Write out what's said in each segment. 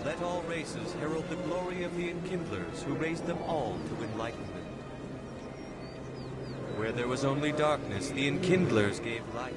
Let all races herald the glory of the Enkindlers who raised them all to enlightenment. Where there was only darkness, the Enkindlers gave light.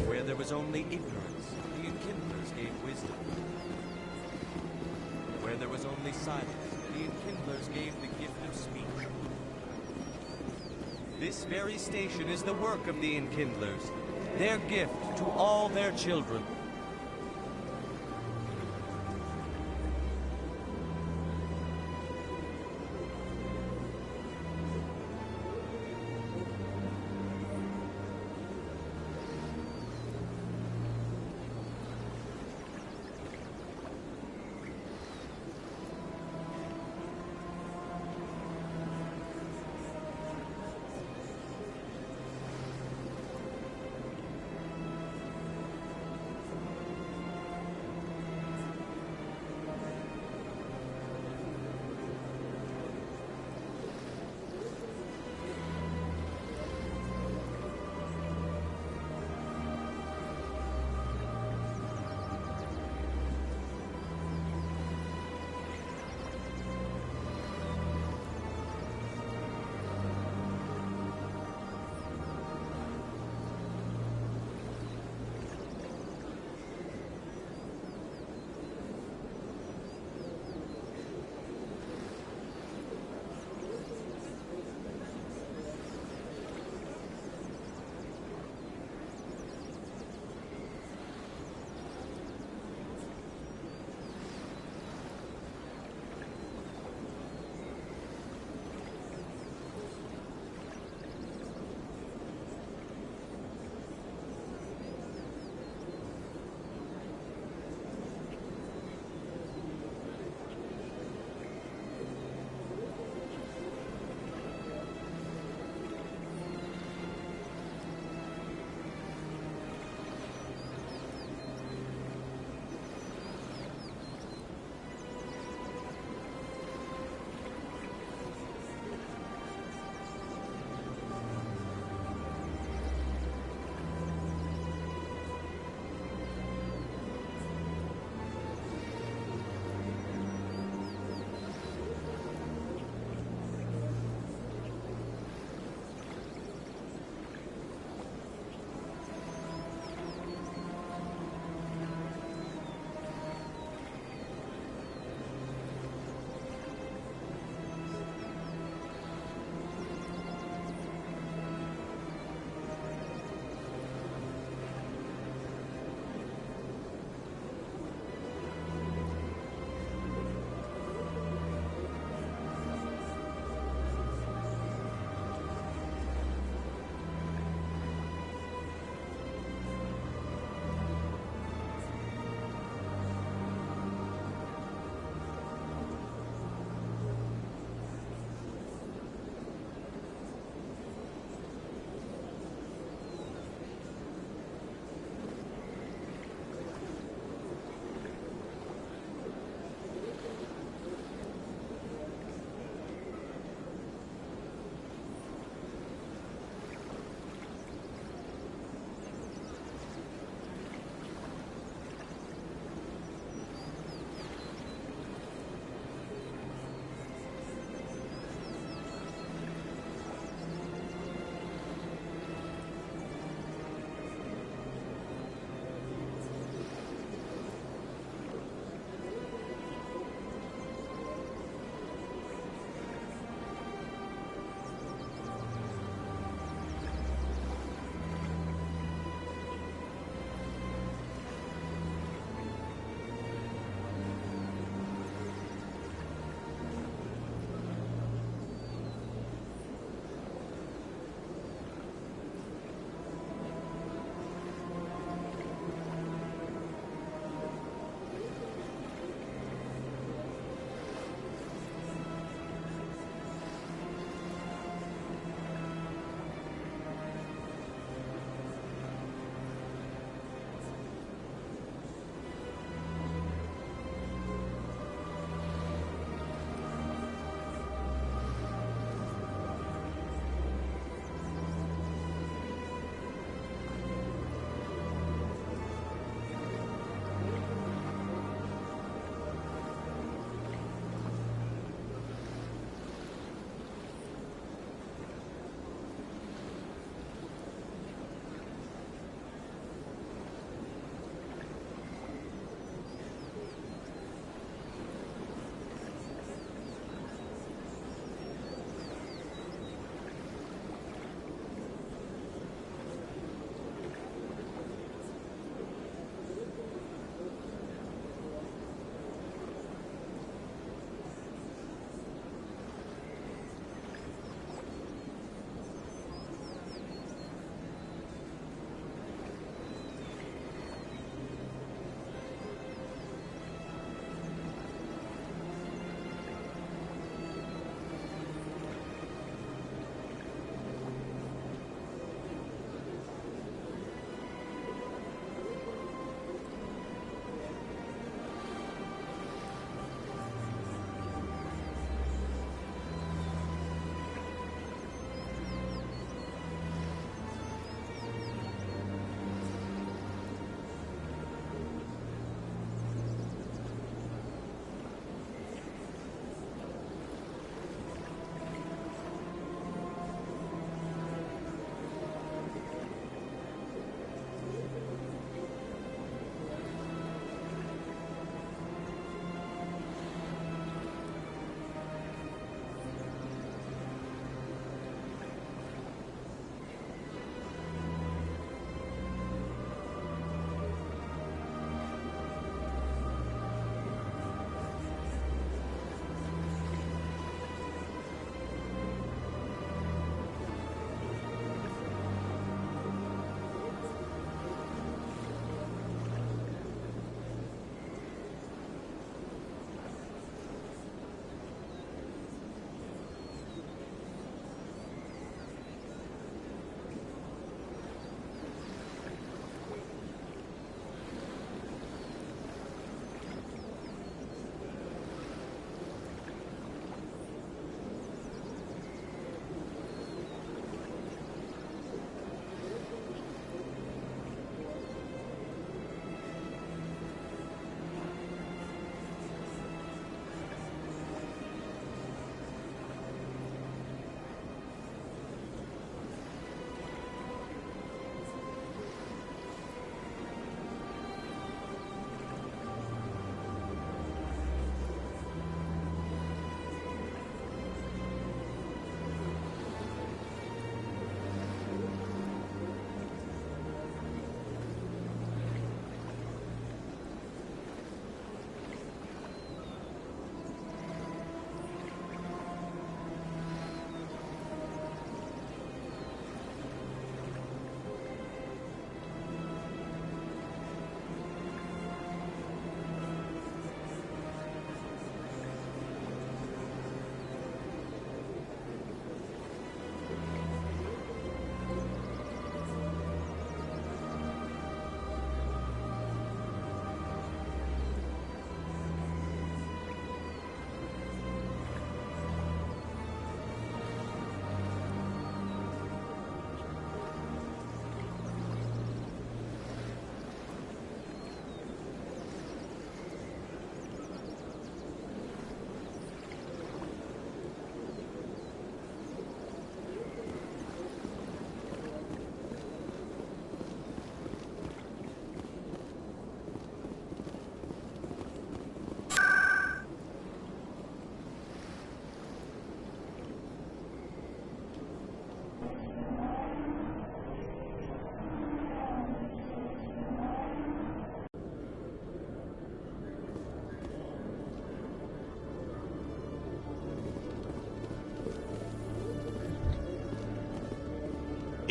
Where there was only ignorance, the Enkindlers gave wisdom. Where there was only silence, the Enkindlers gave the gift of speech. This very station is the work of the Enkindlers, their gift to all their children.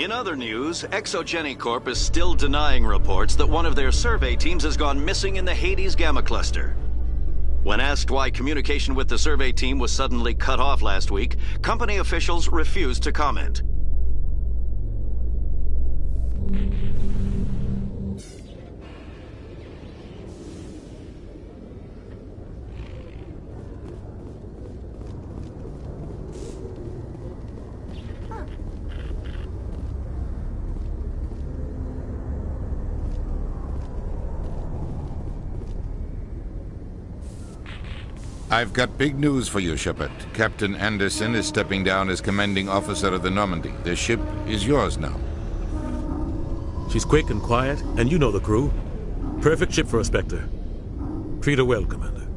In other news, Exogeny Corp is still denying reports that one of their survey teams has gone missing in the Hades Gamma Cluster. When asked why communication with the survey team was suddenly cut off last week, company officials refused to comment. I've got big news for you, Shepard. Captain Anderson is stepping down as commanding officer of the Normandy. The ship is yours now. She's quick and quiet, and you know the crew. Perfect ship for a Spectre. Treat her well, Commander.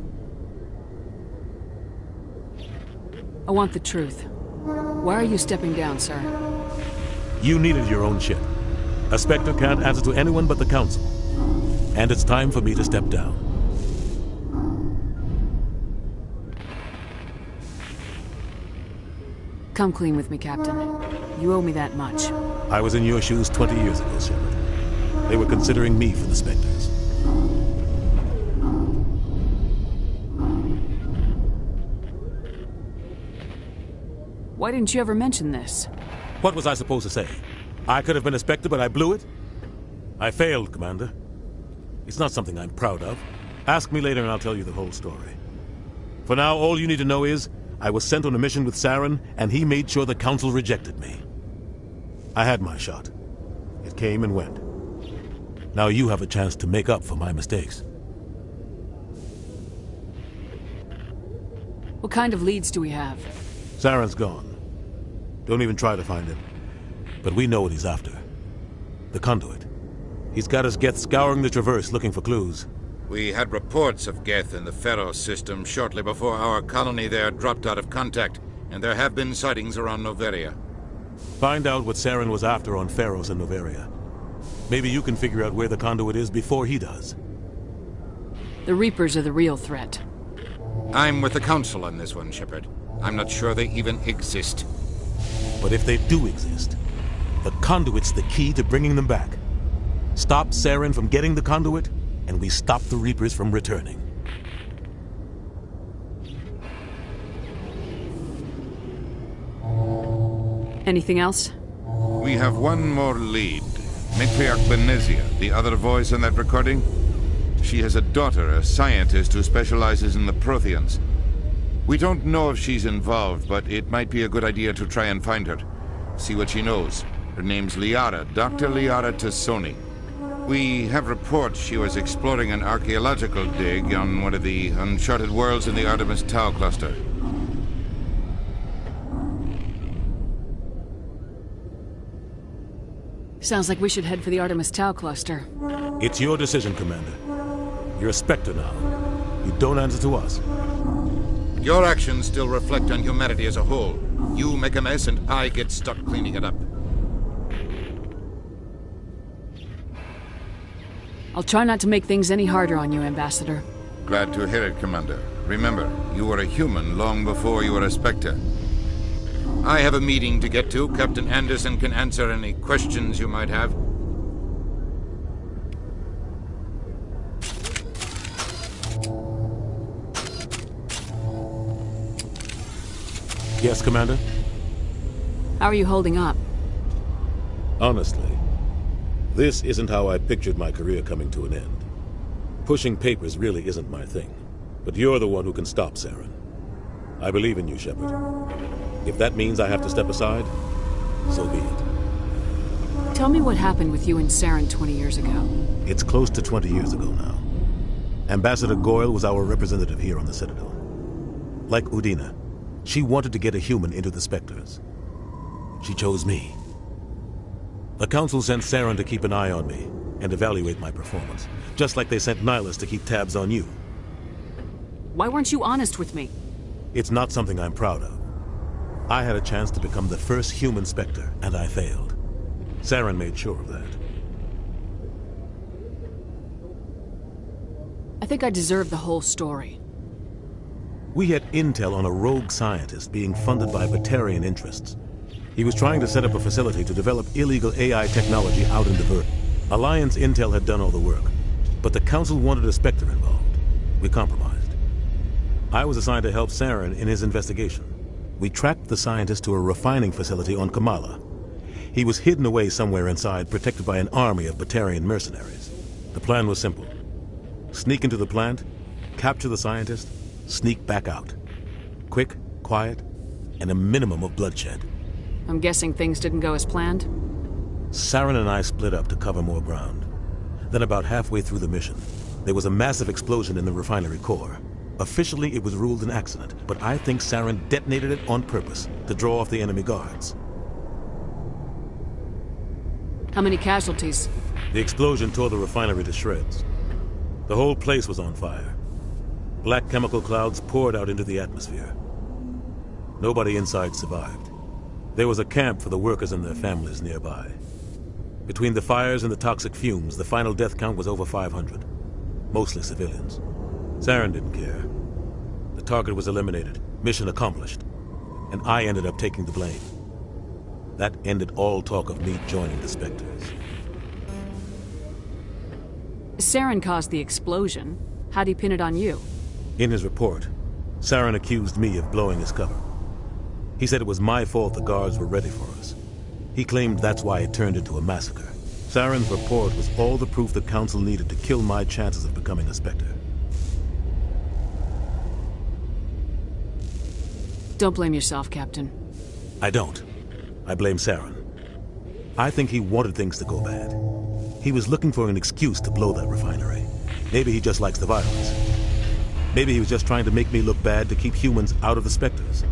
I want the truth. Why are you stepping down, sir? You needed your own ship. A Spectre can't answer to anyone but the Council. And it's time for me to step down. Come clean with me, Captain. You owe me that much. I was in your shoes 20 years ago, Shepard. They were considering me for the Spectres. Why didn't you ever mention this? What was I supposed to say? I could have been a Spectre, but I blew it? I failed, Commander. It's not something I'm proud of. Ask me later and I'll tell you the whole story. For now, all you need to know is I was sent on a mission with Saren, and he made sure the Council rejected me. I had my shot. It came and went. Now you have a chance to make up for my mistakes. What kind of leads do we have? Saren's gone. Don't even try to find him. But we know what he's after. The conduit. He's got us Geth scouring the Traverse looking for clues. We had reports of Geth in the Pharaoh system shortly before our colony there dropped out of contact, and there have been sightings around Noveria. Find out what Saren was after on Pharaohs and Noveria. Maybe you can figure out where the conduit is before he does. The Reapers are the real threat. I'm with the Council on this one, Shepard. I'm not sure they even exist. But if they do exist, the conduit's the key to bringing them back. Stop Saren from getting the conduit, and we stop the Reapers from returning. Anything else? We have one more lead. Matriarch Benezia, the other voice in that recording. She has a daughter, a scientist who specializes in the Protheans. We don't know if she's involved, but it might be a good idea to try and find her. See what she knows. Her name's Liara, Dr. Liara Tassoni. We have reports she was exploring an archaeological dig on one of the uncharted worlds in the Artemis Tau cluster. Sounds like we should head for the Artemis Tau cluster. It's your decision, Commander. You're a Spectre now. You don't answer to us. Your actions still reflect on humanity as a whole. You make a mess and I get stuck cleaning it up. I'll try not to make things any harder on you, Ambassador. Glad to hear it, Commander. Remember, you were a human long before you were a Spectre. I have a meeting to get to. Captain Anderson can answer any questions you might have. Yes, Commander? How are you holding up? Honestly, this isn't how I pictured my career coming to an end. Pushing papers really isn't my thing. But you're the one who can stop Saren. I believe in you, Shepard. If that means I have to step aside, so be it. Tell me what happened with you and Saren 20 years ago. It's close to 20 years ago now. Ambassador Goyle was our representative here on the Citadel. Like Udina, she wanted to get a human into the Spectres. She chose me. The Council sent Saren to keep an eye on me and evaluate my performance, just like they sent Nihilus to keep tabs on you. Why weren't you honest with me? It's not something I'm proud of. I had a chance to become the first human Spectre, and I failed. Saren made sure of that. I think I deserve the whole story. We had intel on a rogue scientist being funded by Batarian interests. He was trying to set up a facility to develop illegal AI technology out in the Vert. Alliance Intel had done all the work, but the Council wanted a Spectre involved. We compromised. I was assigned to help Saren in his investigation. We tracked the scientist to a refining facility on Kamala. He was hidden away somewhere inside, protected by an army of Batarian mercenaries. The plan was simple. Sneak into the plant, capture the scientist, sneak back out. Quick, quiet, and a minimum of bloodshed. I'm guessing things didn't go as planned? Saren and I split up to cover more ground. Then about halfway through the mission, there was a massive explosion in the refinery core. Officially, it was ruled an accident, but I think Saren detonated it on purpose to draw off the enemy guards. How many casualties? The explosion tore the refinery to shreds. The whole place was on fire. Black chemical clouds poured out into the atmosphere. Nobody inside survived. There was a camp for the workers and their families nearby. Between the fires and the toxic fumes, the final death count was over 500. Mostly civilians. Saren didn't care. The target was eliminated, mission accomplished, and I ended up taking the blame. That ended all talk of me joining the Spectres. Saren caused the explosion. How'd he pin it on you? In his report, Saren accused me of blowing his cover. He said it was my fault the guards were ready for us. He claimed that's why it turned into a massacre. Saren's report was all the proof the Council needed to kill my chances of becoming a Spectre. Don't blame yourself, Captain. I don't. I blame Saren. I think he wanted things to go bad. He was looking for an excuse to blow that refinery. Maybe he just likes the violence. Maybe he was just trying to make me look bad to keep humans out of the Spectres.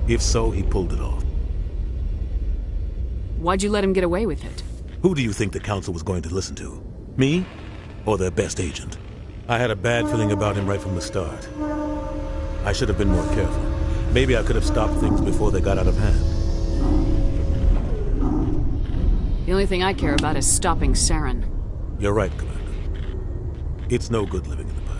If so, he pulled it off. Why'd you let him get away with it? Who do you think the Council was going to listen to? Me? Or their best agent? I had a bad feeling about him right from the start. I should have been more careful. Maybe I could have stopped things before they got out of hand. The only thing I care about is stopping Saren. You're right, Commander. It's no good living in the past.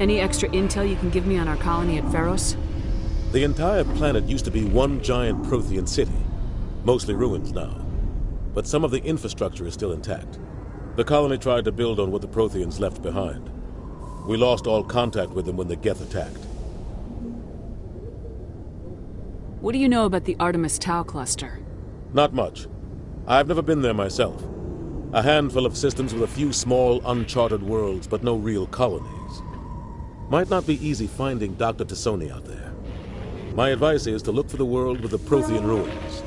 Any extra intel you can give me on our colony at Feros? The entire planet used to be one giant Prothean city. Mostly ruins now. But some of the infrastructure is still intact. The colony tried to build on what the Protheans left behind. We lost all contact with them when the Geth attacked. What do you know about the Artemis Tau cluster? Not much. I've never been there myself. A handful of systems with a few small, uncharted worlds, but no real colonies. Might not be easy finding Dr. Tassoni out there. My advice is to look for the world with the Prothean ruins.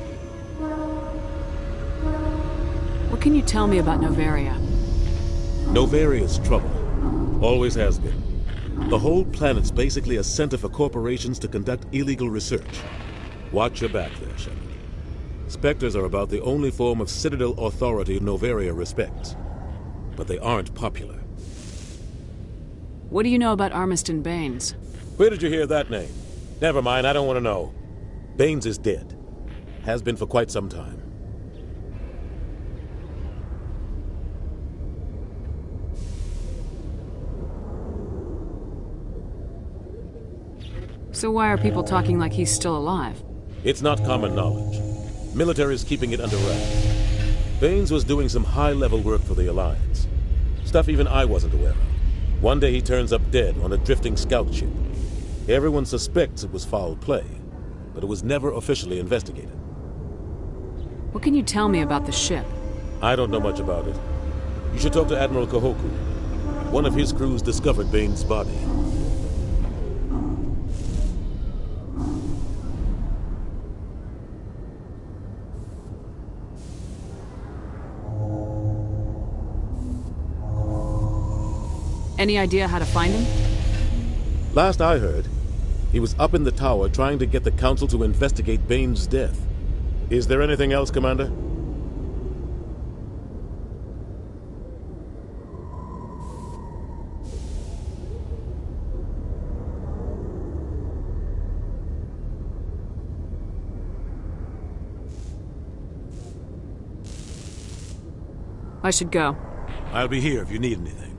What can you tell me about Novaria? Novaria's trouble. Always has been. The whole planet's basically a center for corporations to conduct illegal research. Watch your back there, Shepard. Spectres are about the only form of Citadel authority Novaria respects. But they aren't popular. What do you know about Armiston Baines? Where did you hear that name? Never mind, I don't want to know. Baines is dead. Has been for quite some time. So why are people talking like he's still alive? It's not common knowledge. Military's keeping it under wraps. Baines was doing some high-level work for the Alliance. Stuff even I wasn't aware of. One day he turns up dead on a drifting scout ship. Everyone suspects it was foul play, but it was never officially investigated. What can you tell me about the ship? I don't know much about it. You should talk to Admiral Kahoku. One of his crews discovered Baines' body. Any idea how to find him? Last I heard, he was up in the tower trying to get the Council to investigate Baines' death. Is there anything else, Commander? I should go. I'll be here if you need anything.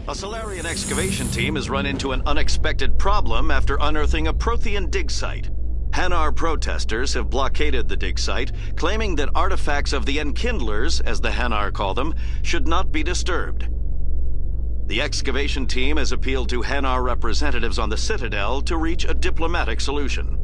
A Solarian excavation team has run into an unexpected problem after unearthing a Prothean dig site. Hanar protesters have blockaded the dig site, claiming that artifacts of the Enkindlers, as the Hanar call them, should not be disturbed. The excavation team has appealed to Hanar representatives on the Citadel to reach a diplomatic solution.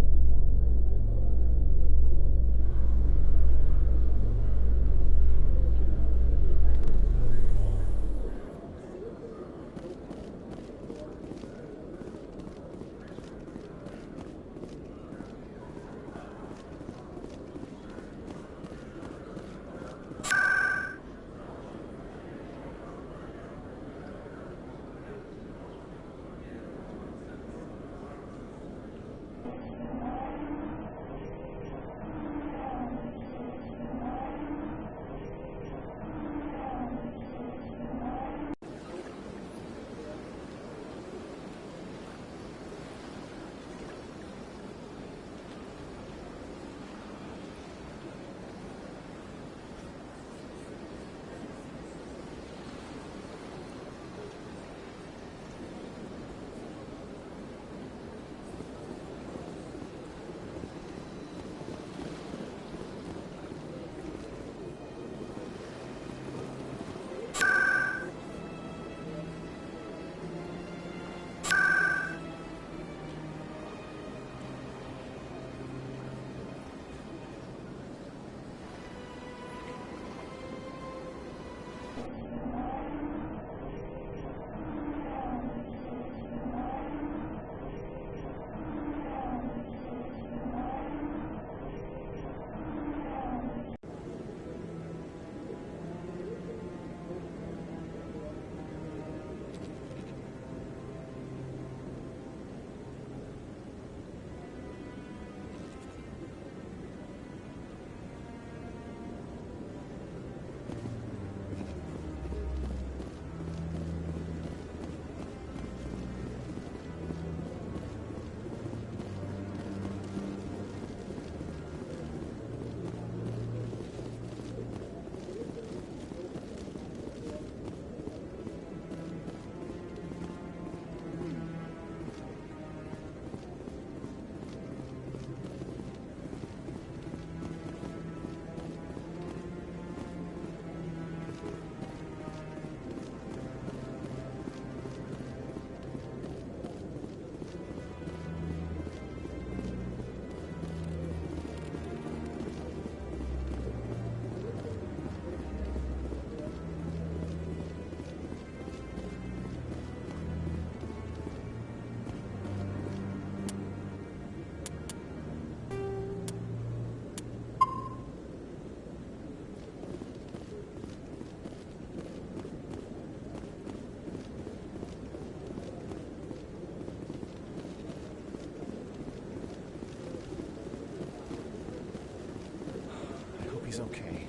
He's okay.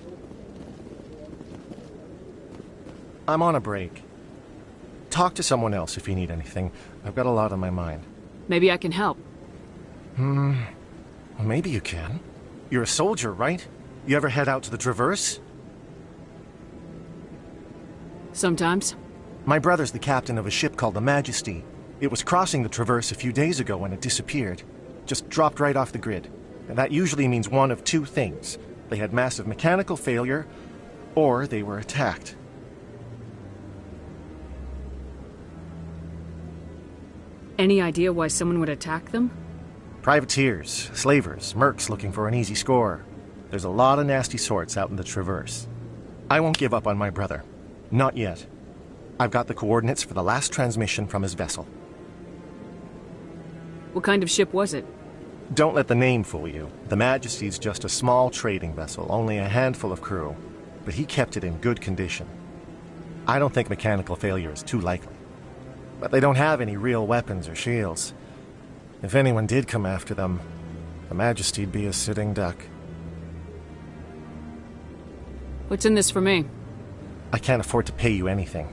I'm on a break. Talk to someone else if you need anything. I've got a lot on my mind. Maybe I can help. Well, maybe you can. You're a soldier, right? You ever head out to the Traverse? Sometimes. My brother's the captain of a ship called the Majesty. It was crossing the Traverse a few days ago when it disappeared. Just dropped right off the grid. And that usually means one of two things. They had massive mechanical failure, or they were attacked. Any idea why someone would attack them? Privateers, slavers, mercs looking for an easy score. There's a lot of nasty sorts out in the Traverse. I won't give up on my brother. Not yet. I've got the coordinates for the last transmission from his vessel. What kind of ship was it? Don't let the name fool you. The Majesty's just a small trading vessel, only a handful of crew. But he kept it in good condition. I don't think mechanical failure is too likely. But they don't have any real weapons or shields. If anyone did come after them, the Majesty'd be a sitting duck. What's in this for me? I can't afford to pay you anything.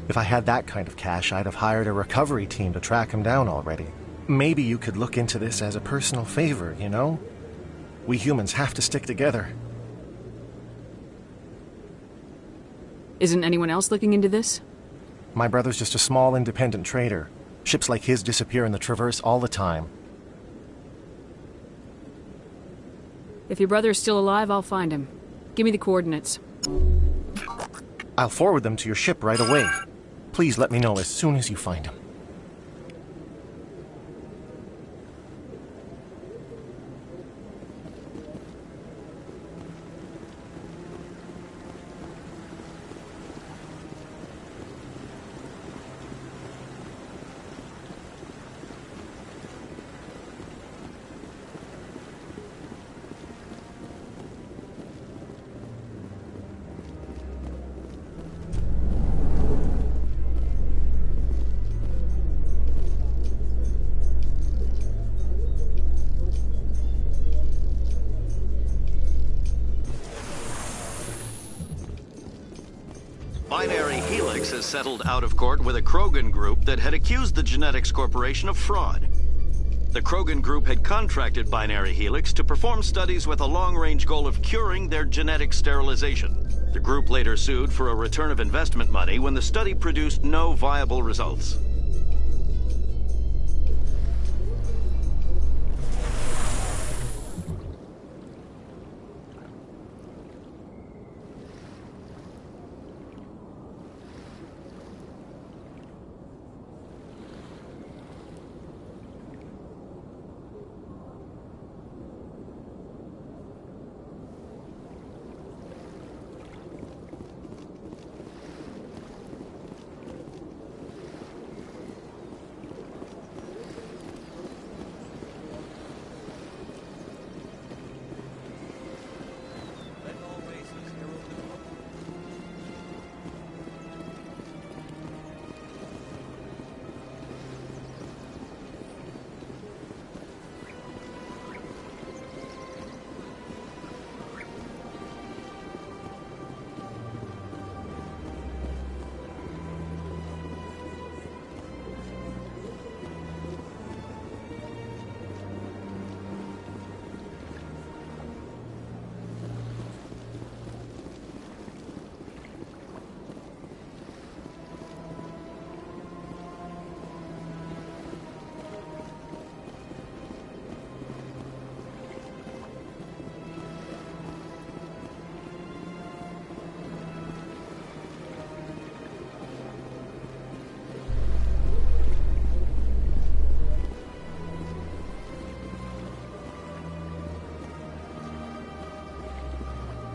If I had that kind of cash, I'd have hired a recovery team to track him down already. Maybe you could look into this as a personal favor, you know? We humans have to stick together. Isn't anyone else looking into this? My brother's just a small independent trader. Ships like his disappear in the Traverse all the time. If your brother is still alive, I'll find him. Give me the coordinates. I'll forward them to your ship right away. Please let me know as soon as you find him. Binary Helix has settled out of court with a Krogan group that had accused the Genetics Corporation of fraud. The Krogan group had contracted Binary Helix to perform studies with a long-range goal of curing their genetic sterilization. The group later sued for a return of investment money when the study produced no viable results.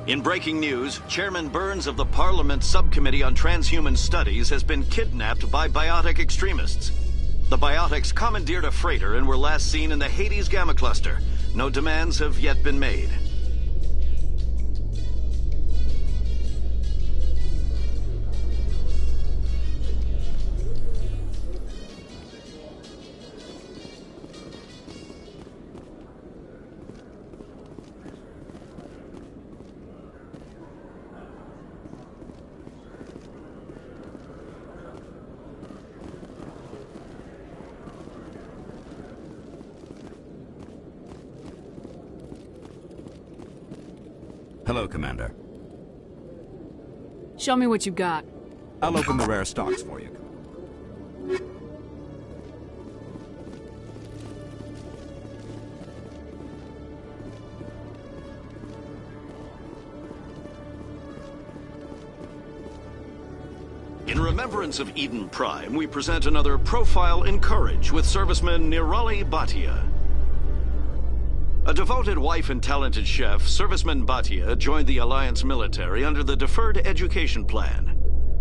In breaking news, Chairman Burns of the Parliament Subcommittee on Transhuman Studies has been kidnapped by biotic extremists. The biotics commandeered a freighter and were last seen in the Hades Gamma Cluster. No demands have yet been made. Hello, Commander. Show me what you got. I'll open the rare stocks for you. In remembrance of Eden Prime, we present another profile in courage with serviceman Nirali Bhatia. A devoted wife and talented chef, Serviceman Bhatia joined the Alliance military under the Deferred Education Plan.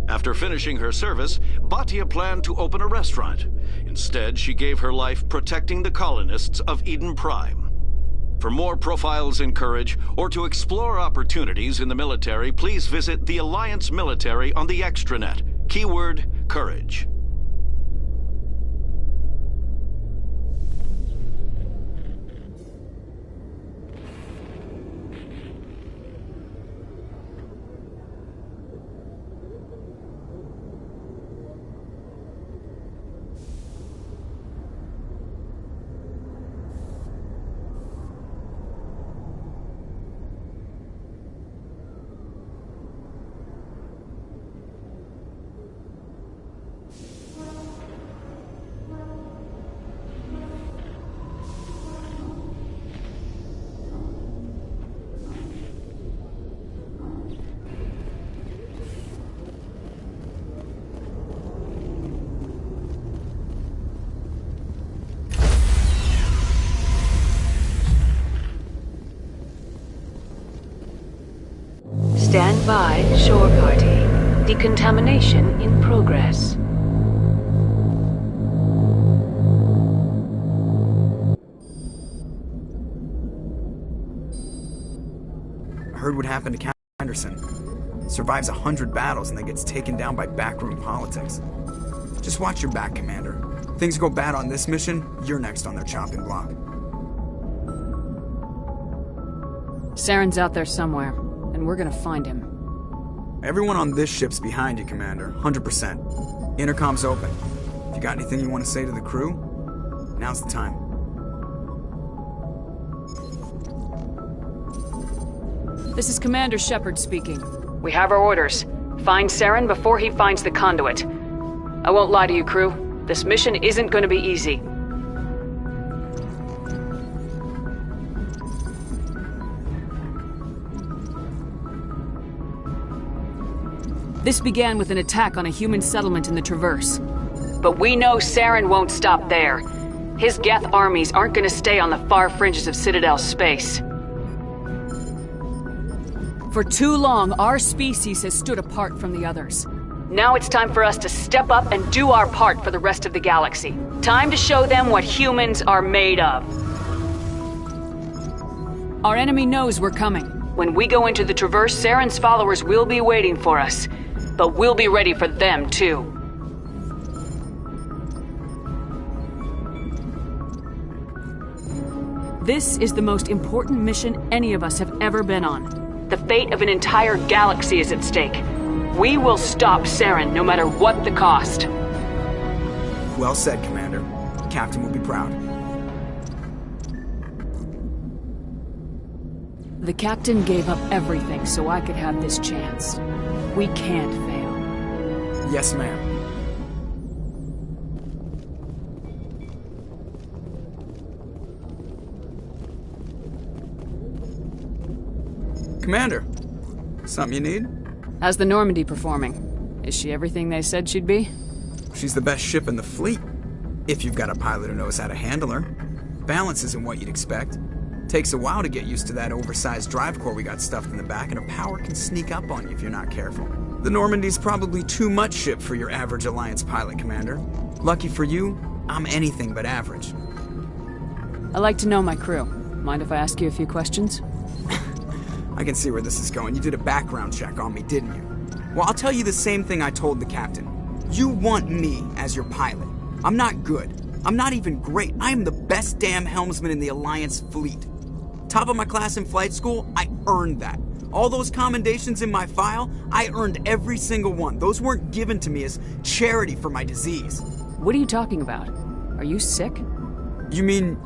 After finishing her service, Bhatia planned to open a restaurant. Instead, she gave her life protecting the colonists of Eden Prime. For more profiles in courage, or to explore opportunities in the military, please visit the Alliance military on the extranet. Keyword, courage. Stand by, shore party. Decontamination in progress. I heard what happened to Captain Anderson. Survives 100 battles and then gets taken down by backroom politics. Just watch your back, Commander. Things go bad on this mission, you're next on their chopping block. Saren's out there somewhere, and we're gonna find him. Everyone on this ship's behind you, Commander. 100%. Intercom's open. If you got anything you want to say to the crew, now's the time. This is Commander Shepard speaking. We have our orders. Find Saren before he finds the conduit. I won't lie to you, crew. This mission isn't going to be easy. This began with an attack on a human settlement in the Traverse. But we know Saren won't stop there. His Geth armies aren't going to stay on the far fringes of Citadel space. For too long, our species has stood apart from the others. Now it's time for us to step up and do our part for the rest of the galaxy. Time to show them what humans are made of. Our enemy knows we're coming. When we go into the Traverse, Saren's followers will be waiting for us. But we'll be ready for them, too. This is the most important mission any of us have ever been on. The fate of an entire galaxy is at stake. We will stop Saren no matter what the cost. Well said, Commander. The Captain will be proud. The Captain gave up everything so I could have this chance. We can't fail. Yes, ma'am. Commander, something you need? How's the Normandy performing? Is she everything they said she'd be? She's the best ship in the fleet, if you've got a pilot who knows how to handle her. Balance isn't what you'd expect. Takes a while to get used to that oversized drive core we got stuffed in the back, and her power can sneak up on you if you're not careful. The Normandy's probably too much ship for your average Alliance pilot, Commander. Lucky for you, I'm anything but average. I like to know my crew. Mind if I ask you a few questions? I can see where this is going. You did a background check on me, didn't you? Well, I'll tell you the same thing I told the Captain. You want me as your pilot. I'm not good. I'm not even great. I am the best damn helmsman in the Alliance fleet. Top of my class in flight school, I earned that. All those commendations in my file, I earned every single one. Those weren't given to me as charity for my disease. What are you talking about? Are you sick? You mean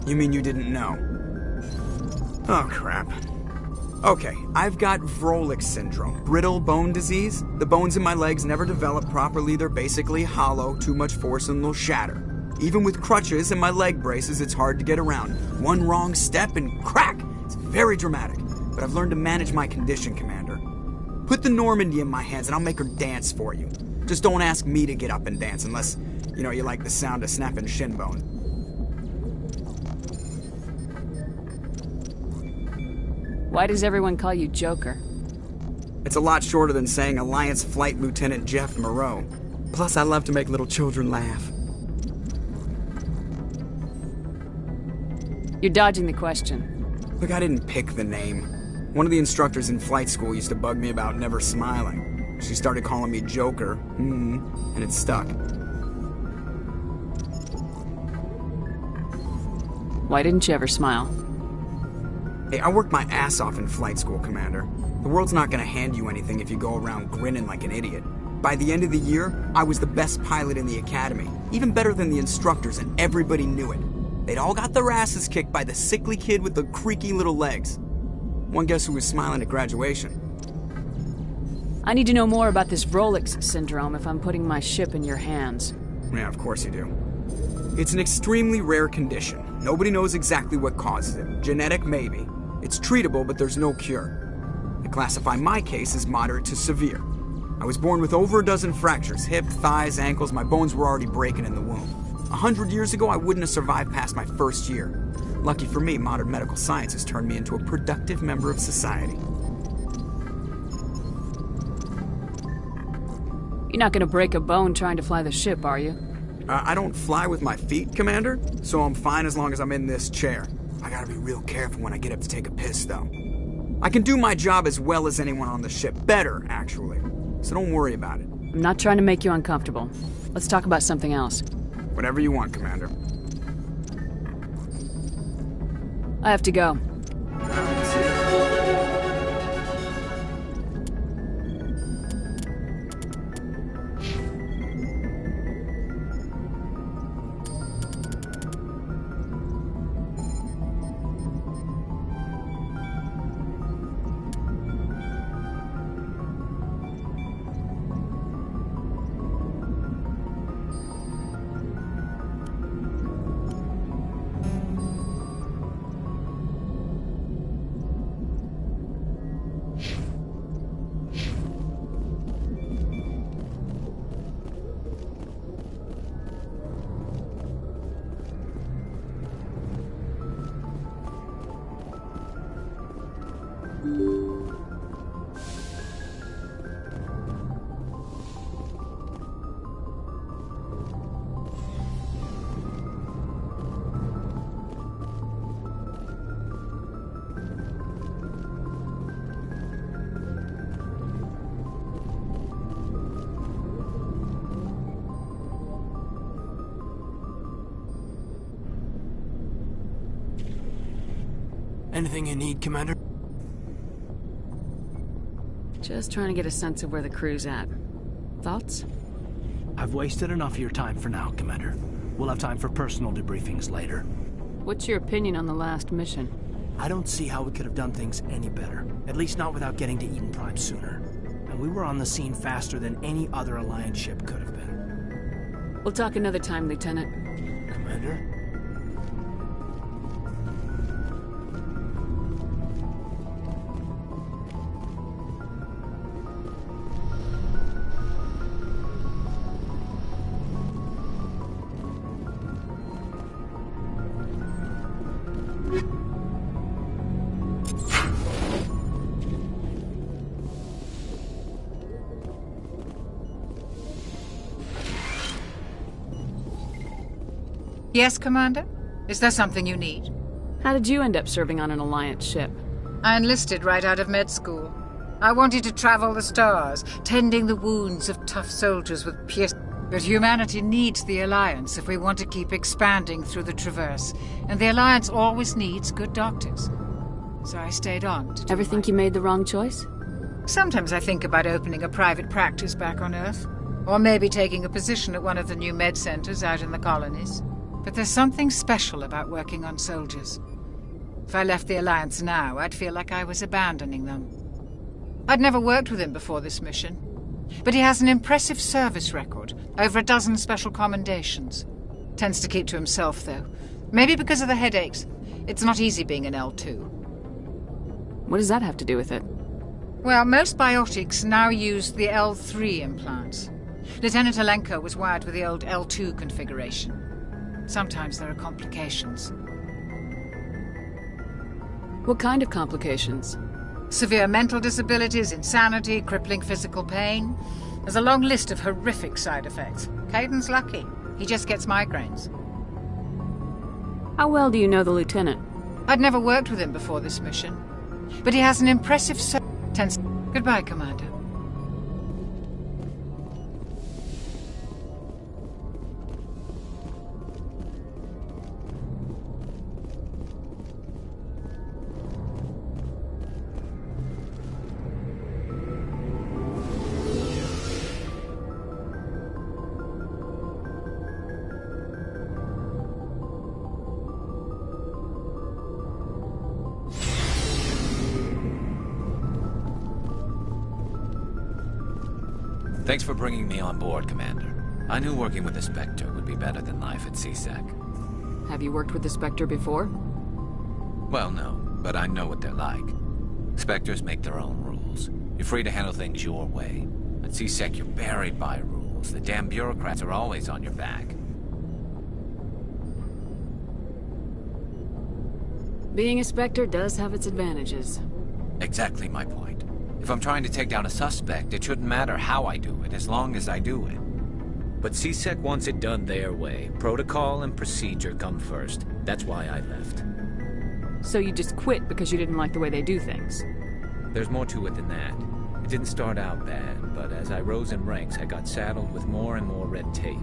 you didn't know? Oh, crap. Okay, I've got Vrolik syndrome, brittle bone disease. The bones in my legs never develop properly. They're basically hollow, too much force and they'll shatter. Even with crutches and my leg braces, it's hard to get around. One wrong step and crack! It's very dramatic. But I've learned to manage my condition, Commander. Put the Normandy in my hands and I'll make her dance for you. Just don't ask me to get up and dance unless, you like the sound of snapping shin bone. Why does everyone call you Joker? It's a lot shorter than saying Alliance Flight Lieutenant Jeff Moreau. Plus, I love to make little children laugh. You're dodging the question. Look, I didn't pick the name. One of the instructors in flight school used to bug me about never smiling. She started calling me Joker, and it stuck. Why didn't you ever smile? Hey, I worked my ass off in flight school, Commander. The world's not gonna hand you anything if you go around grinning like an idiot. By the end of the year, I was the best pilot in the academy. Even better than the instructors, and everybody knew it. They'd all got their asses kicked by the sickly kid with the creaky little legs. One guess who was smiling at graduation? I need to know more about this Vrolik syndrome if I'm putting my ship in your hands. Yeah, of course you do. It's an extremely rare condition. Nobody knows exactly what causes it. Genetic, maybe. It's treatable, but there's no cure. They classify my case as moderate to severe. I was born with over a dozen fractures, hip, thighs, ankles. My bones were already breaking in the womb. 100 years ago, I wouldn't have survived past my first year. Lucky for me, modern medical science has turned me into a productive member of society. You're not gonna break a bone trying to fly the ship, are you? I don't fly with my feet, Commander, so I'm fine as long as I'm in this chair. I gotta be real careful when I get up to take a piss, though. I can do my job as well as anyone on the ship. Better, actually. So don't worry about it. I'm not trying to make you uncomfortable. Let's talk about something else. Whatever you want, Commander. I have to go. Anything you need, Commander? Just trying to get a sense of where the crew's at. Thoughts? I've wasted enough of your time for now, Commander. We'll have time for personal debriefings later. What's your opinion on the last mission? I don't see how we could have done things any better. At least not without getting to Eden Prime sooner. And we were on the scene faster than any other Alliance ship could have been. We'll talk another time, Lieutenant. Commander? Yes, Commander? Is there something you need? How did you end up serving on an Alliance ship? I enlisted right out of med school. I wanted to travel the stars, tending the wounds of tough soldiers with pierced... But humanity needs the Alliance if we want to keep expanding through the Traverse. And the Alliance always needs good doctors. So I stayed on to do Ever think you made the wrong choice? Sometimes I think about opening a private practice back on Earth. Or maybe taking a position at one of the new med centers out in the colonies. But there's something special about working on soldiers. If I left the Alliance now, I'd feel like I was abandoning them. I'd never worked with him before this mission. But he has an impressive service record, over a dozen special commendations. Tends to keep to himself, though. Maybe because of the headaches. It's not easy being an L2. What does that have to do with it? Well, most biotics now use the L3 implants. Lieutenant Alenko was wired with the old L2 configuration. Sometimes there are complications. What kind of complications? Severe mental disabilities, insanity, crippling physical pain. There's a long list of horrific side effects. Caden's lucky. He just gets migraines. How well do you know the Lieutenant? I'd never worked with him before this mission. But he has an impressive Goodbye, Commander. Thanks for bringing me on board, Commander. I knew working with the Spectre would be better than life at CSEC. Have you worked with the Spectre before? Well, no, but I know what they're like. Spectres make their own rules. You're free to handle things your way. At CSEC, you're buried by rules. The damn bureaucrats are always on your back. Being a Spectre does have its advantages. Exactly my point. If I'm trying to take down a suspect, it shouldn't matter how I do it, as long as I do it. But CSEC wants it done their way. Protocol and procedure come first. That's why I left. So you just quit because you didn't like the way they do things? There's more to it than that. It didn't start out bad, but as I rose in ranks, I got saddled with more and more red tape.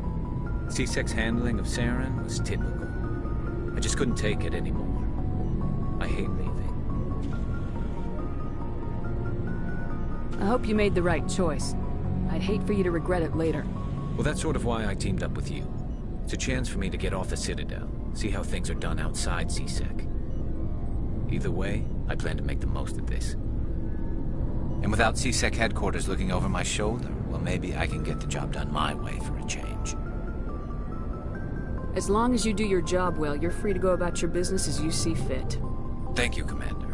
CSEC's handling of Saren was typical. I just couldn't take it anymore. I hate leaving. I hope you made the right choice. I'd hate for you to regret it later. Well, that's sort of why I teamed up with you. It's a chance for me to get off the Citadel, see how things are done outside CSEC. Either way, I plan to make the most of this. And without CSEC headquarters looking over my shoulder, well, maybe I can get the job done my way for a change. As long as you do your job well, you're free to go about your business as you see fit. Thank you, Commander.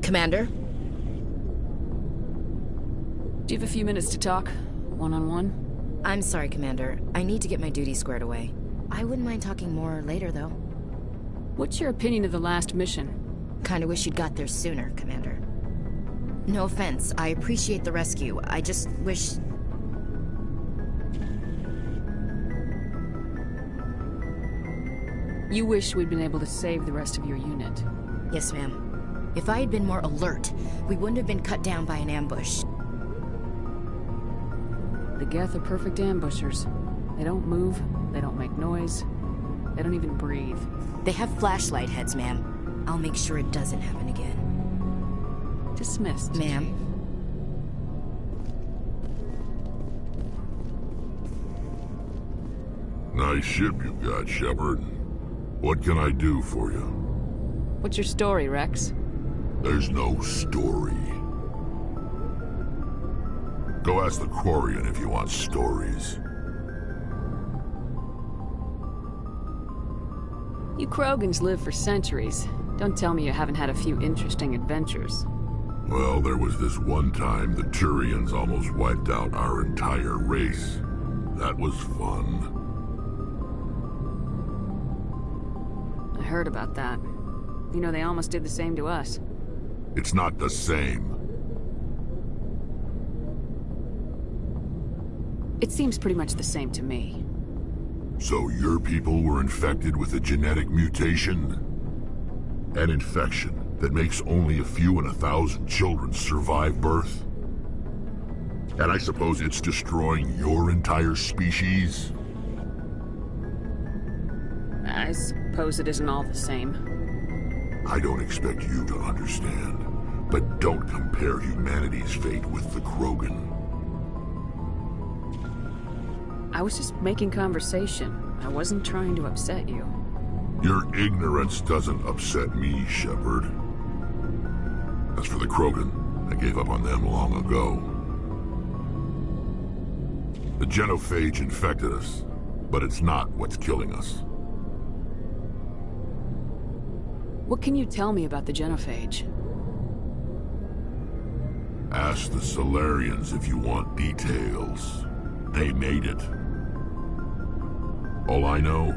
Commander? Do you have a few minutes to talk? One-on-one? I'm sorry, Commander. I need to get my duties squared away. I wouldn't mind talking more later, though. What's your opinion of the last mission? Kinda wish you'd got there sooner, Commander. No offense, I appreciate the rescue. I just wish... You wish we'd been able to save the rest of your unit. Yes, ma'am. If I had been more alert, we wouldn't have been cut down by an ambush. The Geth are perfect ambushers. They don't move, they don't make noise, they don't even breathe. They have flashlight heads, ma'am. I'll make sure it doesn't happen again. Dismissed. Ma'am. Nice ship you've got, Shepard. What can I do for you? What's your story, Rex? There's no story. Go ask the Quarian if you want stories. You Krogans live for centuries. Don't tell me you haven't had a few interesting adventures. Well, there was this one time the Turians almost wiped out our entire race. That was fun. I heard about that. You know, they almost did the same to us. It's not the same. It seems pretty much the same to me. So your people were infected with a genetic mutation? An infection that makes only a few in 1,000 children survive birth? And I suppose it's destroying your entire species? I suppose it isn't all the same. I don't expect you to understand, but don't compare humanity's fate with the Krogan. I was just making conversation. I wasn't trying to upset you. Your ignorance doesn't upset me, Shepard. As for the Krogan, I gave up on them long ago. The genophage infected us, but it's not what's killing us. What can you tell me about the genophage? Ask the Solarians if you want details. They made it. All I know,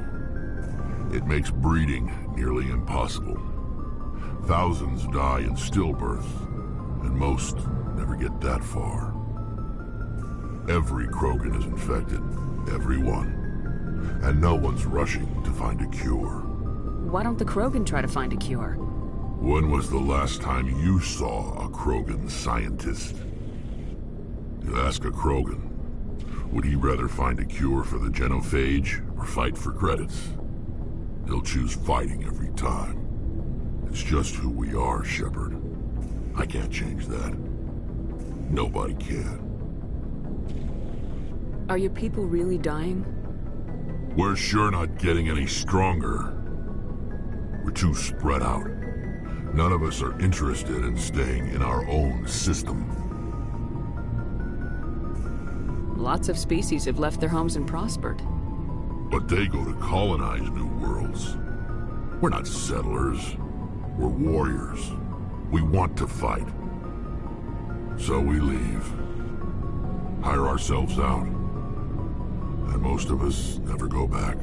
it makes breeding nearly impossible. Thousands die in stillbirth, and most never get that far. Every Krogan is infected, every one. And no one's rushing to find a cure. Why don't the Krogan try to find a cure? When was the last time you saw a Krogan scientist? You ask a Krogan, would he rather find a cure for the genophage or fight for credits? He'll choose fighting every time. It's just who we are, Shepard. I can't change that. Nobody can. Are your people really dying? We're sure not getting any stronger. We're too spread out. None of us are interested in staying in our own system. Lots of species have left their homes and prospered. But they go to colonize new worlds. We're not settlers. We're warriors. We want to fight. So we leave. Hire ourselves out. And most of us never go back.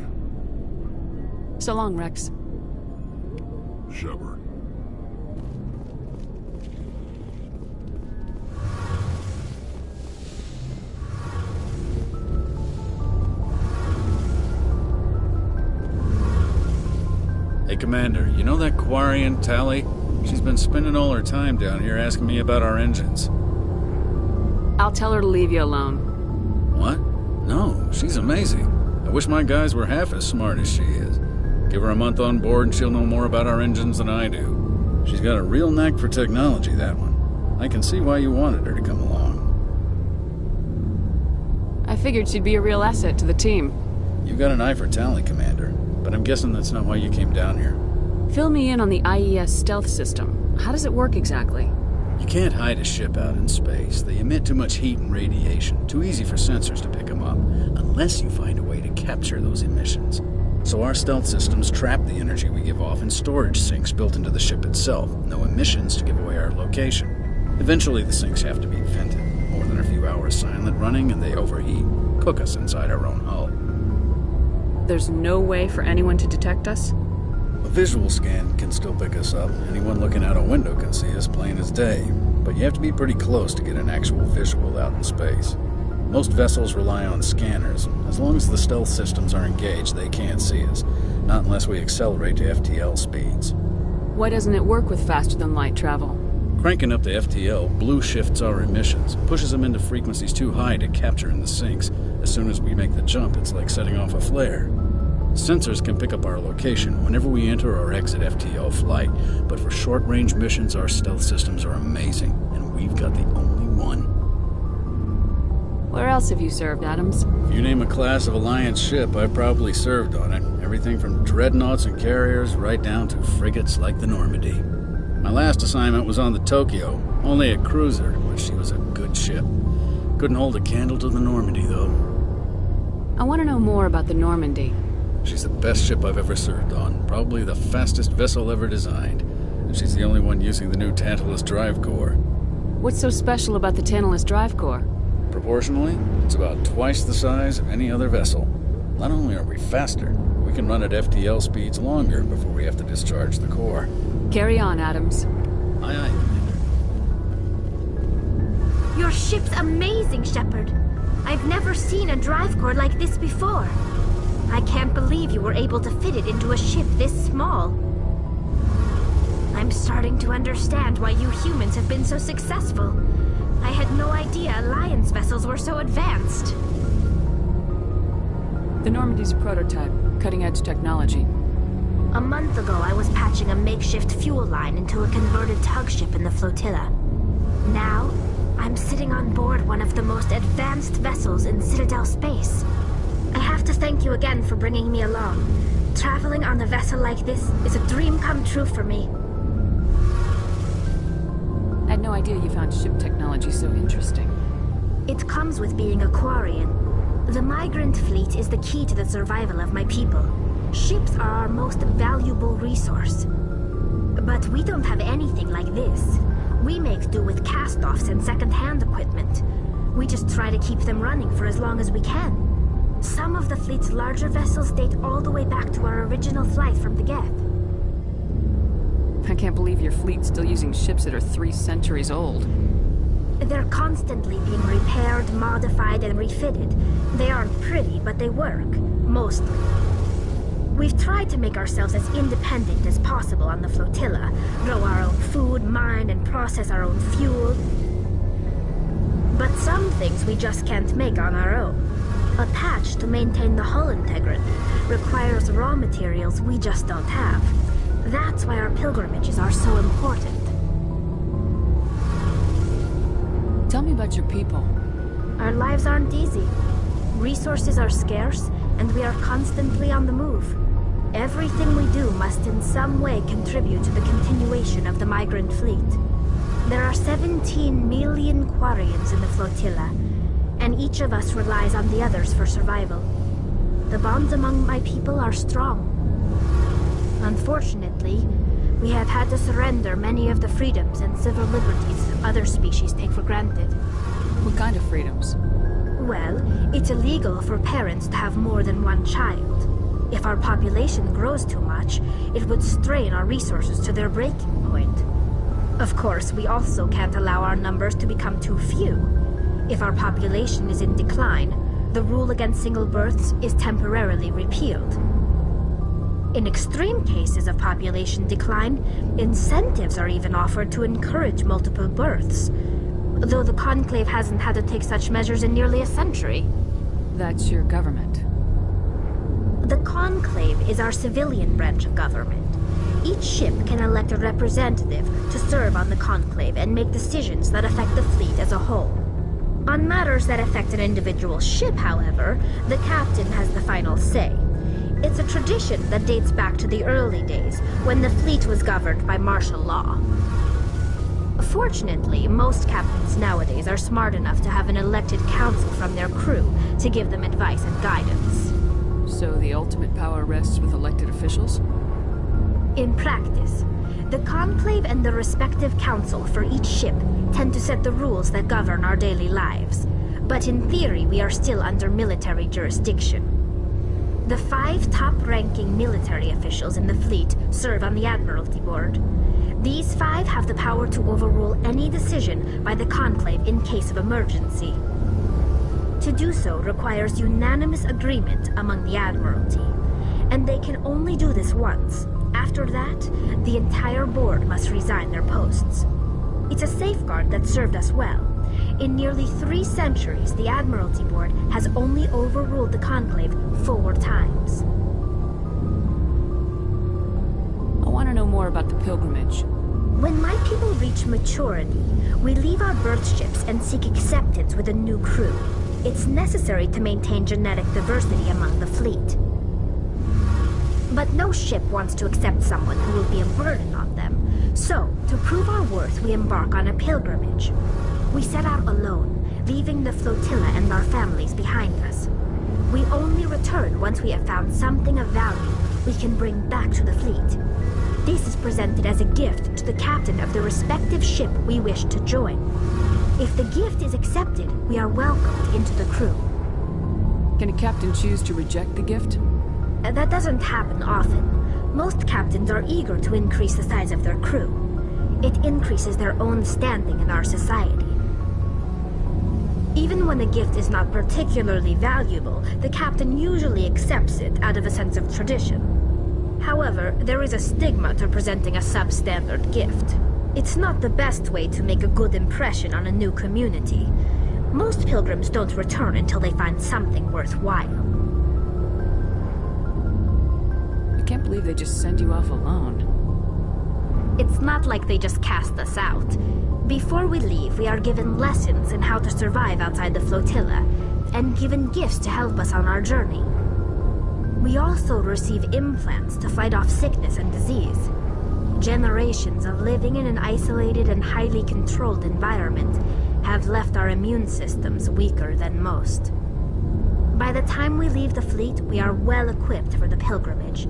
So long, Rex. Shepard. Hey, Commander, you know that Quarian, Tally? She's been spending all her time down here asking me about our engines. I'll tell her to leave you alone. What? No, she's amazing. I wish my guys were half as smart as she is. Give her a month on board and she'll know more about our engines than I do. She's got a real knack for technology, that one. I can see why you wanted her to come along. I figured she'd be a real asset to the team. You got an eye for Tally, Commander, but I'm guessing that's not why you came down here. Fill me in on the IES stealth system. How does it work exactly? You can't hide a ship out in space. They emit too much heat and radiation. Too easy for sensors to pick them up, unless you find a way to capture those emissions. So our stealth systems trap the energy we give off in storage sinks built into the ship itself. No emissions to give away our location. Eventually the sinks have to be vented. More than a few hours silent running and they overheat. Cook us inside our own hull. There's no way for anyone to detect us? A visual scan can still pick us up. Anyone looking out a window can see us plain as day. But you have to be pretty close to get an actual visual out in space. Most vessels rely on scanners. As long as the stealth systems are engaged, they can't see us. Not unless we accelerate to FTL speeds. Why doesn't it work with faster-than-light travel? Cranking up to FTL blue shifts our emissions, pushes them into frequencies too high to capture in the sinks. As soon as we make the jump, it's like setting off a flare. Sensors can pick up our location whenever we enter or exit FTL flight, but for short-range missions, our stealth systems are amazing, and we've got the only one. Where else have you served, Adams? If you name a class of Alliance ship, I've probably served on it. Everything from dreadnoughts and carriers right down to frigates like the Normandy. My last assignment was on the Tokyo, only a cruiser, but she was a good ship. Couldn't hold a candle to the Normandy, though. I want to know more about the Normandy. She's the best ship I've ever served on, probably the fastest vessel ever designed. And she's the only one using the new Tantalus drive core. What's so special about the Tantalus drive core? Proportionally, it's about twice the size of any other vessel. Not only are we faster, we can run at FTL speeds longer before we have to discharge the core. Carry on, Adams. Aye, aye, Commander. Your ship's amazing, Shepard. I've never seen a drive core like this before. I can't believe you were able to fit it into a ship this small. I'm starting to understand why you humans have been so successful. I had no idea Alliance vessels were so advanced. The Normandy's a prototype, cutting-edge technology. A month ago, I was patching a makeshift fuel line into a converted tug ship in the flotilla. Now, I'm sitting on board one of the most advanced vessels in Citadel space. I have to thank you again for bringing me along. Traveling on a vessel like this is a dream come true for me. I had no idea you found ship technology so interesting. It comes with being a Quarian. The migrant fleet is the key to the survival of my people. Ships are our most valuable resource. But we don't have anything like this. We make do with cast-offs and second-hand equipment. We just try to keep them running for as long as we can. Some of the fleet's larger vessels date all the way back to our original flight from the Geth. I can't believe your fleet's still using ships that are 3 centuries old. They're constantly being repaired, modified, and refitted. They aren't pretty, but they work. Mostly. We've tried to make ourselves as independent as possible on the flotilla. Grow our own food, mine, and process our own fuel. But some things we just can't make on our own. A patch to maintain the hull integrity requires raw materials we just don't have. That's why our pilgrimages are so important. Tell me about your people. Our lives aren't easy. Resources are scarce, and we are constantly on the move. Everything we do must in some way contribute to the continuation of the migrant fleet. There are 17 million Quarians in the flotilla, and each of us relies on the others for survival. The bonds among my people are strong. Unfortunately, we have had to surrender many of the freedoms and civil liberties other species take for granted. What kind of freedoms? Well, it's illegal for parents to have more than one child. If our population grows too much, it would strain our resources to their breaking point. Of course, we also can't allow our numbers to become too few. If our population is in decline, the rule against single births is temporarily repealed. In extreme cases of population decline, incentives are even offered to encourage multiple births, though the Conclave hasn't had to take such measures in nearly a century. That's your government. The Conclave is our civilian branch of government. Each ship can elect a representative to serve on the Conclave and make decisions that affect the fleet as a whole. On matters that affect an individual ship, however, the captain has the final say. It's a tradition that dates back to the early days, when the fleet was governed by martial law. Fortunately, most captains nowadays are smart enough to have an elected council from their crew to give them advice and guidance. So the ultimate power rests with elected officials? In practice, the Conclave and the respective council for each ship tend to set the rules that govern our daily lives. But in theory, we are still under military jurisdiction. The 5 top-ranking military officials in the fleet serve on the Admiralty Board. These 5 have the power to overrule any decision by the Conclave in case of emergency. To do so requires unanimous agreement among the Admiralty, and they can only do this once. After that, the entire board must resign their posts. It's a safeguard that served us well. In nearly 3 centuries, the Admiralty Board has only overruled the Conclave 4 times. I want to know more about the pilgrimage. When my people reach maturity, we leave our birth ships and seek acceptance with a new crew. It's necessary to maintain genetic diversity among the fleet. But no ship wants to accept someone who will be a burden on them. So, to prove our worth, we embark on a pilgrimage. We set out alone, leaving the flotilla and our families behind us. We only return once we have found something of value we can bring back to the fleet. This is presented as a gift to the captain of the respective ship we wish to join. If the gift is accepted, we are welcomed into the crew. Can a captain choose to reject the gift? That doesn't happen often. Most captains are eager to increase the size of their crew. It increases their own standing in our society. Even when a gift is not particularly valuable, the captain usually accepts it out of a sense of tradition. However, there is a stigma to presenting a substandard gift. It's not the best way to make a good impression on a new community. Most pilgrims don't return until they find something worthwhile. I can't believe they just send you off alone. It's not like they just cast us out. Before we leave, we are given lessons in how to survive outside the flotilla, and given gifts to help us on our journey. We also receive implants to fight off sickness and disease. Generations of living in an isolated and highly controlled environment have left our immune systems weaker than most. By the time we leave the fleet, we are well equipped for the pilgrimage.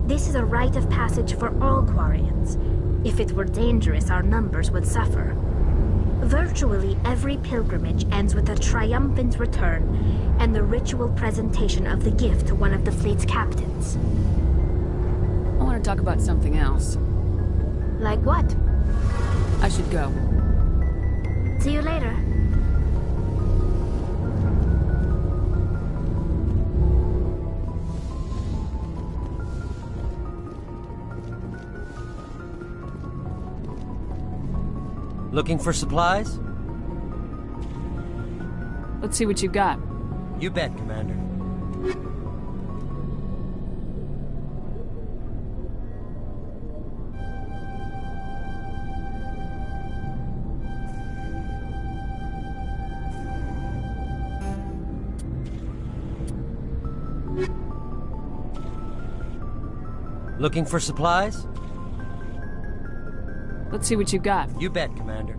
This is a rite of passage for all Quarians. If it were dangerous, our numbers would suffer. Virtually every pilgrimage ends with a triumphant return and the ritual presentation of the gift to one of the fleet's captains. I want to talk about something else. Like what? I should go. See you later. Looking for supplies? Let's see what you've got. You bet, Commander. Looking for supplies? Let's see what you've got. You bet, Commander.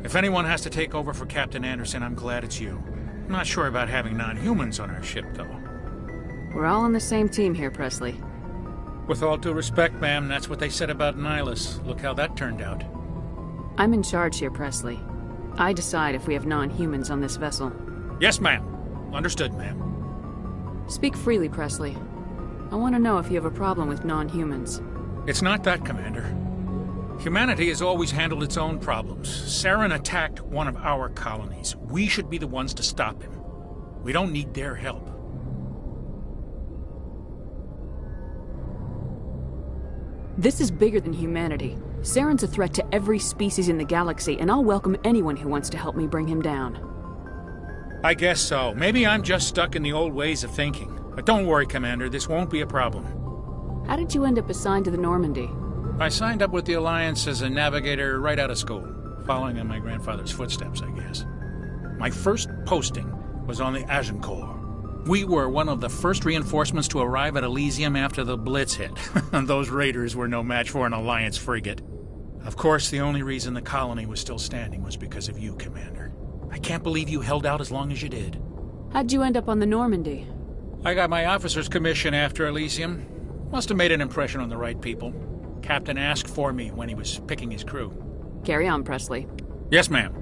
If anyone has to take over for Captain Anderson, I'm glad it's you. I'm not sure about having non-humans on our ship, though. We're all on the same team here, Presley. With all due respect, ma'am, that's what they said about Nihilus. Look how that turned out. I'm in charge here, Presley. I decide if we have non-humans on this vessel. Yes, ma'am. Understood, ma'am. Speak freely, Presley. I want to know if you have a problem with non-humans. It's not that, Commander. Humanity has always handled its own problems. Saren attacked one of our colonies. We should be the ones to stop him. We don't need their help. This is bigger than humanity. Saren's a threat to every species in the galaxy, and I'll welcome anyone who wants to help me bring him down. I guess so. Maybe I'm just stuck in the old ways of thinking. But don't worry, Commander, this won't be a problem. How did you end up assigned to the Normandy? I signed up with the Alliance as a navigator right out of school, following in my grandfather's footsteps, I guess. My first posting was on the Agincourt. We were one of the first reinforcements to arrive at Elysium after the Blitz hit. Those raiders were no match for an Alliance frigate. Of course, the only reason the colony was still standing was because of you, Commander. I can't believe you held out as long as you did. How'd you end up on the Normandy? I got my officer's commission after Elysium. Must have made an impression on the right people. Captain asked for me when he was picking his crew. Carry on, Presley. Yes, ma'am.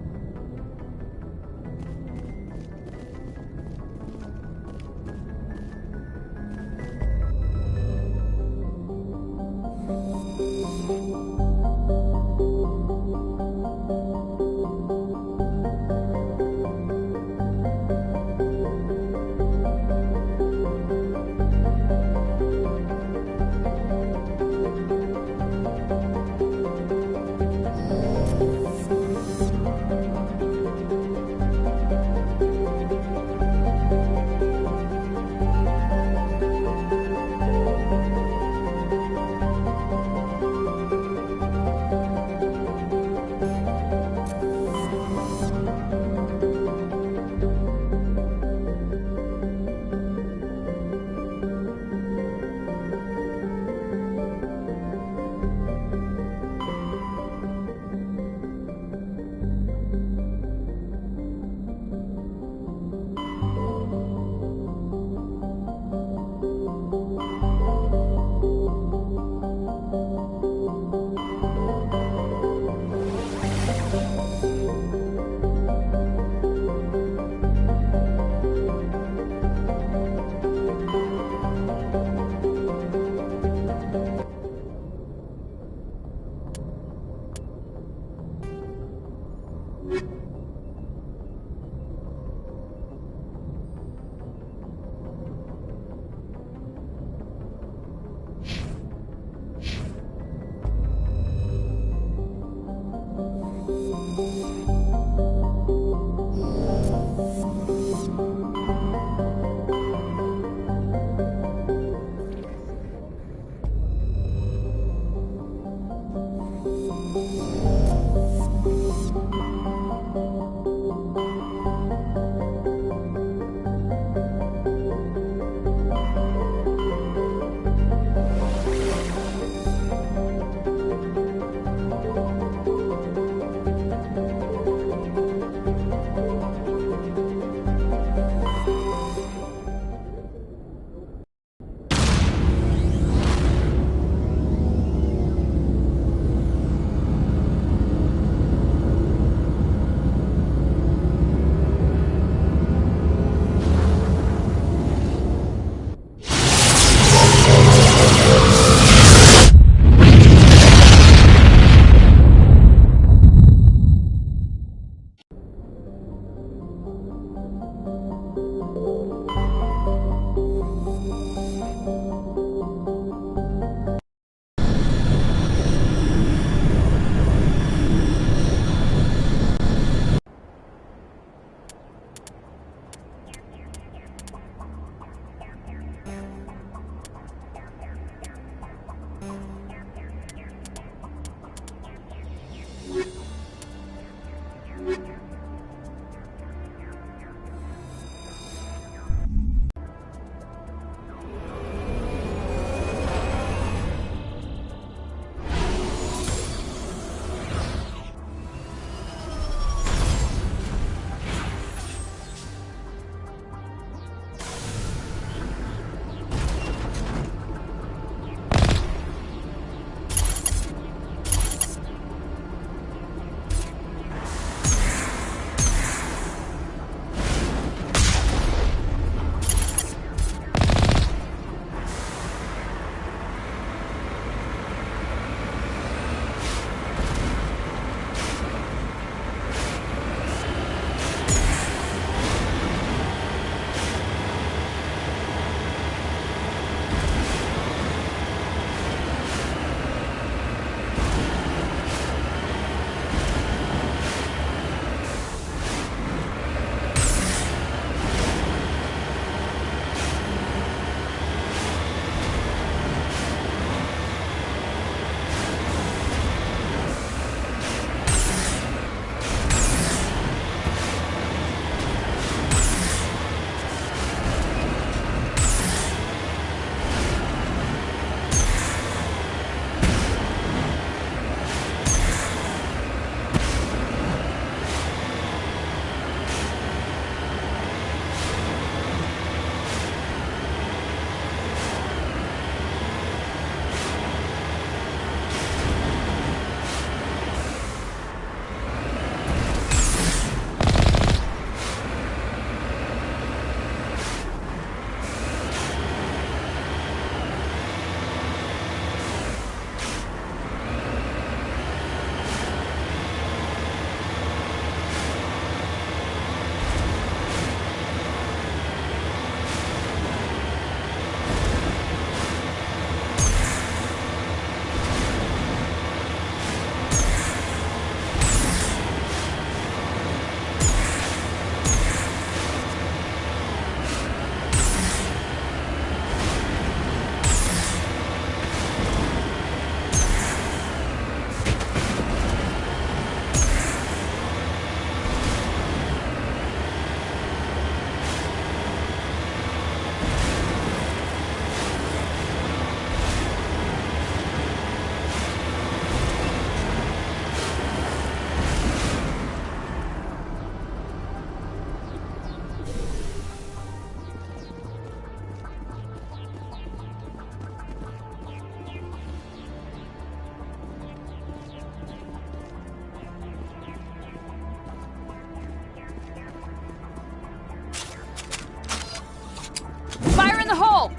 in the hole!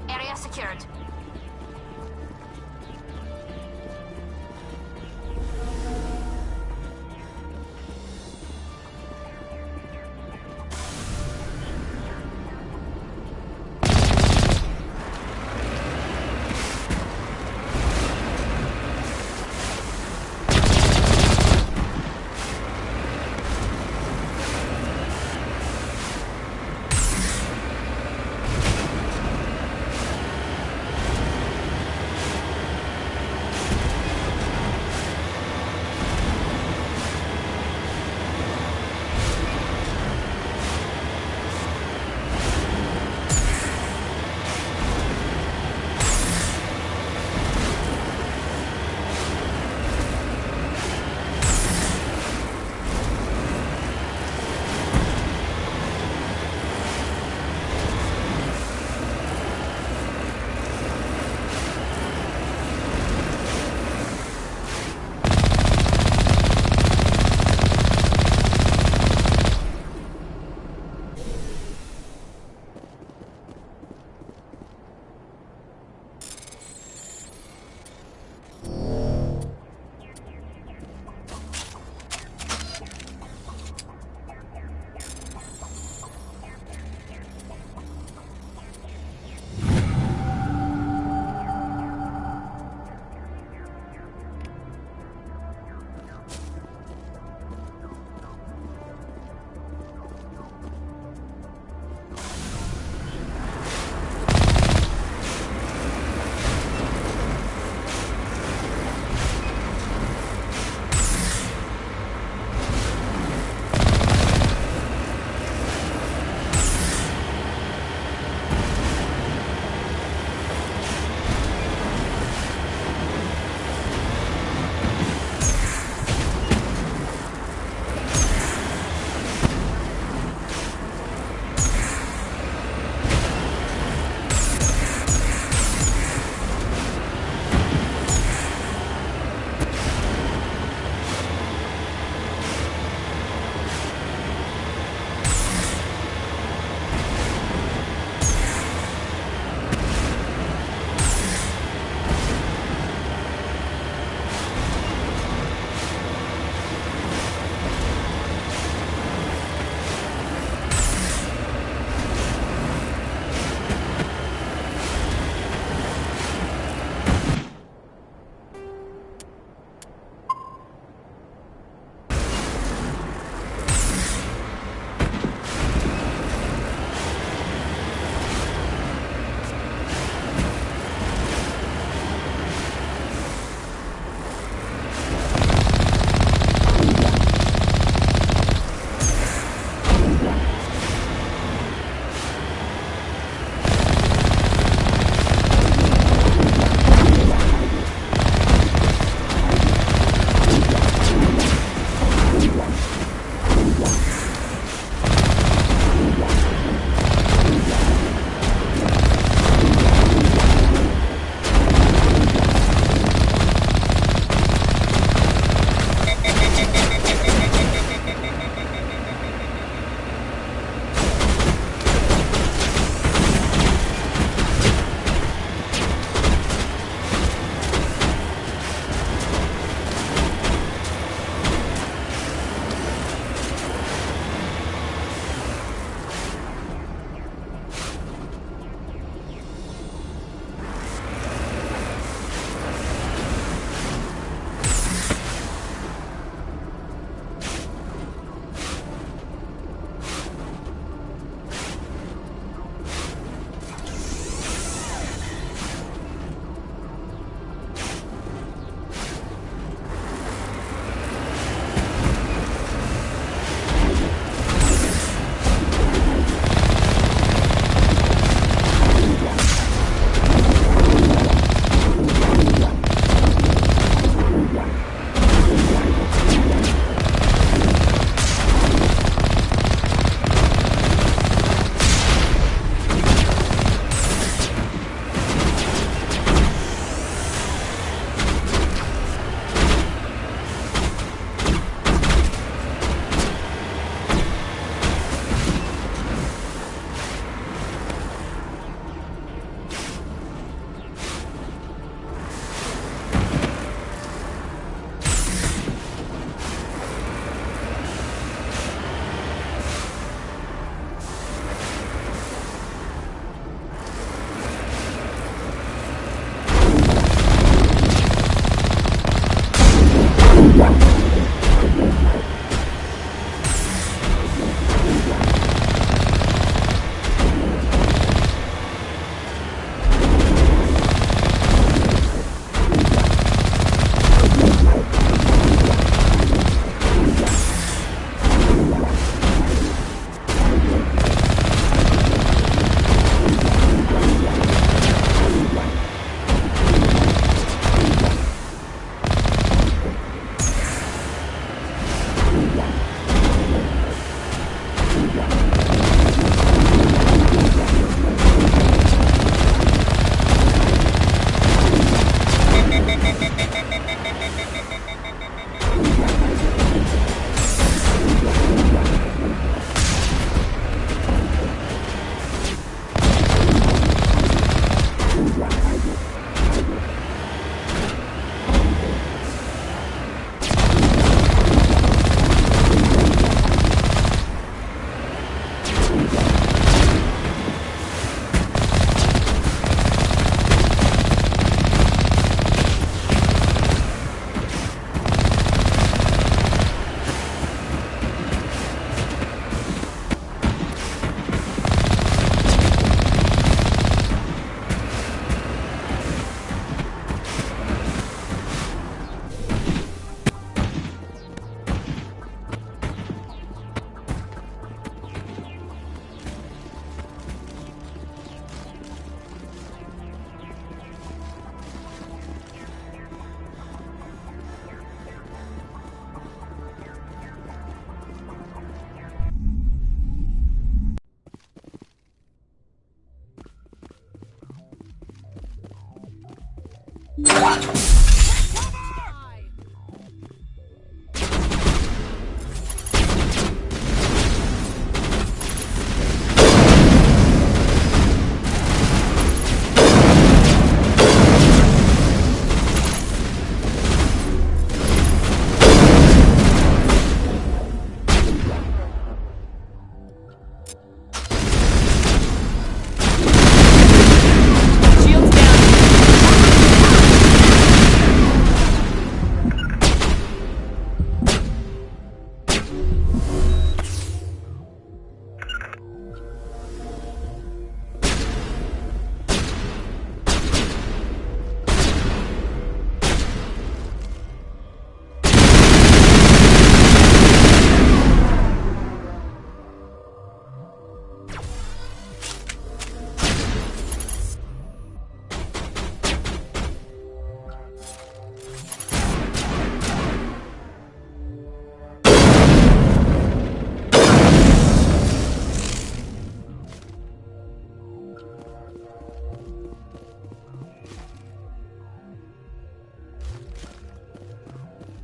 Area secured.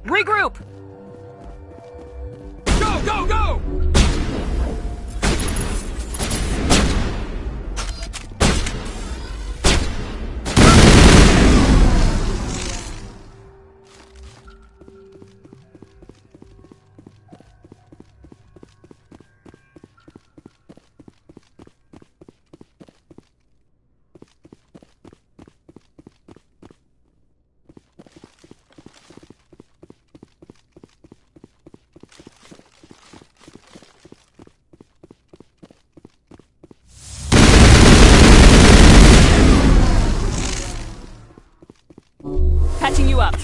Regroup! Go, go, go! Patching you up.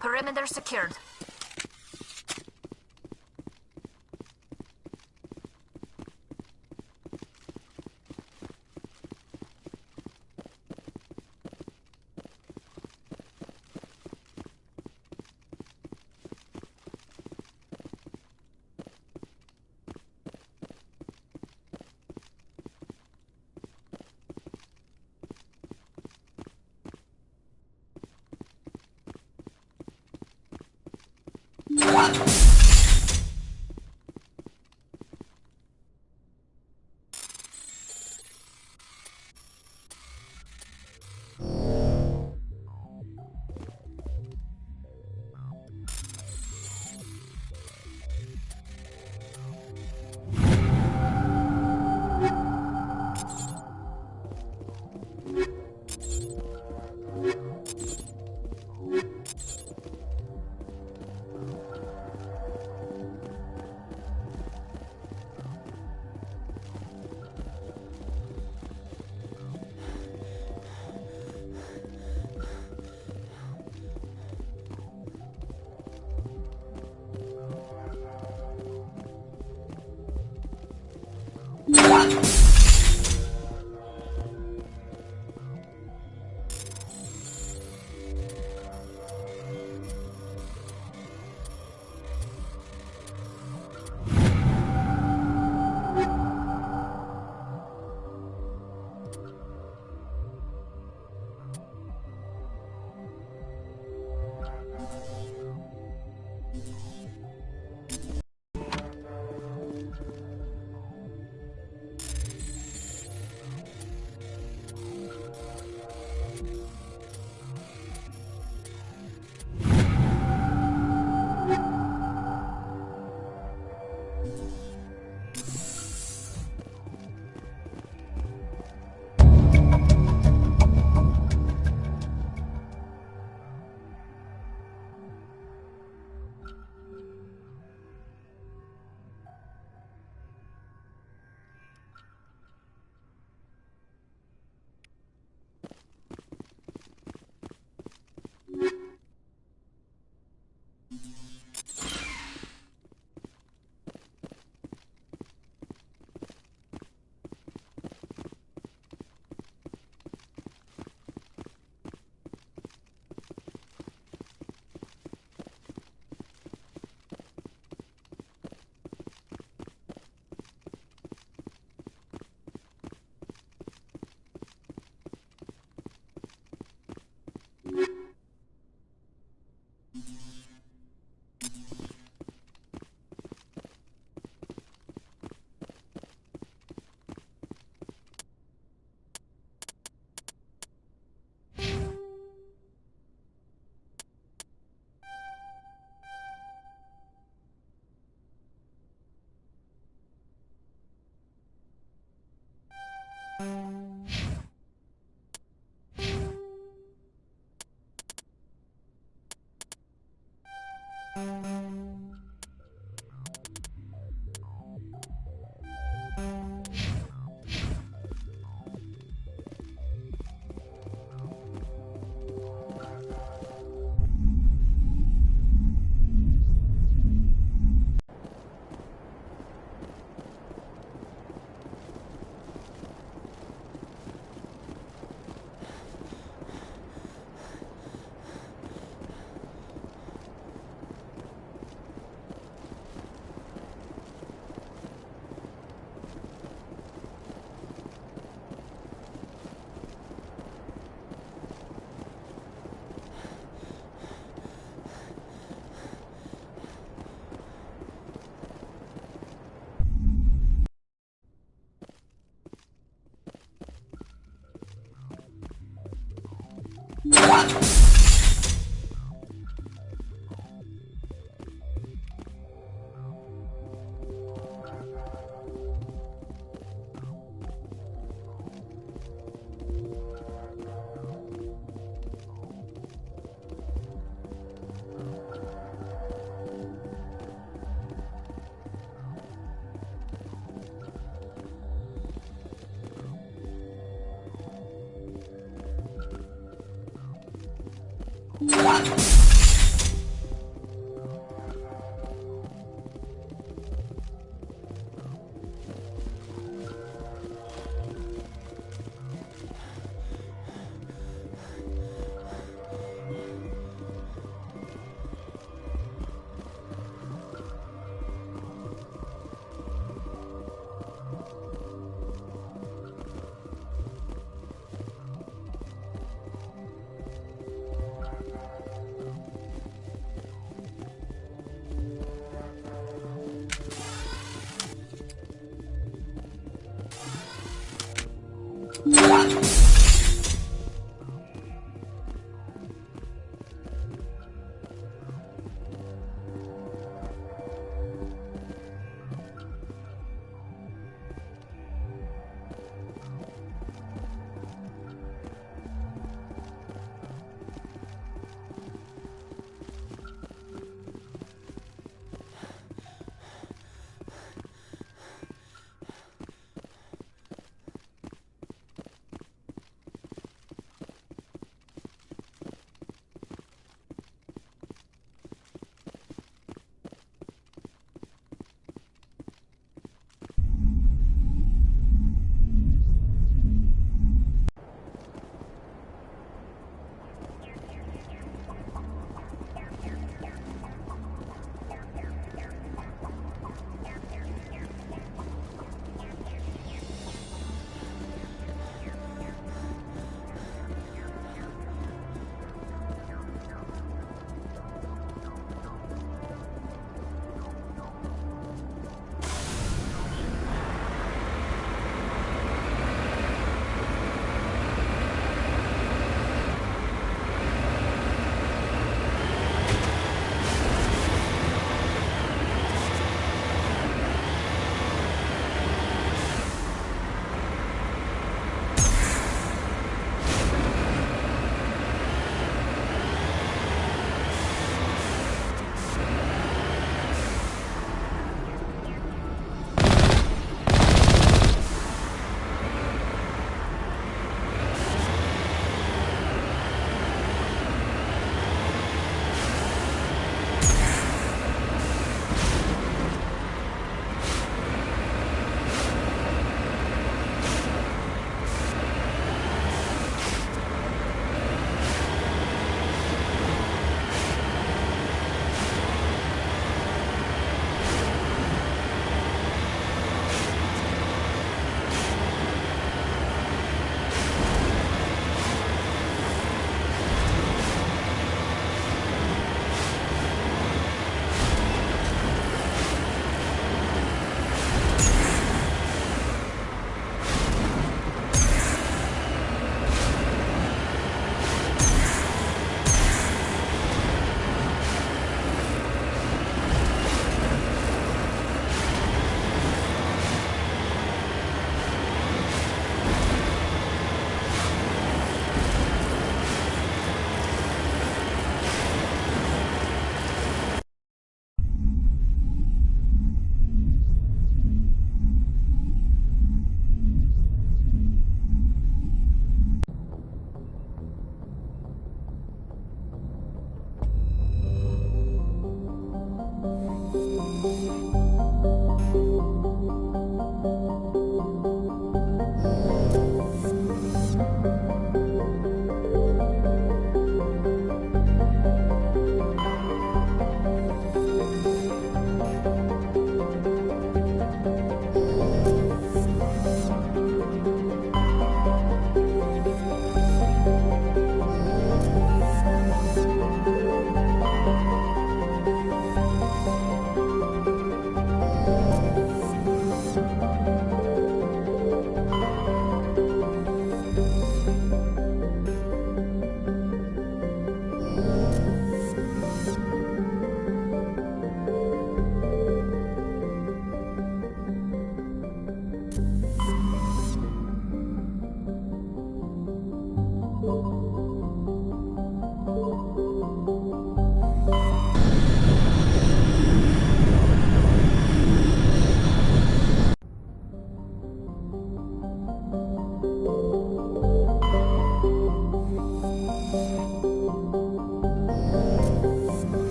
Perimeter secured.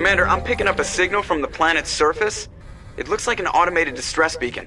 Commander, I'm picking up a signal from the planet's surface. It looks like an automated distress beacon.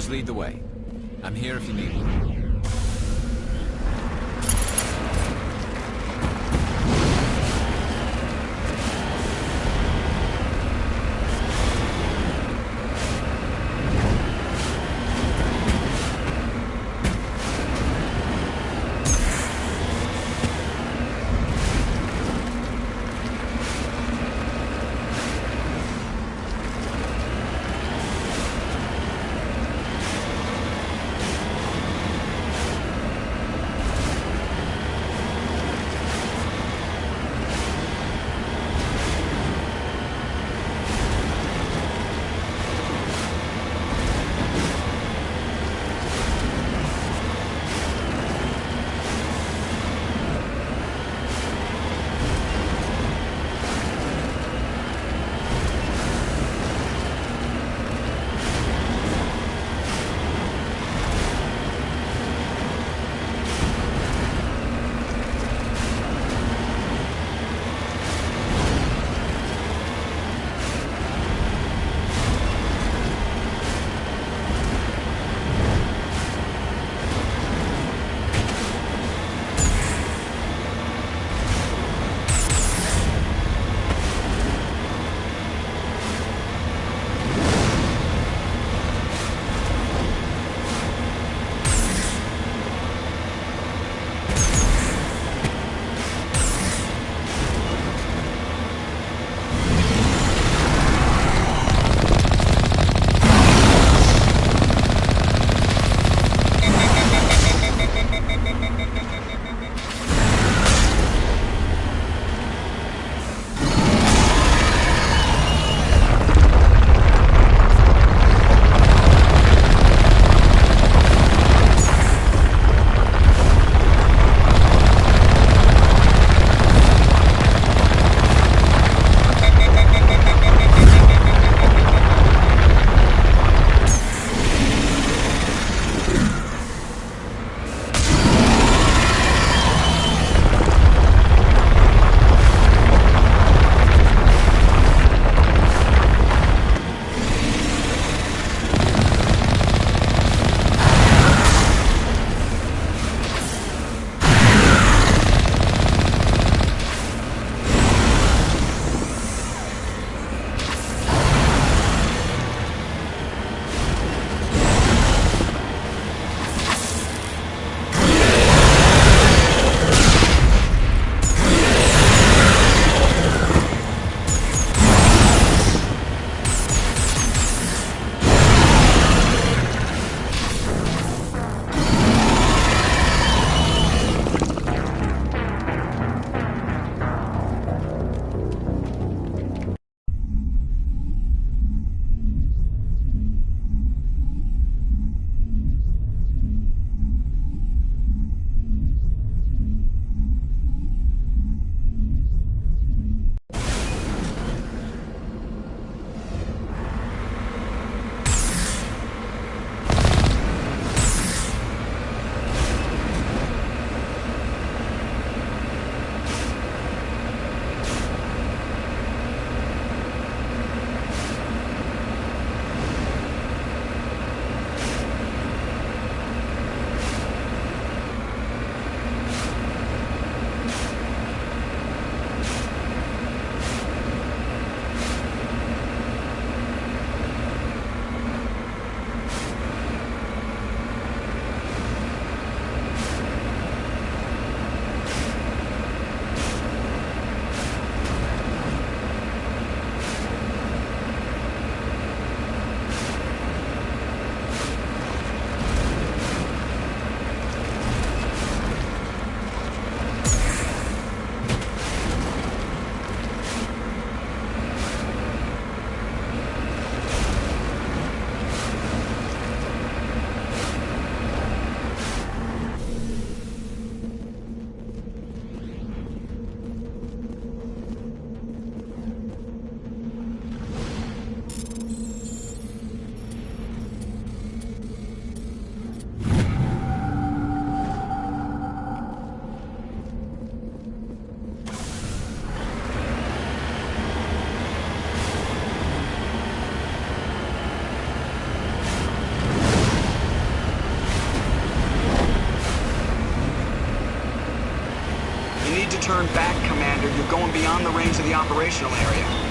Just lead the way. I'm here if you need me. turn back, Commander. You're going beyond the range of the operational area.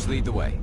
Lead the way.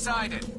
sighted.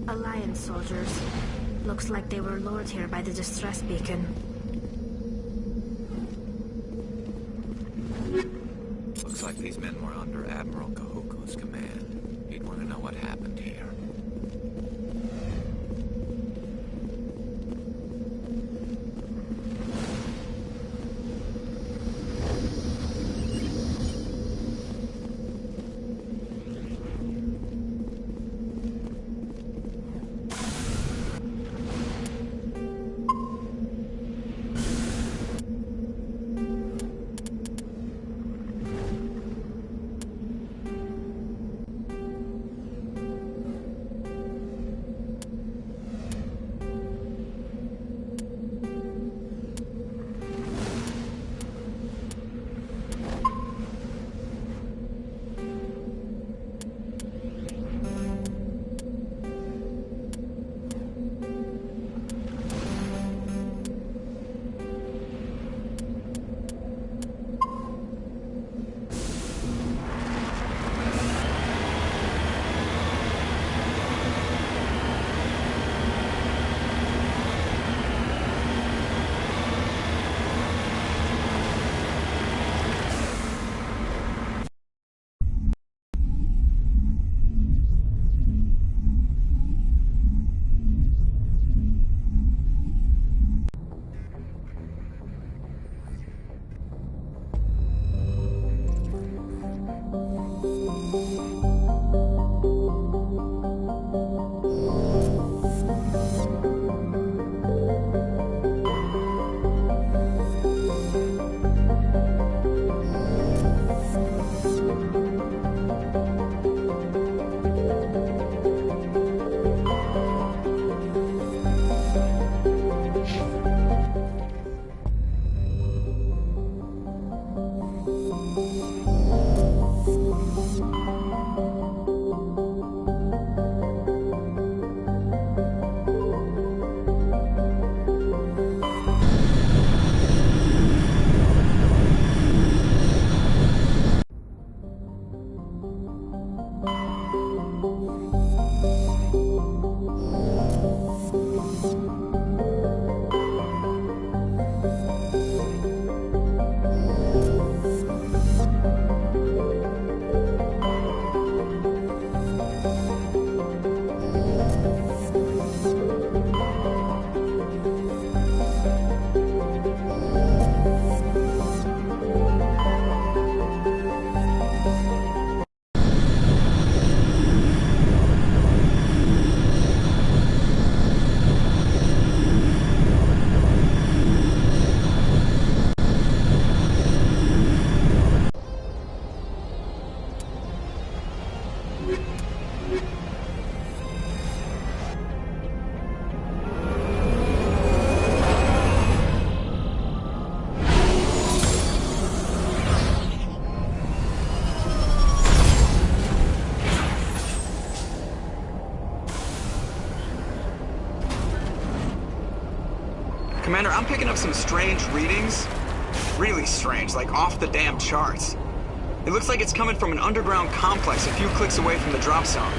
Alliance soldiers. Looks like they were lured here by the distress beacon. Looks like these men were under Admiral Kahuko's command. He'd want to know what happened here. Commander, I'm picking up some strange readings. Really strange, like off the damn charts. It looks like it's coming from an underground complex a few clicks away from the drop zone.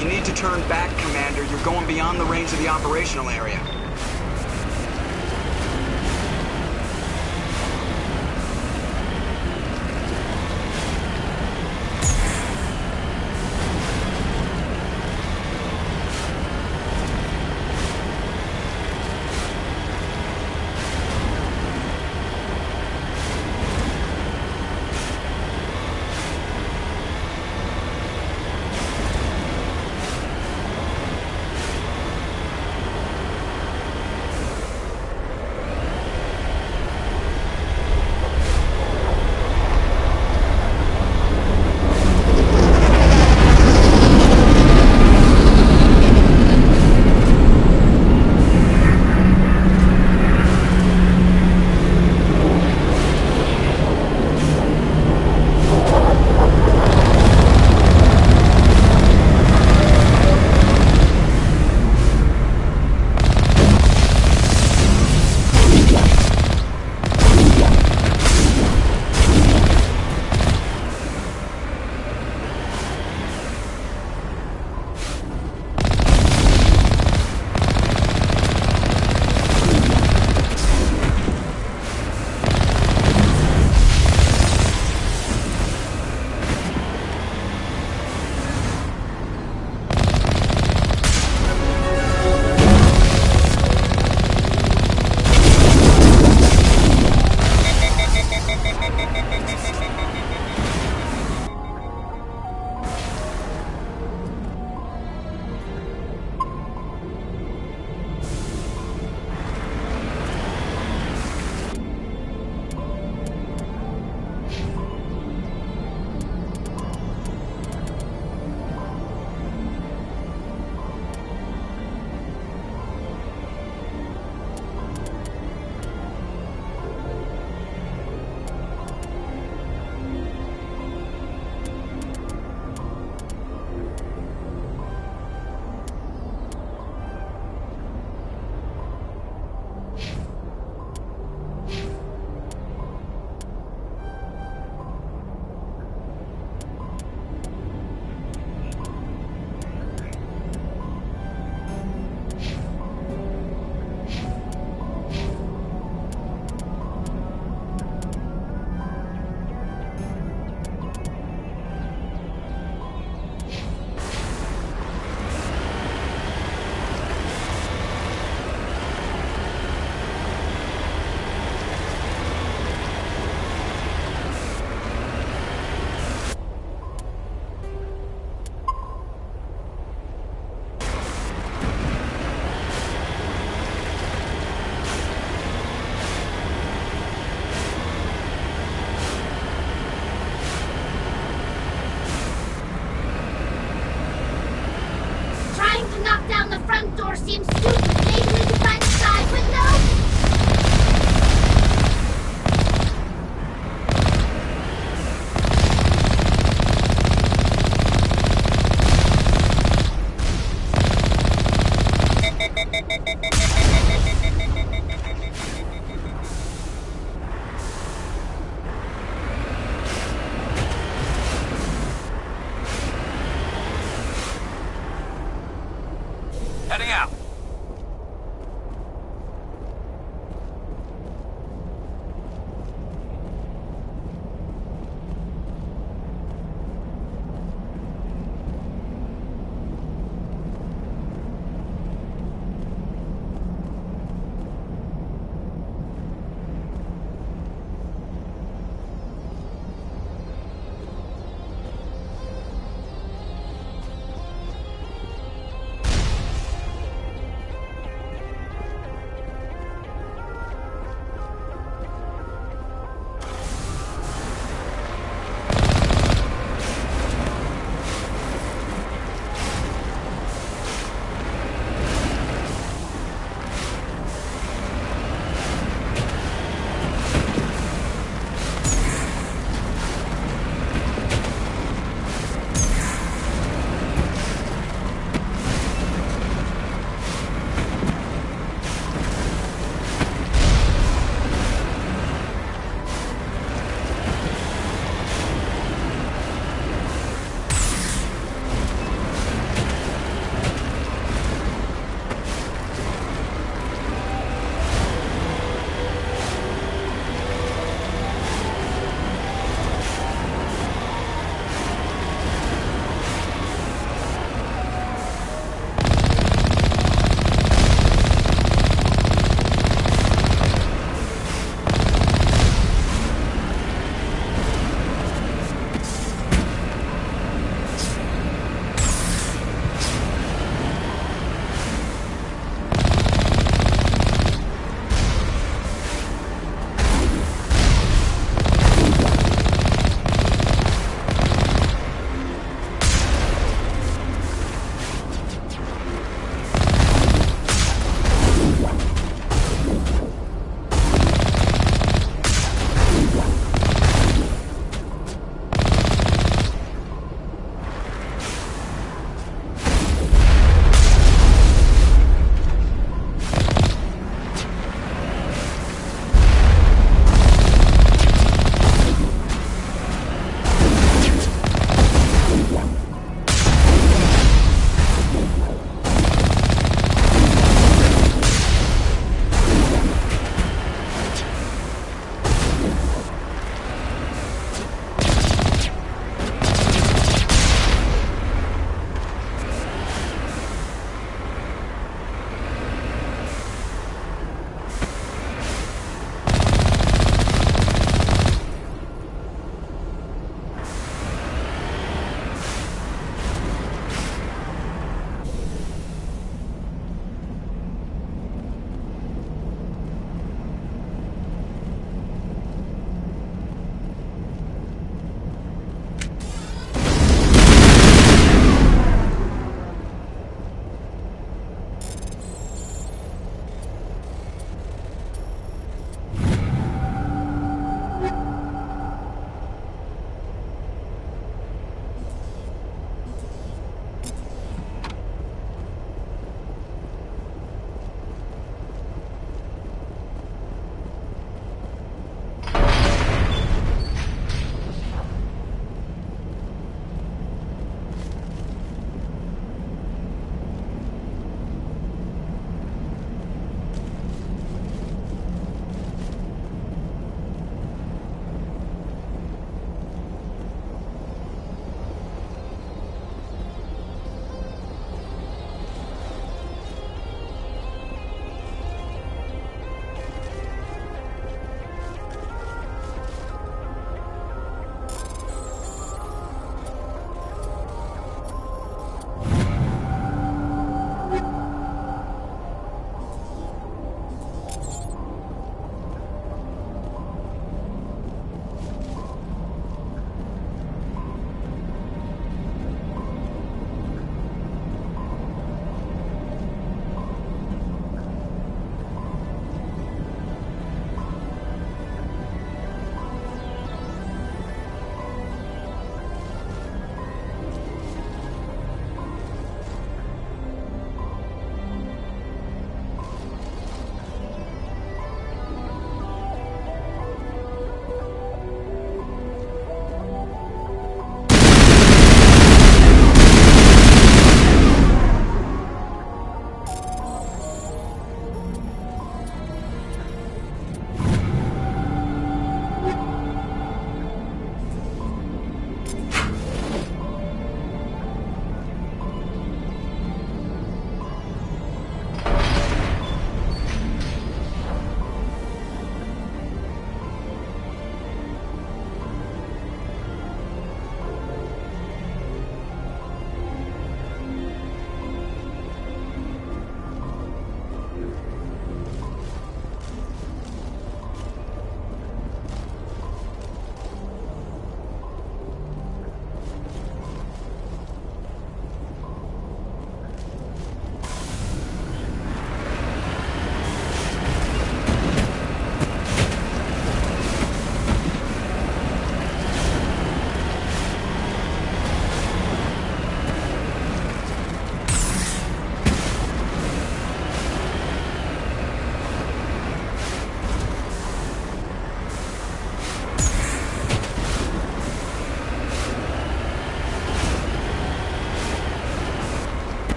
You need to turn back, Commander. You're going beyond the range of the operational area.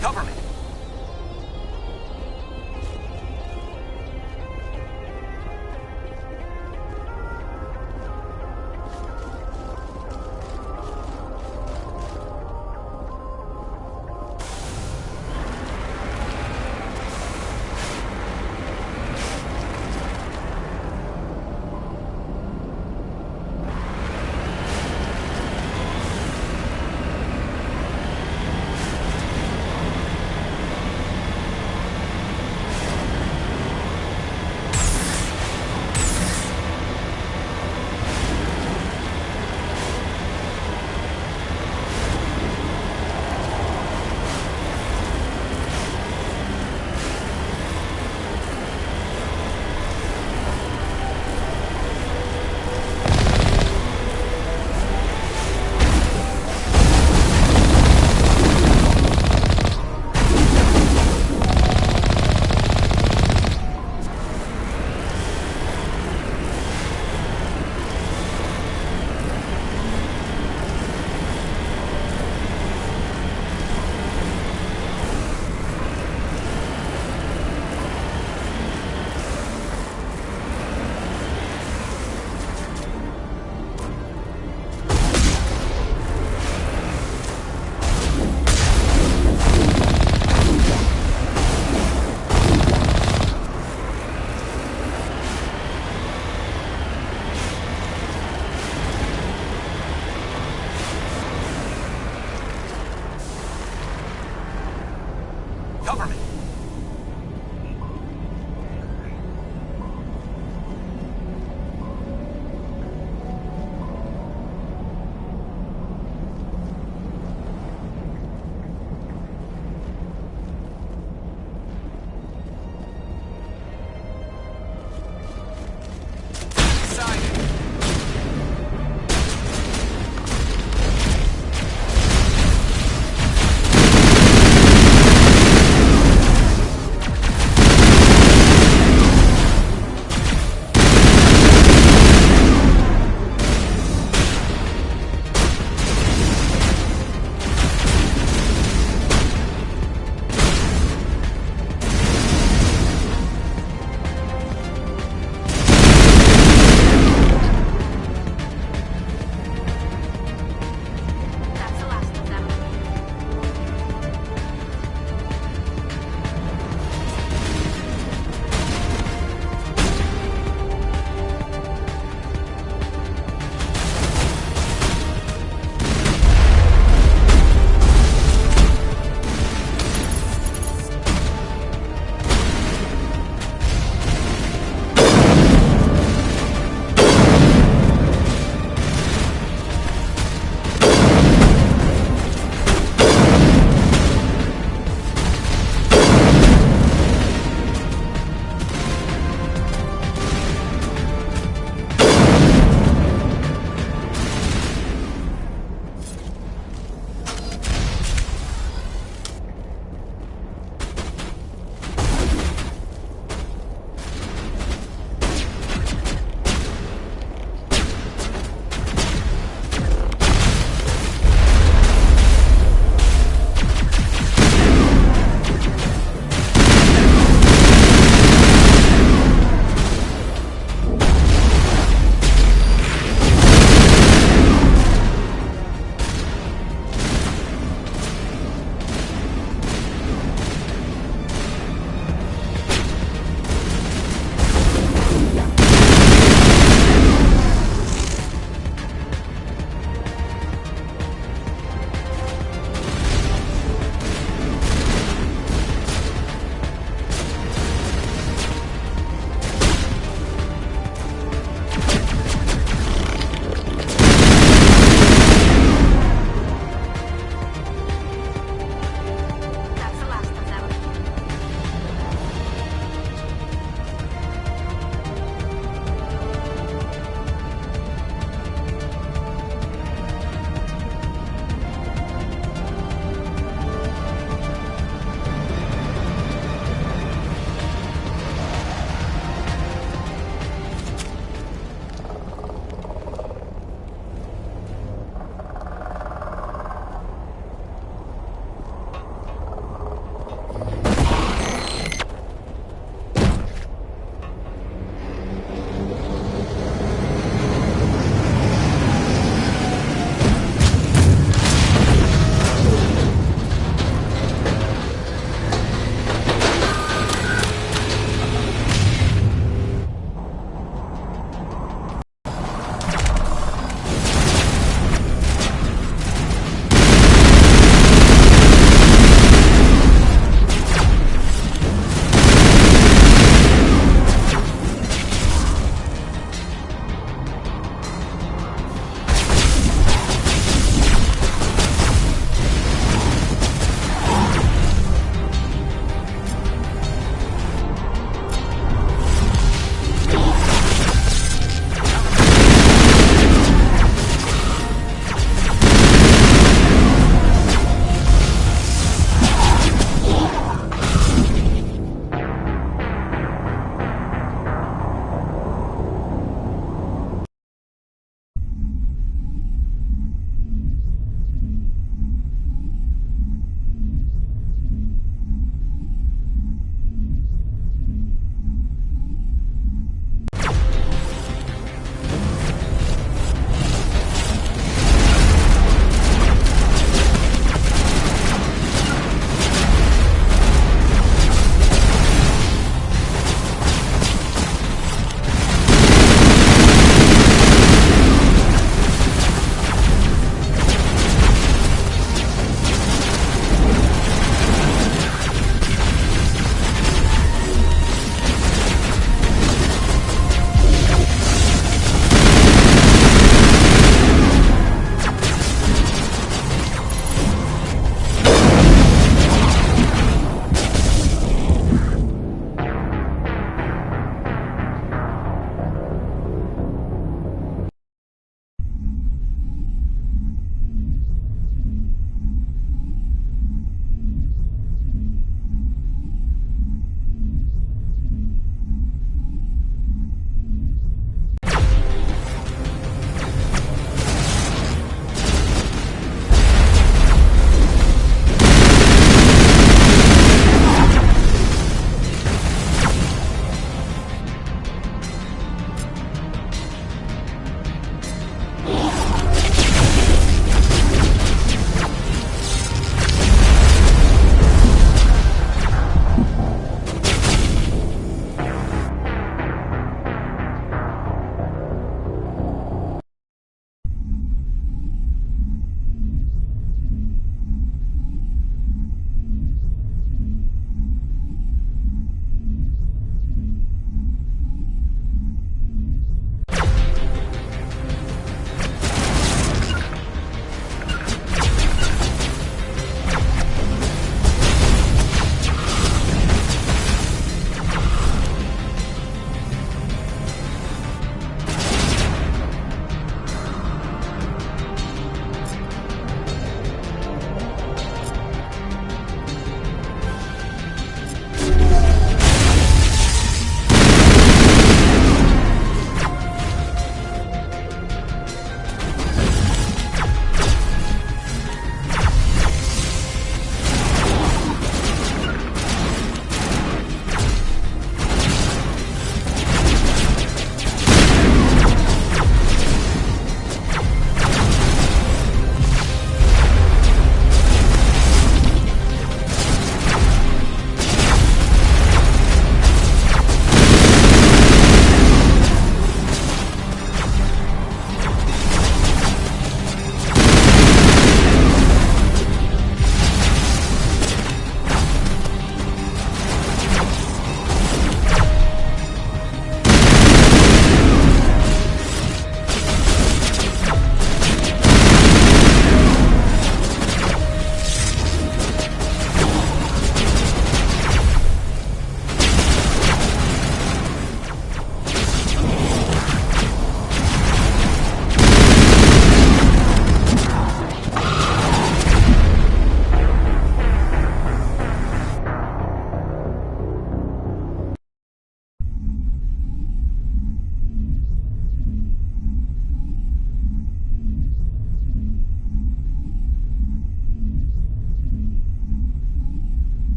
Cover me!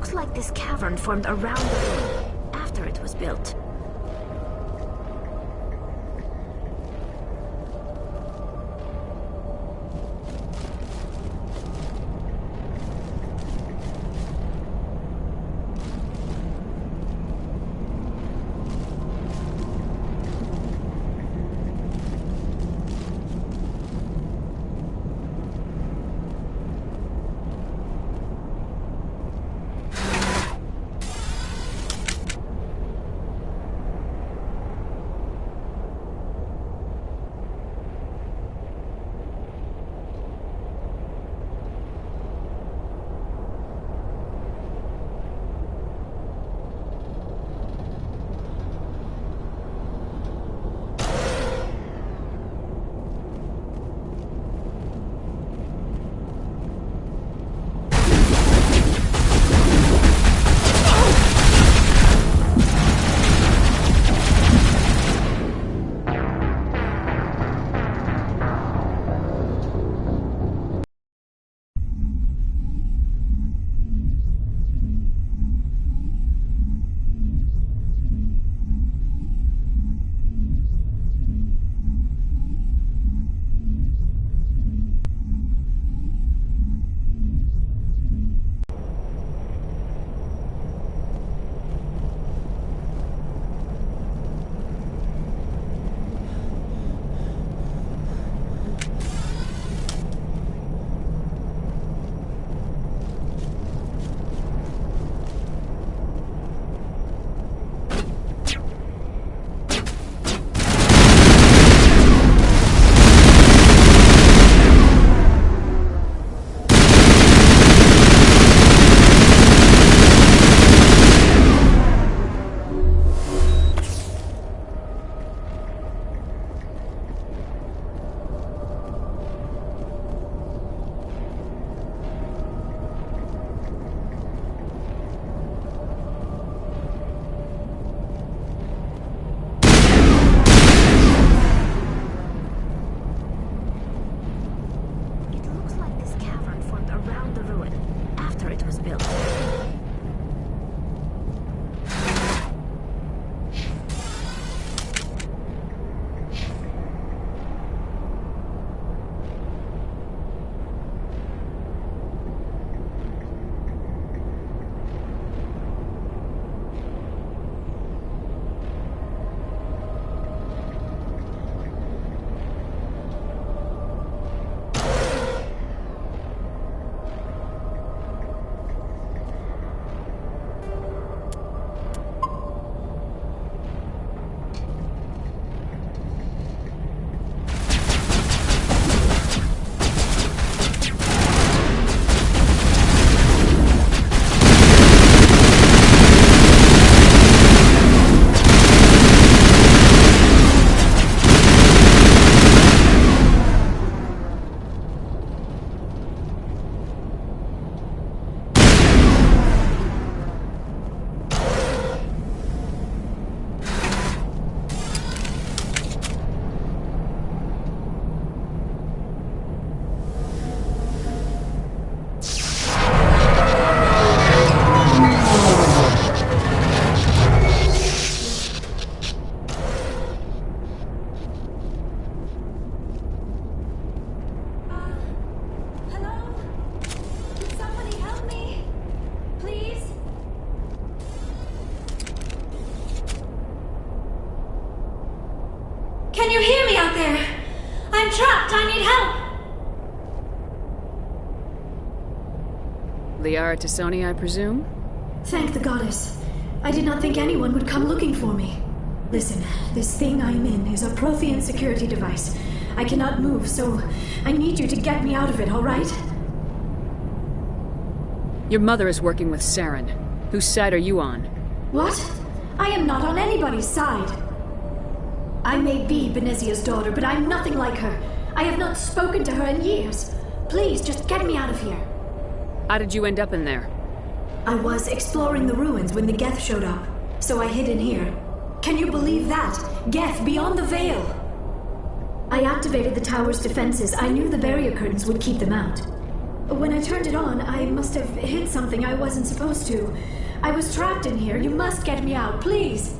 looks like this cavern formed around the ruin after it was built. Can you hear me out there? I'm trapped. I need help. Liara Tassoni, I presume? Thank the goddess. I did not think anyone would come looking for me. Listen, this thing I'm in is a Prothean security device. I cannot move, so I need you to get me out of it, all right? Your mother is working with Saren. Whose side are you on? What? I am not on anybody's side. I may be Benezia's daughter, but I'm nothing like her. I have not spoken to her in years. Please, just get me out of here. How did you end up in there? I was exploring the ruins when the Geth showed up, so I hid in here. Can you believe that? Geth beyond the veil! I activated the tower's defenses. I knew the barrier curtains would keep them out. When I turned it on, I must have hit something I wasn't supposed to. I was trapped in here. You must get me out, please.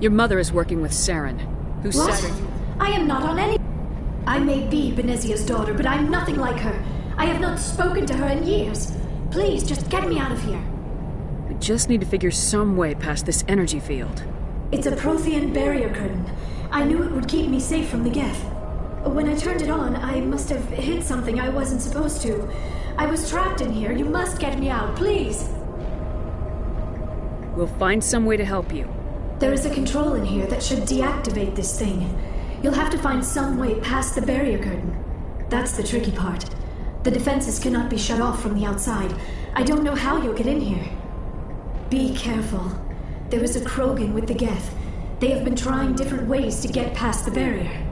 Your mother is working with Saren, who What? said... I am not on any... I may be Benezia's daughter, but I'm nothing like her. I have not spoken to her in years. Please, just get me out of here. We just need to figure some way past this energy field. It's a Prothean barrier curtain. I knew it would keep me safe from the Geth. When I turned it on, I must have hit something I wasn't supposed to. I was trapped in here. You must get me out, please. We'll find some way to help you. There is a control in here that should deactivate this thing. You'll have to find some way past the barrier curtain. That's the tricky part. The defenses cannot be shut off from the outside. I don't know how you'll get in here. Be careful. There is a Krogan with the Geth. They have been trying different ways to get past the barrier.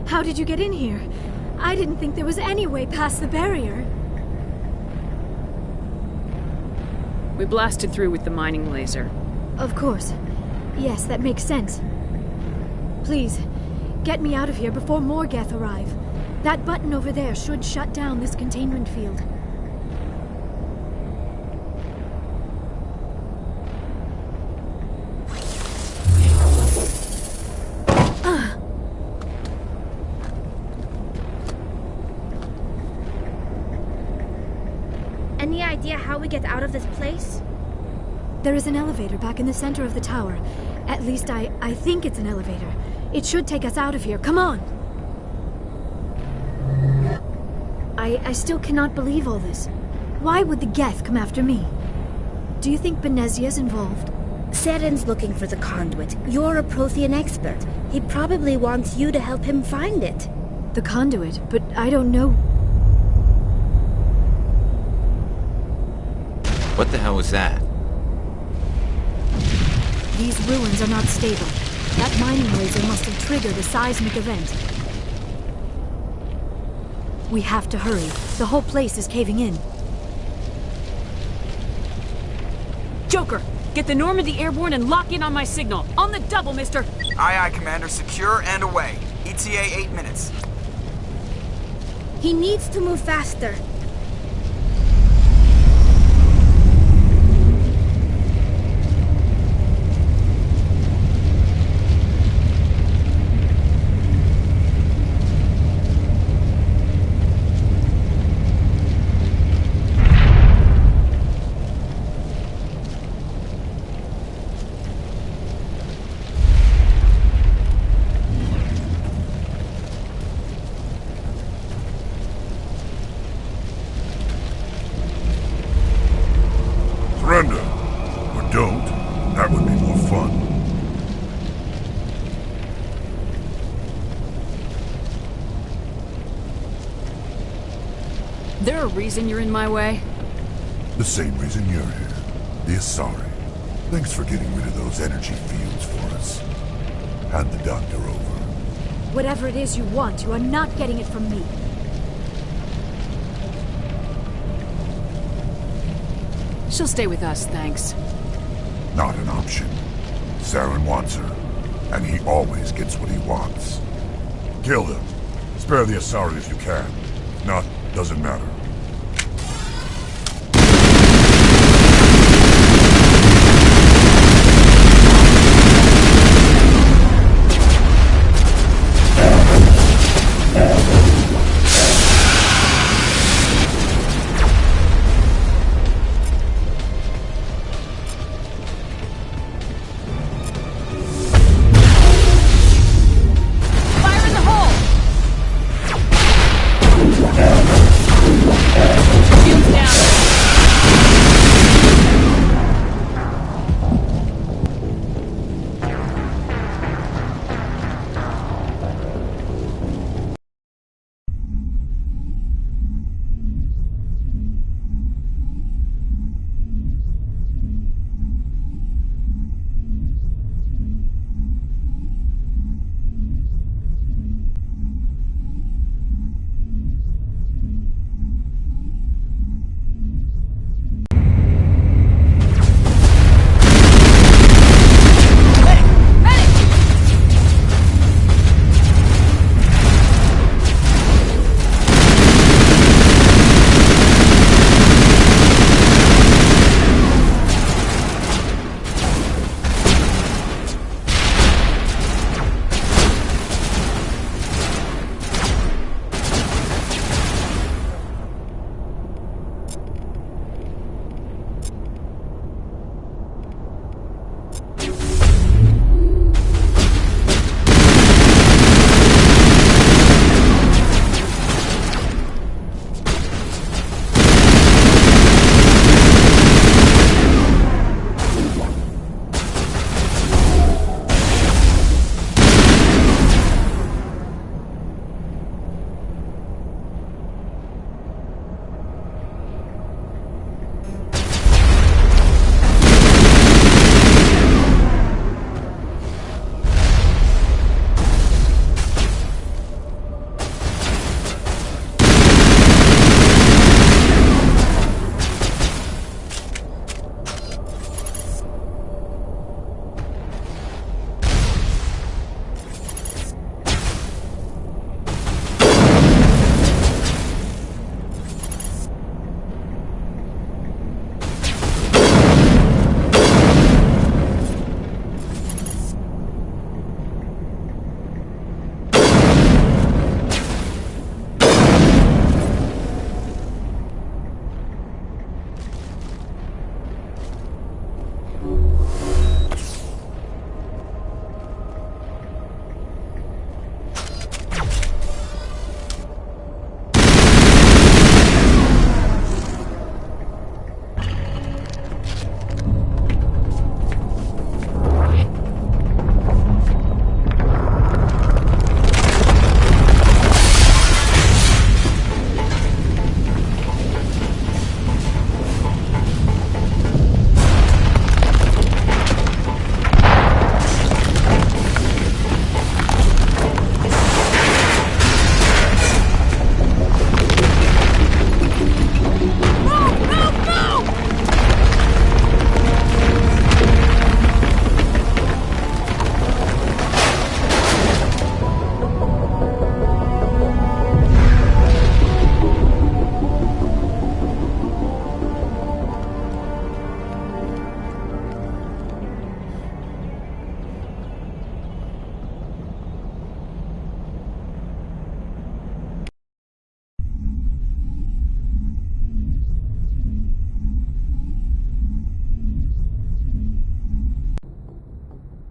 How did you get in here? I didn't think there was any way past the barrier. We blasted through with the mining laser. Of course. Yes, that makes sense. Please, get me out of here before more Geth arrive. That button over there should shut down this containment field. Any idea how we get out of this place? There is an elevator back in the center of the tower. At least I think it's an elevator. It should take us out of here. Come on! I still cannot believe all this. Why would the Geth come after me? Do you think Benezia's involved? Saren's looking for the conduit. You're a Prothean expert. He probably wants you to help him find it. The conduit? But I don't know... What the hell was that? These ruins are not stable. That mining laser must have triggered a seismic event. We have to hurry. The whole place is caving in. Joker, get the Normandy airborne and lock in on my signal. On the double, mister! Aye, aye, Commander. Secure and away. ETA 8 minutes. He needs to move faster. Surrender. Or don't. That would be more fun. There a reason you're in my way? The same reason you're here. The Asari. Thanks for getting rid of those energy fields for us. Hand the doctor over. Whatever it is you want, you are not getting it from me. She'll stay with us, thanks. Not an option. Saren wants her, and he always gets what he wants. Kill them. Spare the Asari if you can. If not, doesn't matter. Fire in the hole!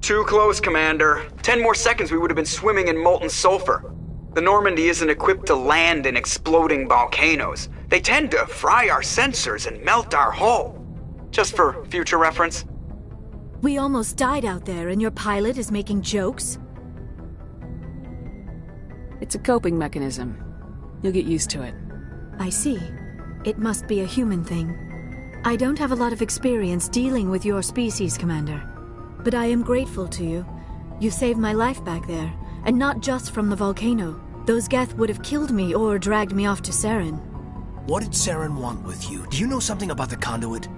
Too close, Commander. 10 more seconds we would have been swimming in molten sulfur. The Normandy isn't equipped to land in exploding volcanoes. They tend to fry our sensors and melt our hull. Just for future reference. We almost died out there, and your pilot is making jokes? It's a coping mechanism. You'll get used to it. I see. It must be a human thing. I don't have a lot of experience dealing with your species, Commander. But I am grateful to you. You saved my life back there, and not just from the volcano. Those Geth would have killed me or dragged me off to Saren. What did Saren want with you? Do you know something about the conduit?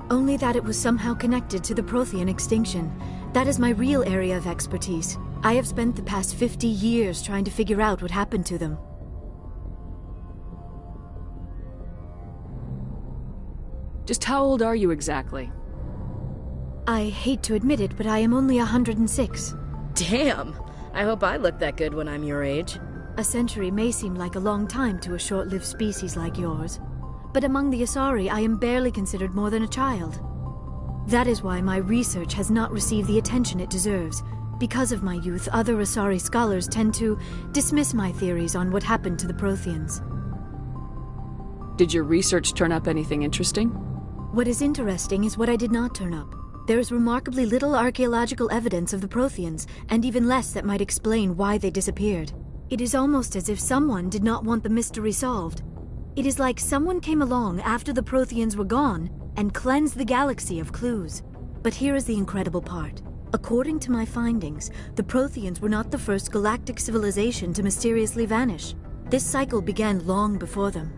Only that it was somehow connected to the Prothean extinction. That is my real area of expertise. I have spent the past 50 years trying to figure out what happened to them. Just how old are you exactly? I hate to admit it, but I am only 106. Damn! I hope I look that good when I'm your age. A century may seem like a long time to a short-lived species like yours. But among the Asari, I am barely considered more than a child. That is why my research has not received the attention it deserves. Because of my youth, other Asari scholars tend to dismiss my theories on what happened to the Protheans. Did your research turn up anything interesting? What is interesting is what I did not turn up. There is remarkably little archaeological evidence of the Protheans, and even less that might explain why they disappeared. It is almost as if someone did not want the mystery solved. It is like someone came along after the Protheans were gone and cleansed the galaxy of clues. But here is the incredible part. According to my findings, the Protheans were not the first galactic civilization to mysteriously vanish. This cycle began long before them.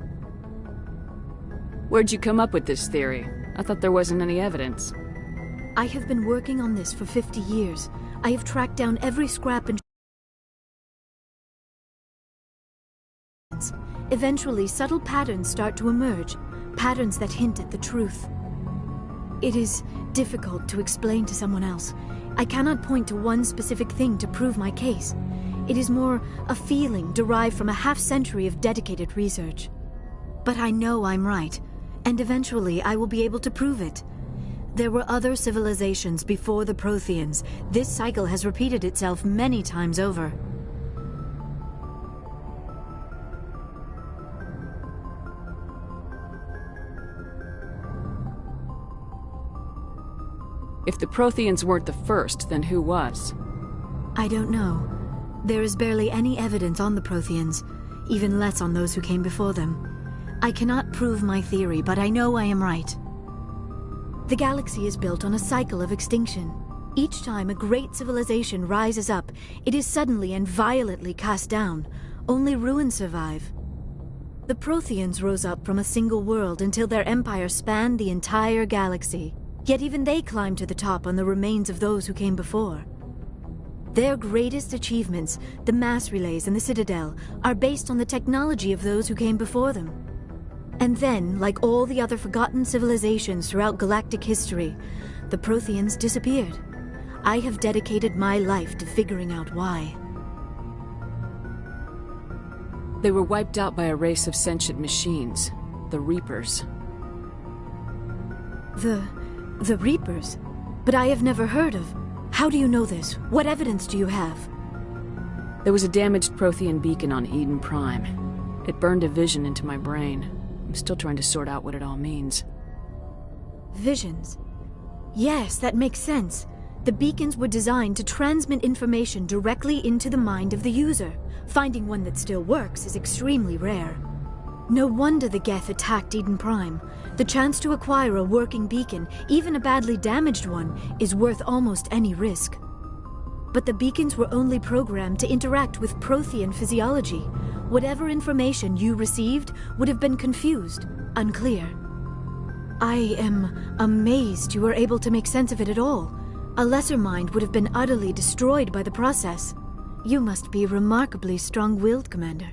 Where'd you come up with this theory? I thought there wasn't any evidence. I have been working on this for 50 years. I have tracked down every scrap and... Eventually, subtle patterns start to emerge, patterns that hint at the truth. It is difficult to explain to someone else. I cannot point to one specific thing to prove my case. It is more a feeling derived from a half-century of dedicated research. But I know I'm right, and eventually I will be able to prove it. There were other civilizations before the Protheans. This cycle has repeated itself many times over. If the Protheans weren't the first, then who was? I don't know. There is barely any evidence on the Protheans, even less on those who came before them. I cannot prove my theory, but I know I am right. The galaxy is built on a cycle of extinction. Each time a great civilization rises up, it is suddenly and violently cast down. Only ruins survive. The Protheans rose up from a single world until their empire spanned the entire galaxy. Yet even they climbed to the top on the remains of those who came before. Their greatest achievements, the mass relays and the Citadel, are based on the technology of those who came before them. And then, like all the other forgotten civilizations throughout galactic history, the Protheans disappeared. I have dedicated my life to figuring out why. They were wiped out by a race of sentient machines, the Reapers. The Reapers? But I have never heard of. How do you know this? What evidence do you have? There was a damaged Prothean beacon on Eden Prime. It burned a vision into my brain. I'm still trying to sort out what it all means. Visions? Yes, that makes sense. The beacons were designed to transmit information directly into the mind of the user. Finding one that still works is extremely rare. No wonder the Geth attacked Eden Prime. The chance to acquire a working beacon, even a badly damaged one, is worth almost any risk. But the beacons were only programmed to interact with Prothean physiology. Whatever information you received would have been confused, unclear. I am amazed you were able to make sense of it at all. A lesser mind would have been utterly destroyed by the process. You must be remarkably strong-willed, Commander.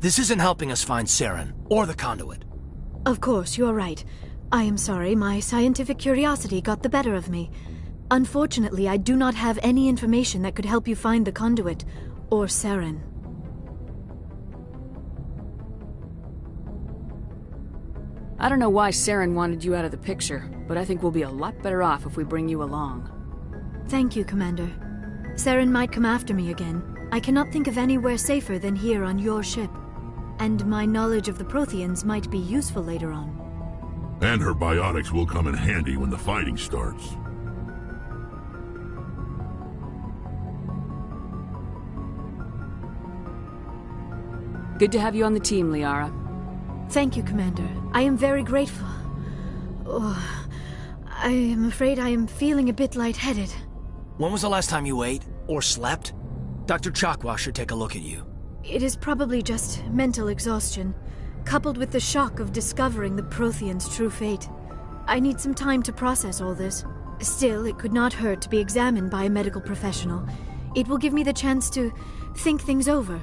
This isn't helping us find Saren, or the conduit. Of course, you're right. I am sorry, my scientific curiosity got the better of me. Unfortunately, I do not have any information that could help you find the conduit, or Saren. I don't know why Saren wanted you out of the picture, but I think we'll be a lot better off if we bring you along. Thank you, Commander. Saren might come after me again. I cannot think of anywhere safer than here on your ship. And my knowledge of the Protheans might be useful later on. And her biotics will come in handy when the fighting starts. Good to have you on the team, Liara. Thank you, Commander. I am very grateful. Oh, I am afraid I am feeling a bit lightheaded. When was the last time you ate? Or slept? Dr. Chakwa should take a look at you. It is probably just mental exhaustion, coupled with the shock of discovering the Protheans' true fate. I need some time to process all this. Still, it could not hurt to be examined by a medical professional. It will give me the chance to think things over.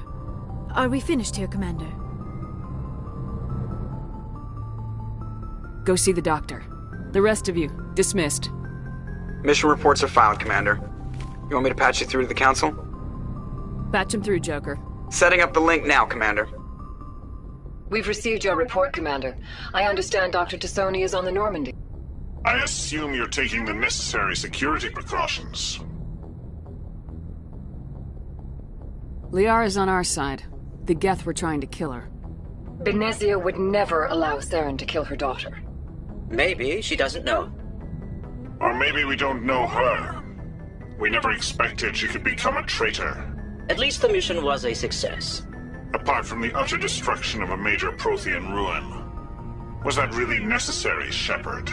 Are we finished here, Commander? Go see the doctor. The rest of you, dismissed. Mission reports are filed, Commander. You want me to patch you through to the Council? Patch him through, Joker. Setting up the link now, Commander. We've received your report, Commander. I understand Dr. Tassoni is on the Normandy. I assume you're taking the necessary security precautions. Liara's on our side. The Geth were trying to kill her. Benezia would never allow Saren to kill her daughter. Maybe she doesn't know. Or maybe we don't know her. We never expected she could become a traitor. At least the mission was a success. Apart from the utter destruction of a major Prothean ruin. Was that really necessary, Shepard?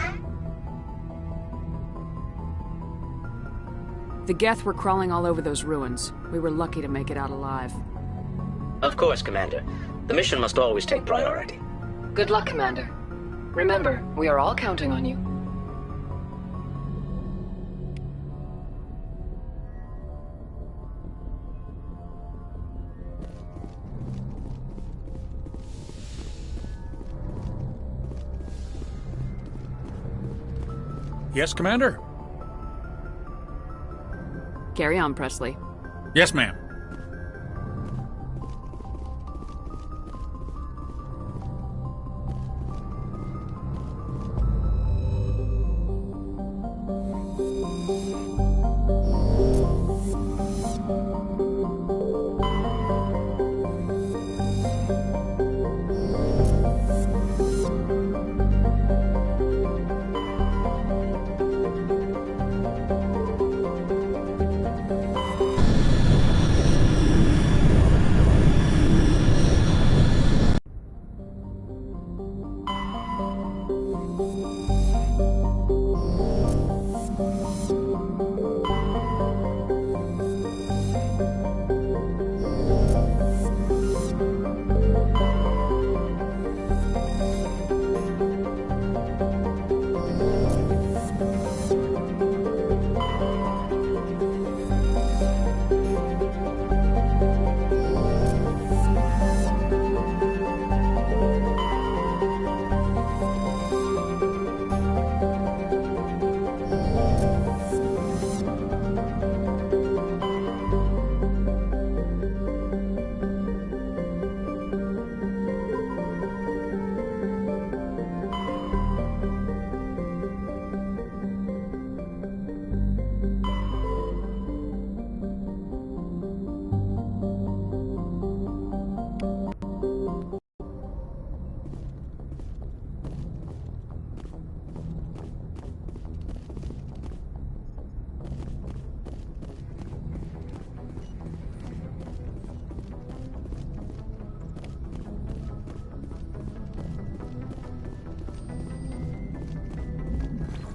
The Geth were crawling all over those ruins. We were lucky to make it out alive. Of course, Commander. The mission must always take priority. Good luck, Commander. Remember, we are all counting on you. Yes, Commander? Carry on, Presley. Yes, ma'am.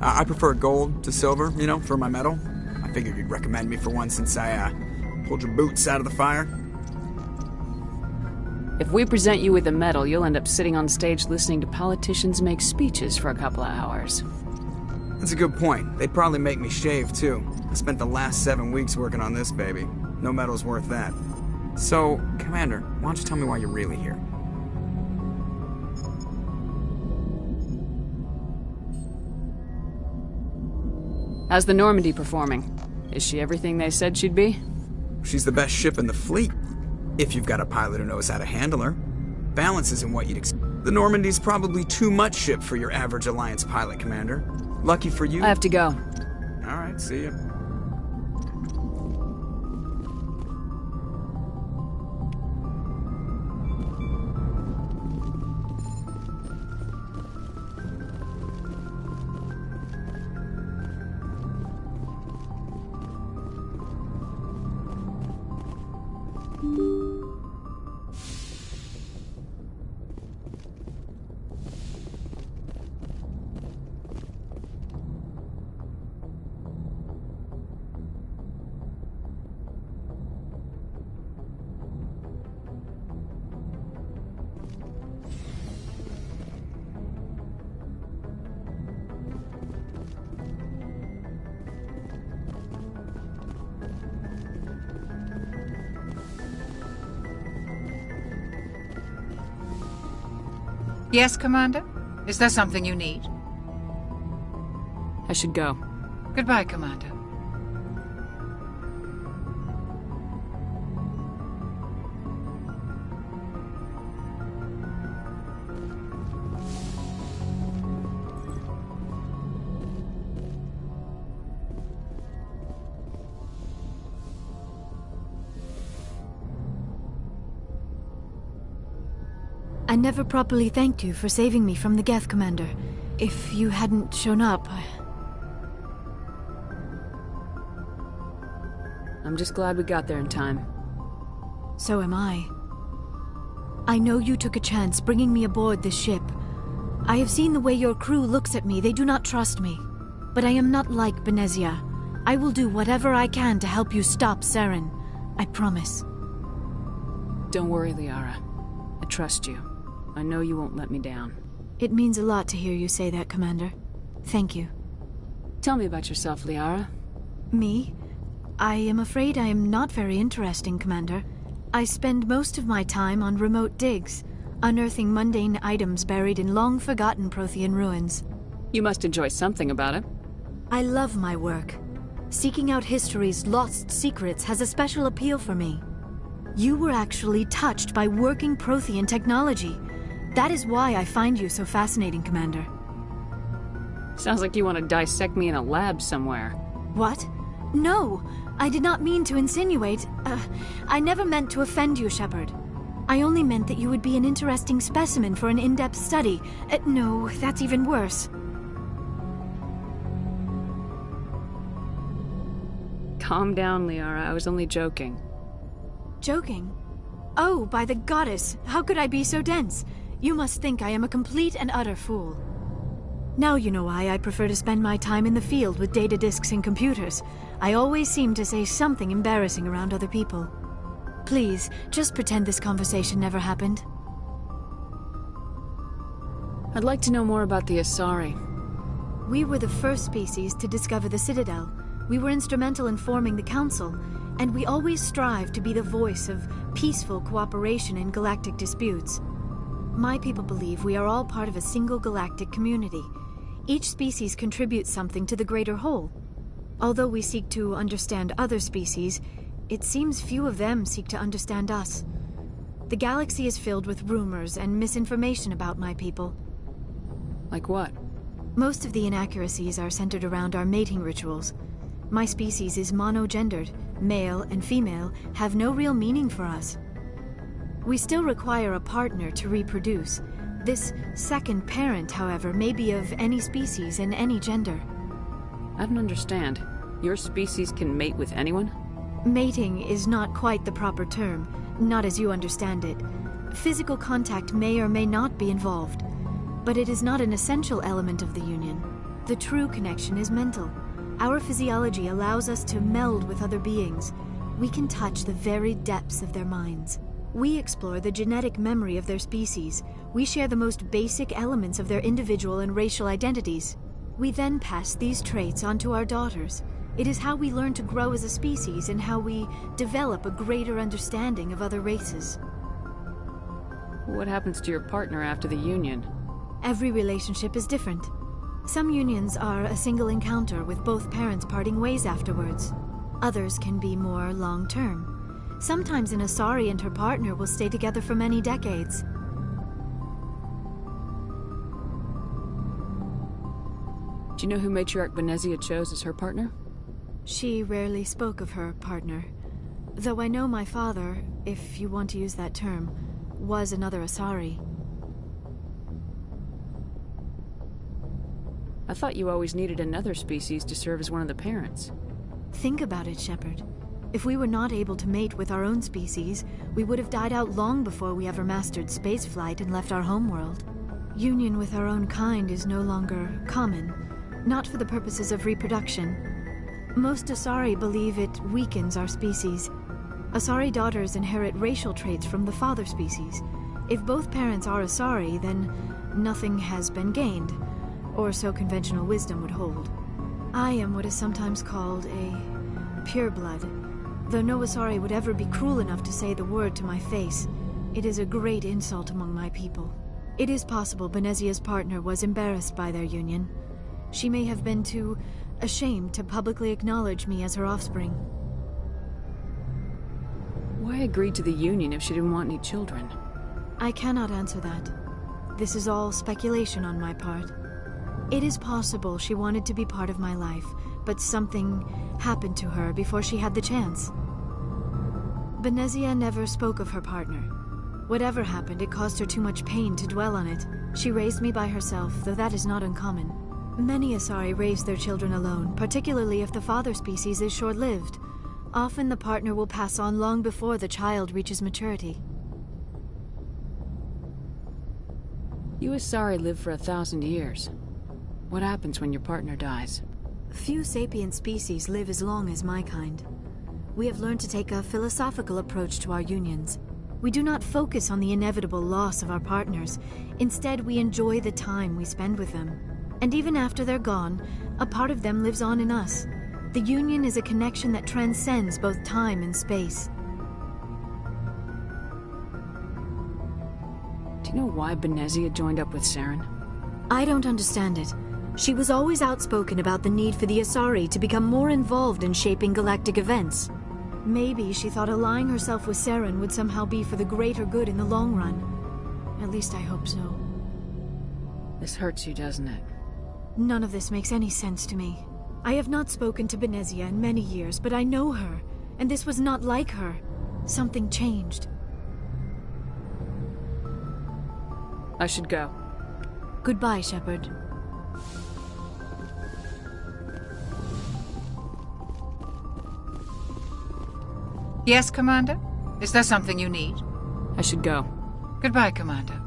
I prefer gold to silver, you know, for my medal. I figured you'd recommend me for one since I, pulled your boots out of the fire. If we present you with a medal, you'll end up sitting on stage listening to politicians make speeches for a couple of hours. That's a good point. They'd probably make me shave, too. I spent the last 7 weeks working on this baby. No medal's worth that. So, Commander, why don't you tell me why you're really here? How's the Normandy performing? Is she everything they said she'd be? She's the best ship in the fleet. If you've got a pilot who knows how to handle her. Balance isn't what you'd expect. The Normandy's probably too much ship for your average Alliance pilot, Commander. Lucky for you... I have to go. Alright, see ya. Yes, Commander? Is there something you need? I should go. Goodbye, Commander. I never properly thanked you for saving me from the Geth, Commander. If you hadn't shown up, I'm just glad we got there in time. So am I. I know you took a chance bringing me aboard this ship. I have seen the way your crew looks at me. They do not trust me. But I am not like Benezia. I will do whatever I can to help you stop Saren. I promise. Don't worry, Liara. I trust you. I know you won't let me down. It means a lot to hear you say that, Commander. Thank you. Tell me about yourself, Liara. Me? I am afraid I am not very interesting, Commander. I spend most of my time on remote digs, unearthing mundane items buried in long-forgotten Prothean ruins. You must enjoy something about it. I love my work. Seeking out history's lost secrets has a special appeal for me. You were actually touched by working Prothean technology. That is why I find you so fascinating, Commander. Sounds like you want to dissect me in a lab somewhere. What? No! I did not mean to insinuate. I never meant to offend you, Shepard. I only meant that you would be an interesting specimen for an in-depth study. No, that's even worse. Calm down, Liara. I was only joking. Joking? Oh, by the goddess! How could I be so dense? You must think I am a complete and utter fool. Now you know why I prefer to spend my time in the field with data disks and computers. I always seem to say something embarrassing around other people. Please, just pretend this conversation never happened. I'd like to know more about the Asari. We were the first species to discover the Citadel. We were instrumental in forming the Council, and we always strive to be the voice of peaceful cooperation in galactic disputes. My people believe we are all part of a single galactic community. Each species contributes something to the greater whole. Although we seek to understand other species, it seems few of them seek to understand us. The galaxy is filled with rumors and misinformation about my people. Like what? Most of the inaccuracies are centered around our mating rituals. My species is monogendered. Male and female have no real meaning for us. We still require a partner to reproduce. This second parent, however, may be of any species and any gender. I don't understand. Your species can mate with anyone? Mating is not quite the proper term, not as you understand it. Physical contact may or may not be involved, but it is not an essential element of the union. The true connection is mental. Our physiology allows us to meld with other beings. We can touch the very depths of their minds. We explore the genetic memory of their species. We share the most basic elements of their individual and racial identities. We then pass these traits on to our daughters. It is how we learn to grow as a species and how we develop a greater understanding of other races. What happens to your partner after the union? Every relationship is different. Some unions are a single encounter with both parents parting ways afterwards. Others can be more long-term. Sometimes an Asari and her partner will stay together for many decades. Do you know who Matriarch Benezia chose as her partner? She rarely spoke of her partner. Though I know my father, if you want to use that term, was another Asari. I thought you always needed another species to serve as one of the parents. Think about it, Shepard. If we were not able to mate with our own species, we would have died out long before we ever mastered spaceflight and left our homeworld. Union with our own kind is no longer common, not for the purposes of reproduction. Most Asari believe it weakens our species. Asari daughters inherit racial traits from the father species. If both parents are Asari, then nothing has been gained, or so conventional wisdom would hold. I am what is sometimes called a pureblood. Though no Asari would ever be cruel enough to say the word to my face, it is a great insult among my people. It is possible Benezia's partner was embarrassed by their union. She may have been too ashamed to publicly acknowledge me as her offspring. Why agree to the union if she didn't want any children? I cannot answer that. This is all speculation on my part. It is possible she wanted to be part of my life, but something happened to her before she had the chance. Benezia never spoke of her partner. Whatever happened, it caused her too much pain to dwell on it. She raised me by herself, though that is not uncommon. Many Asari raise their children alone, particularly if the father species is short-lived. Often the partner will pass on long before the child reaches maturity. You Asari live for 1,000 years. What happens when your partner dies? Few sapient species live as long as my kind. We have learned to take a philosophical approach to our unions. We do not focus on the inevitable loss of our partners. Instead, we enjoy the time we spend with them. And even after they're gone, a part of them lives on in us. The union is a connection that transcends both time and space. Do you know why Benezia joined up with Saren? I don't understand it. She was always outspoken about the need for the Asari to become more involved in shaping galactic events. Maybe she thought allying herself with Saren would somehow be for the greater good in the long run. At least I hope so. This hurts you, doesn't it? None of this makes any sense to me. I have not spoken to Benezia in many years, but I know her, and this was not like her. Something changed. I should go. Goodbye, Shepard. Yes, Commander? Is there something you need? I should go. Goodbye, Commander.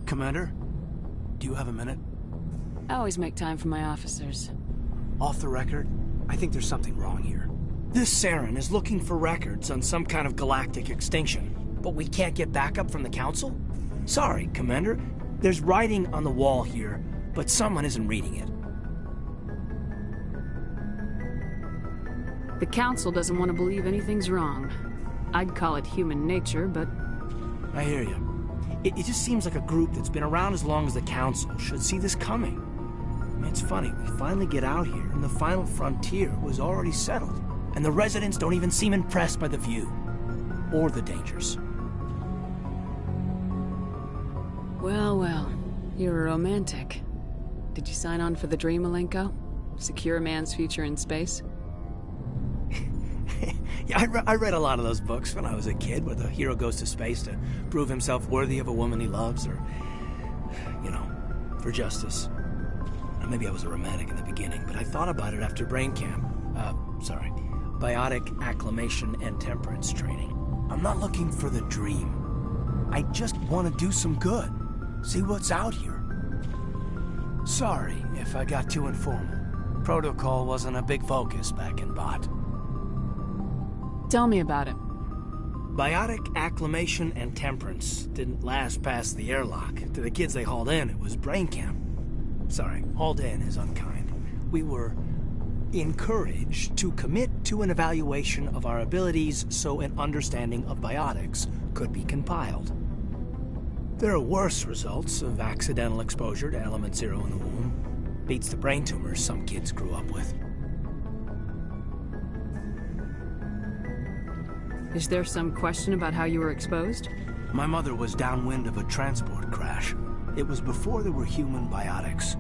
Commander, do you have a minute? I always make time for my officers. Off the record, I think there's something wrong here. This Saren is looking for records on some kind of galactic extinction, but we can't get backup from the Council? Sorry, Commander. There's writing on the wall here, but someone isn't reading it. The Council doesn't want to believe anything's wrong. I'd call it human nature, but... I hear you. It just seems like a group that's been around as long as the Council should see this coming. I mean, it's funny, we finally get out here, and the final frontier was already settled. And the residents don't even seem impressed by the view. Or the dangers. Well, well. You're a romantic. Did you sign on for the dream, Malenko? Secure a man's future in space? Yeah, I read a lot of those books when I was a kid, where the hero goes to space to prove himself worthy of a woman he loves, or, you know, for justice. Maybe I was a romantic in the beginning, but I thought about it after brain camp. Biotic acclimation and temperance training. I'm not looking for the dream. I just want to do some good. See what's out here. Sorry if I got too informal. Protocol wasn't a big focus back in Bot. Tell me about it. Biotic acclimation and temperance didn't last past the airlock. To the kids they hauled in, it was brain camp. Sorry, hauled in is unkind. We were encouraged to commit to an evaluation of our abilities so an understanding of biotics could be compiled. There are worse results of accidental exposure to Element Zero in the womb. Beats the brain tumors some kids grew up with. Is there some question about how you were exposed? My mother was downwind of a transport crash. It was before there were human biotics,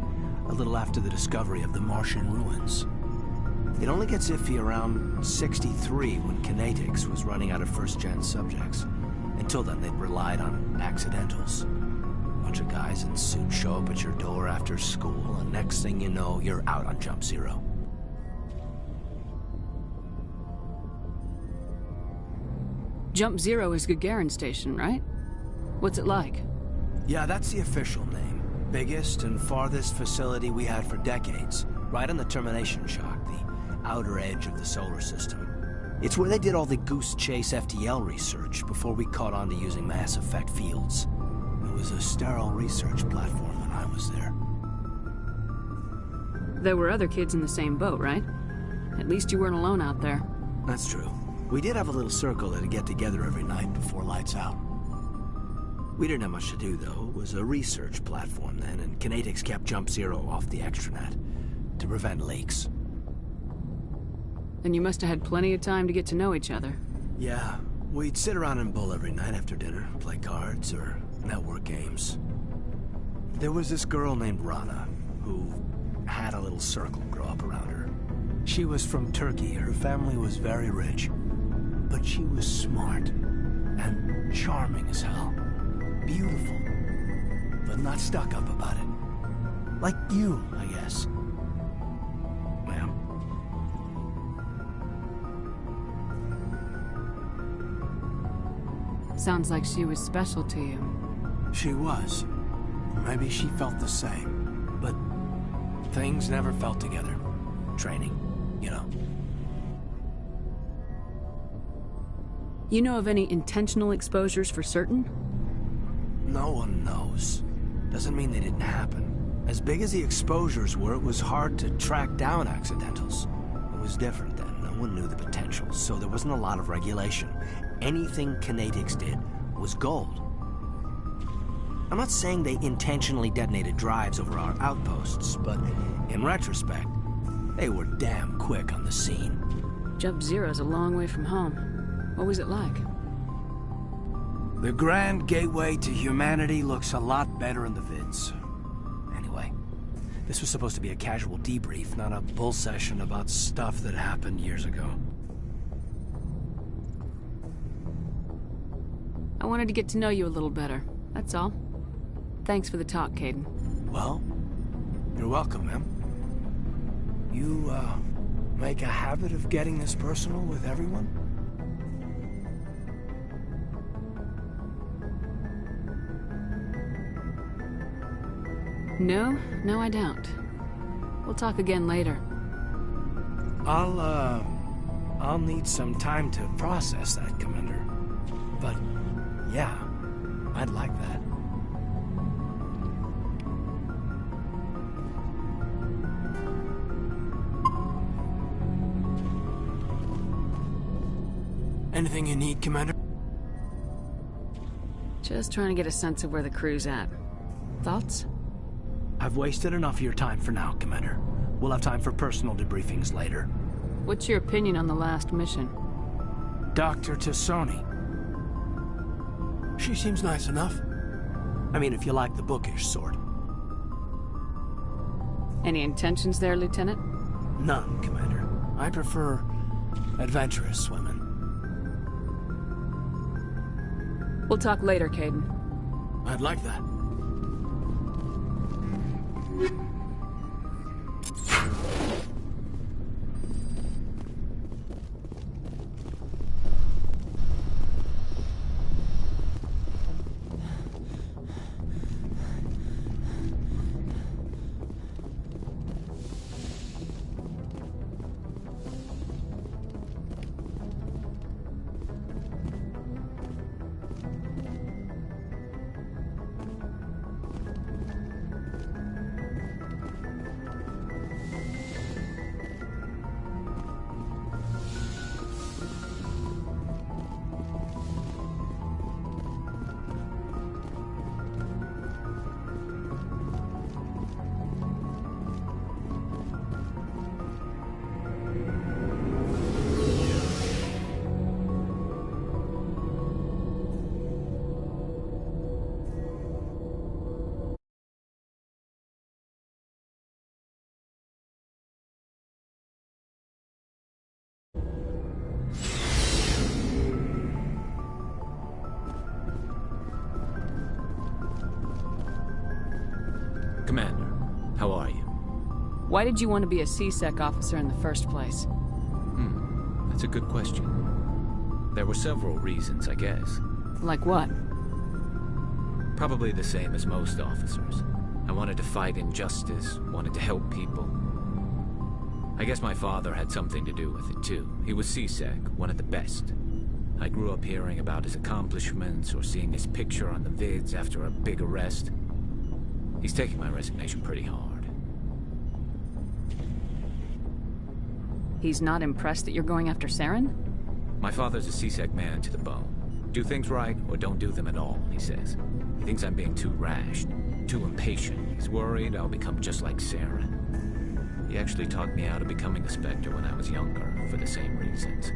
a little after the discovery of the Martian ruins. It only gets iffy around 63 when Kinetics was running out of first-gen subjects. Until then, they'd relied on accidentals. A bunch of guys in suits show up at your door after school, and next thing you know, you're out on Jump Zero. Jump Zero is Gagarin Station, right? What's it like? Yeah, that's the official name. Biggest and farthest facility we had for decades. Right on the termination shock, the outer edge of the solar system. It's where they did all the Goose Chase FTL research before we caught on to using mass effect fields. It was a sterile research platform when I was there. There were other kids in the same boat, right? At least you weren't alone out there. That's true. We did have a little circle that'd get together every night before lights out. We didn't have much to do, though. It was a research platform then, and Kinetics kept Jump Zero off the extranet to prevent leaks. Then you must have had plenty of time to get to know each other. Yeah, we'd sit around and bull every night after dinner, play cards or network games. There was this girl named Rana, who had a little circle grow up around her. She was from Turkey. Her family was very rich. But she was smart and charming as hell. Beautiful, but not stuck up about it. Like you, I guess. Ma'am. Sounds like she was special to you. She was. Maybe she felt the same. But things never felt together. Training, you know. You know of any intentional exposures for certain? No one knows. Doesn't mean they didn't happen. As big as the exposures were, it was hard to track down accidentals. It was different then. No one knew the potential, so there wasn't a lot of regulation. Anything Kinetics did was gold. I'm not saying they intentionally detonated drives over our outposts, but in retrospect, they were damn quick on the scene. Jump Zero's a long way from home. What was it like? The grand gateway to humanity looks a lot better in the vids. Anyway, this was supposed to be a casual debrief, not a bull session about stuff that happened years ago. I wanted to get to know you a little better, that's all. Thanks for the talk, Caden. Well, you're welcome, ma'am. You, make a habit of getting this personal with everyone? No, I don't. We'll talk again later. I'll need some time to process that, Commander. But, yeah, I'd like that. Anything you need, Commander? Just trying to get a sense of where the crew's at. Thoughts? I've wasted enough of your time for now, Commander. We'll have time for personal debriefings later. What's your opinion on the last mission? Dr. Tassoni. She seems nice enough. I mean, if you like the bookish sort. Any intentions there, Lieutenant? None, Commander. I prefer adventurous women. We'll talk later, Caden. I'd like that. Commander, how are you? Why did you want to be a C-Sec officer in the first place? That's a good question. There were several reasons, I guess. Like what? Probably the same as most officers. I wanted to fight injustice, wanted to help people. I guess my father had something to do with it, too. He was CSEC, one of the best. I grew up hearing about his accomplishments or seeing his picture on the vids after a big arrest. He's taking my resignation pretty hard. He's not impressed that you're going after Saren? My father's a CSEC man to the bone. Do things right or don't do them at all, he says. He thinks I'm being too rash, too impatient. He's worried I'll become just like Saren. He actually talked me out of becoming a Spectre when I was younger, for the same reasons.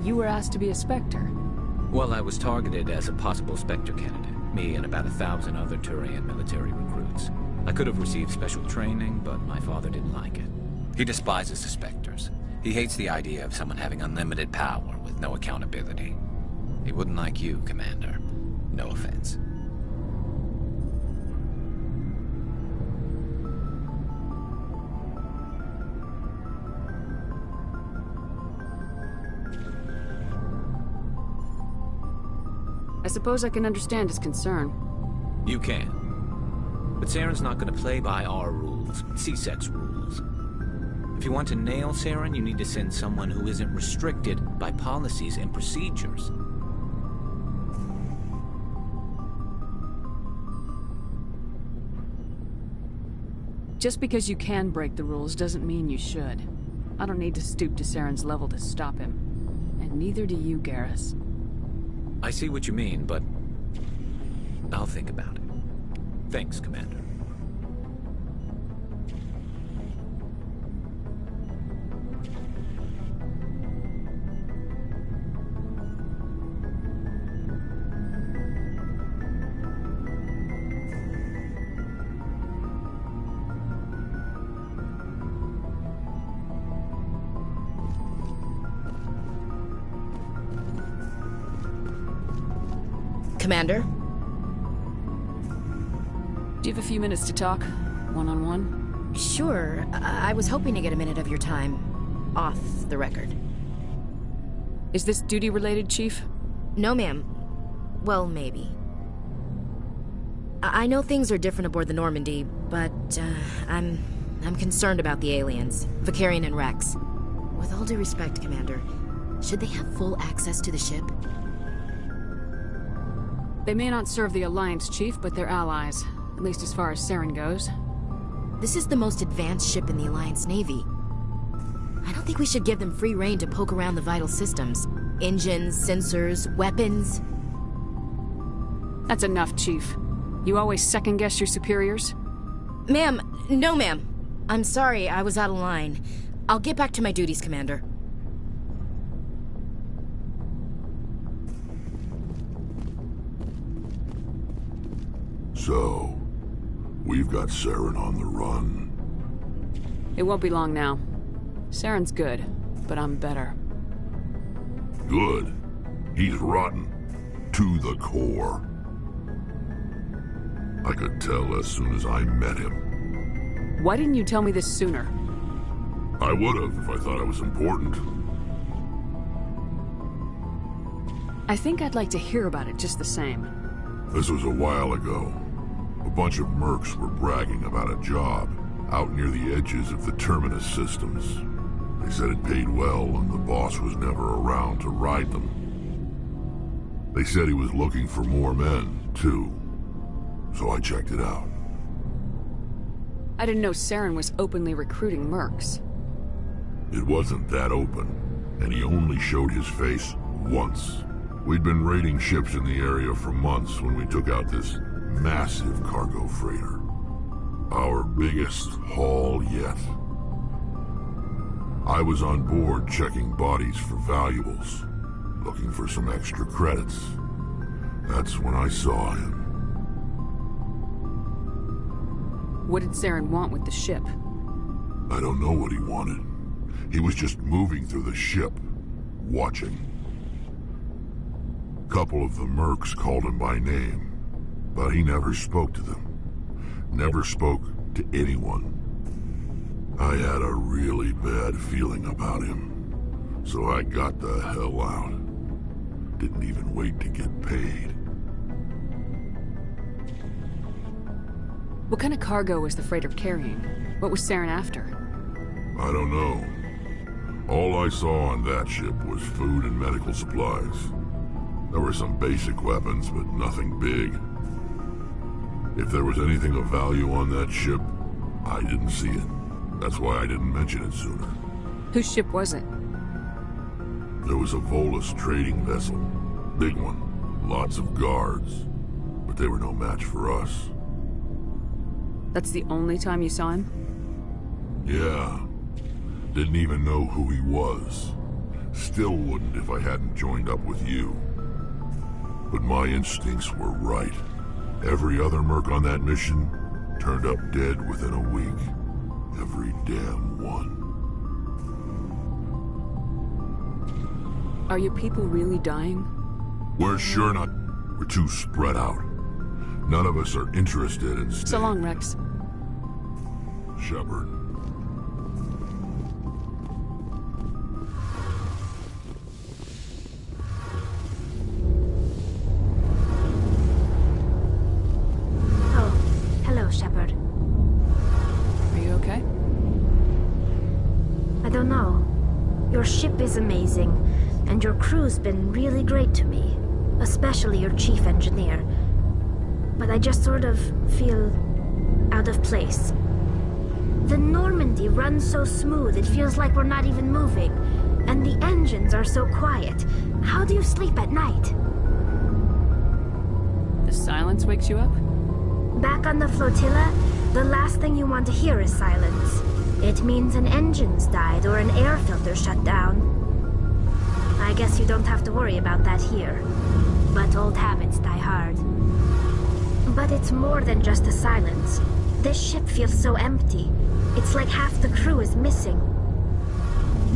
You were asked to be a Spectre. Well, I was targeted as a possible Spectre candidate. Me and about 1,000 other Turian military recruits. I could have received special training, but my father didn't like it. He despises the Spectres. He hates the idea of someone having unlimited power with no accountability. He wouldn't like you, Commander. No offense. I suppose I can understand his concern. You can. But Saren's not going to play by our rules, CSEC's rules. If you want to nail Saren, you need to send someone who isn't restricted by policies and procedures. Just because you can break the rules doesn't mean you should. I don't need to stoop to Saren's level to stop him. And neither do you, Garrus. I see what you mean, but I'll think about it. Thanks, Commander. Commander? Do you have a few minutes to talk? One-on-one? Sure. I was hoping to get a minute of your time off the record. Is this duty-related, Chief? No, ma'am. Well, maybe. I know things are different aboard the Normandy, but I'm concerned about the aliens, Vicarian and Rex. With all due respect, Commander, should they have full access to the ship? They may not serve the Alliance, Chief, but they're allies. At least as far as Saren goes. This is the most advanced ship in the Alliance Navy. I don't think we should give them free rein to poke around the vital systems. Engines, sensors, weapons. That's enough, Chief. You always second-guess your superiors? Ma'am, no ma'am. I'm sorry, I was out of line. I'll get back to my duties, Commander. So, we've got Saren on the run. It won't be long now. Saren's good, but I'm better. Good. He's rotten. To the core. I could tell as soon as I met him. Why didn't you tell me this sooner? I would have if I thought it was important. I think I'd like to hear about it just the same. This was a while ago. A bunch of mercs were bragging about a job out near the edges of the Terminus systems. They said it paid well and the boss was never around to ride them. They said he was looking for more men, too. So I checked it out. I didn't know Saren was openly recruiting mercs. It wasn't that open, and he only showed his face once. We'd been raiding ships in the area for months when we took out this massive cargo freighter. Our biggest haul yet. I was on board checking bodies for valuables, looking for some extra credits. That's when I saw him. What did Saren want with the ship? I don't know what he wanted. He was just moving through the ship, watching. A couple of the mercs called him by name, but he never spoke to them. Never spoke to anyone. I had a really bad feeling about him, so I got the hell out. Didn't even wait to get paid. What kind of cargo was the freighter carrying? What was Saren after? I don't know. All I saw on that ship was food and medical supplies. There were some basic weapons, but nothing big. If there was anything of value on that ship, I didn't see it. That's why I didn't mention it sooner. Whose ship was it? There was a Volus trading vessel. Big one. Lots of guards. But they were no match for us. That's the only time you saw him? Yeah. Didn't even know who he was. Still wouldn't if I hadn't joined up with you. But my instincts were right. Every other merc on that mission turned up dead within a week. Every damn one. Are your people really dying? We're sure not. We're too spread out. None of us are interested in So long, Rex. Shepard. Hello, Shepard. Are you okay? I don't know. Your ship is amazing, and your crew's been really great to me. Especially your chief engineer. But I just sort of feel out of place. The Normandy runs so smooth, it feels like we're not even moving. And the engines are so quiet. How do you sleep at night? The silence wakes you up? Back on the flotilla, the last thing you want to hear is silence. It means an engine's died or an air filter shut down. I guess you don't have to worry about that here. But old habits die hard. But it's more than just the silence. This ship feels so empty. It's like half the crew is missing.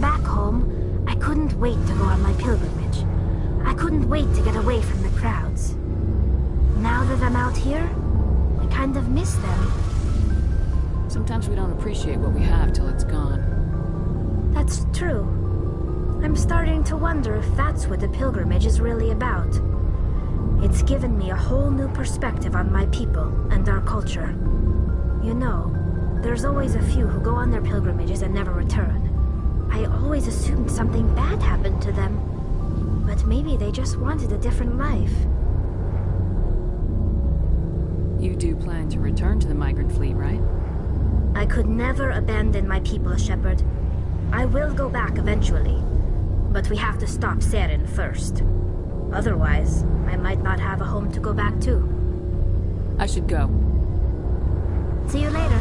Back home, I couldn't wait to go on my pilgrimage. I couldn't wait to get away from the crowds. Now that I'm out here, I kind of miss them. Sometimes we don't appreciate what we have till it's gone. That's true. I'm starting to wonder if that's what the pilgrimage is really about. It's given me a whole new perspective on my people and our culture. You know, there's always a few who go on their pilgrimages and never return. I always assumed something bad happened to them. But maybe they just wanted a different life. You do plan to return to the migrant fleet, right? I could never abandon my people, Shepard. I will go back eventually. But we have to stop Saren first. Otherwise, I might not have a home to go back to. I should go. See you later.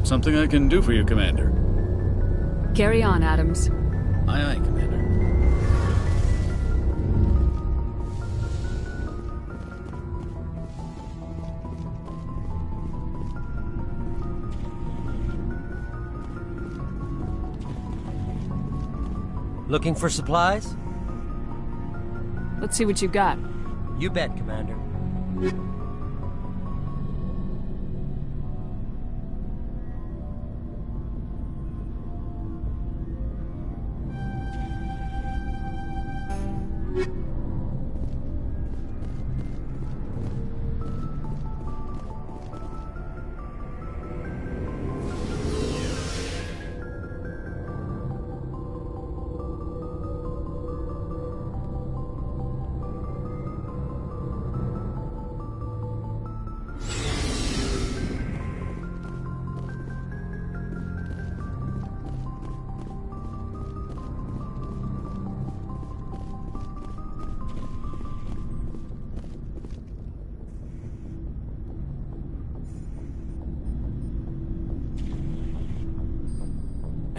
Something I can do for you, Commander. Carry on, Adams. Aye, aye, Commander. Looking for supplies? Let's see what you got. You bet, Commander.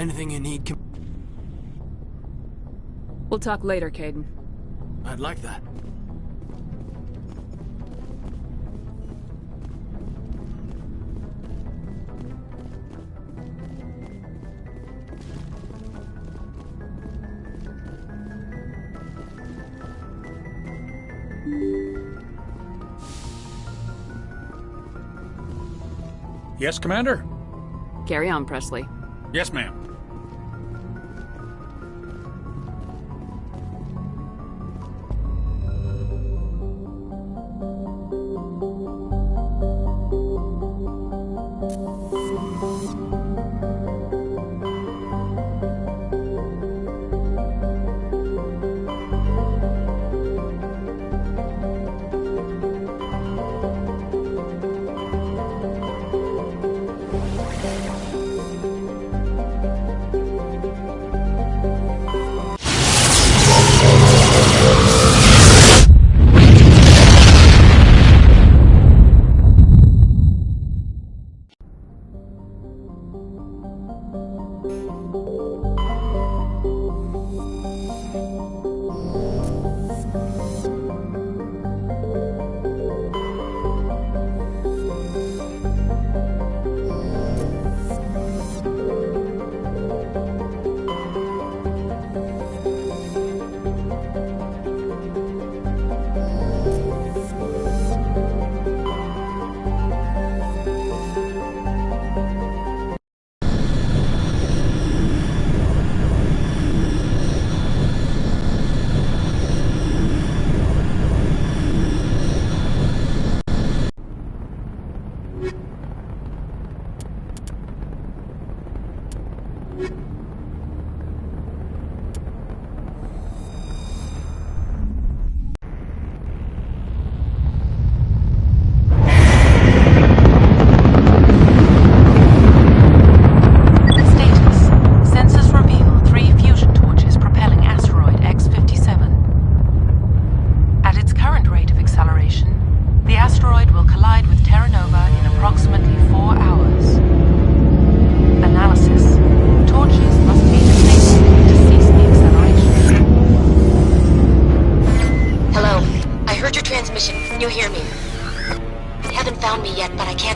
Anything you need, We'll talk later, Caden. I'd like that. Yes, Commander? Carry on, Presley. Yes, ma'am.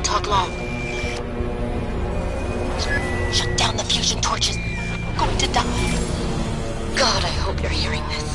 talk long. Shut down the fusion torches. I'm going to die. God, I hope you're hearing this.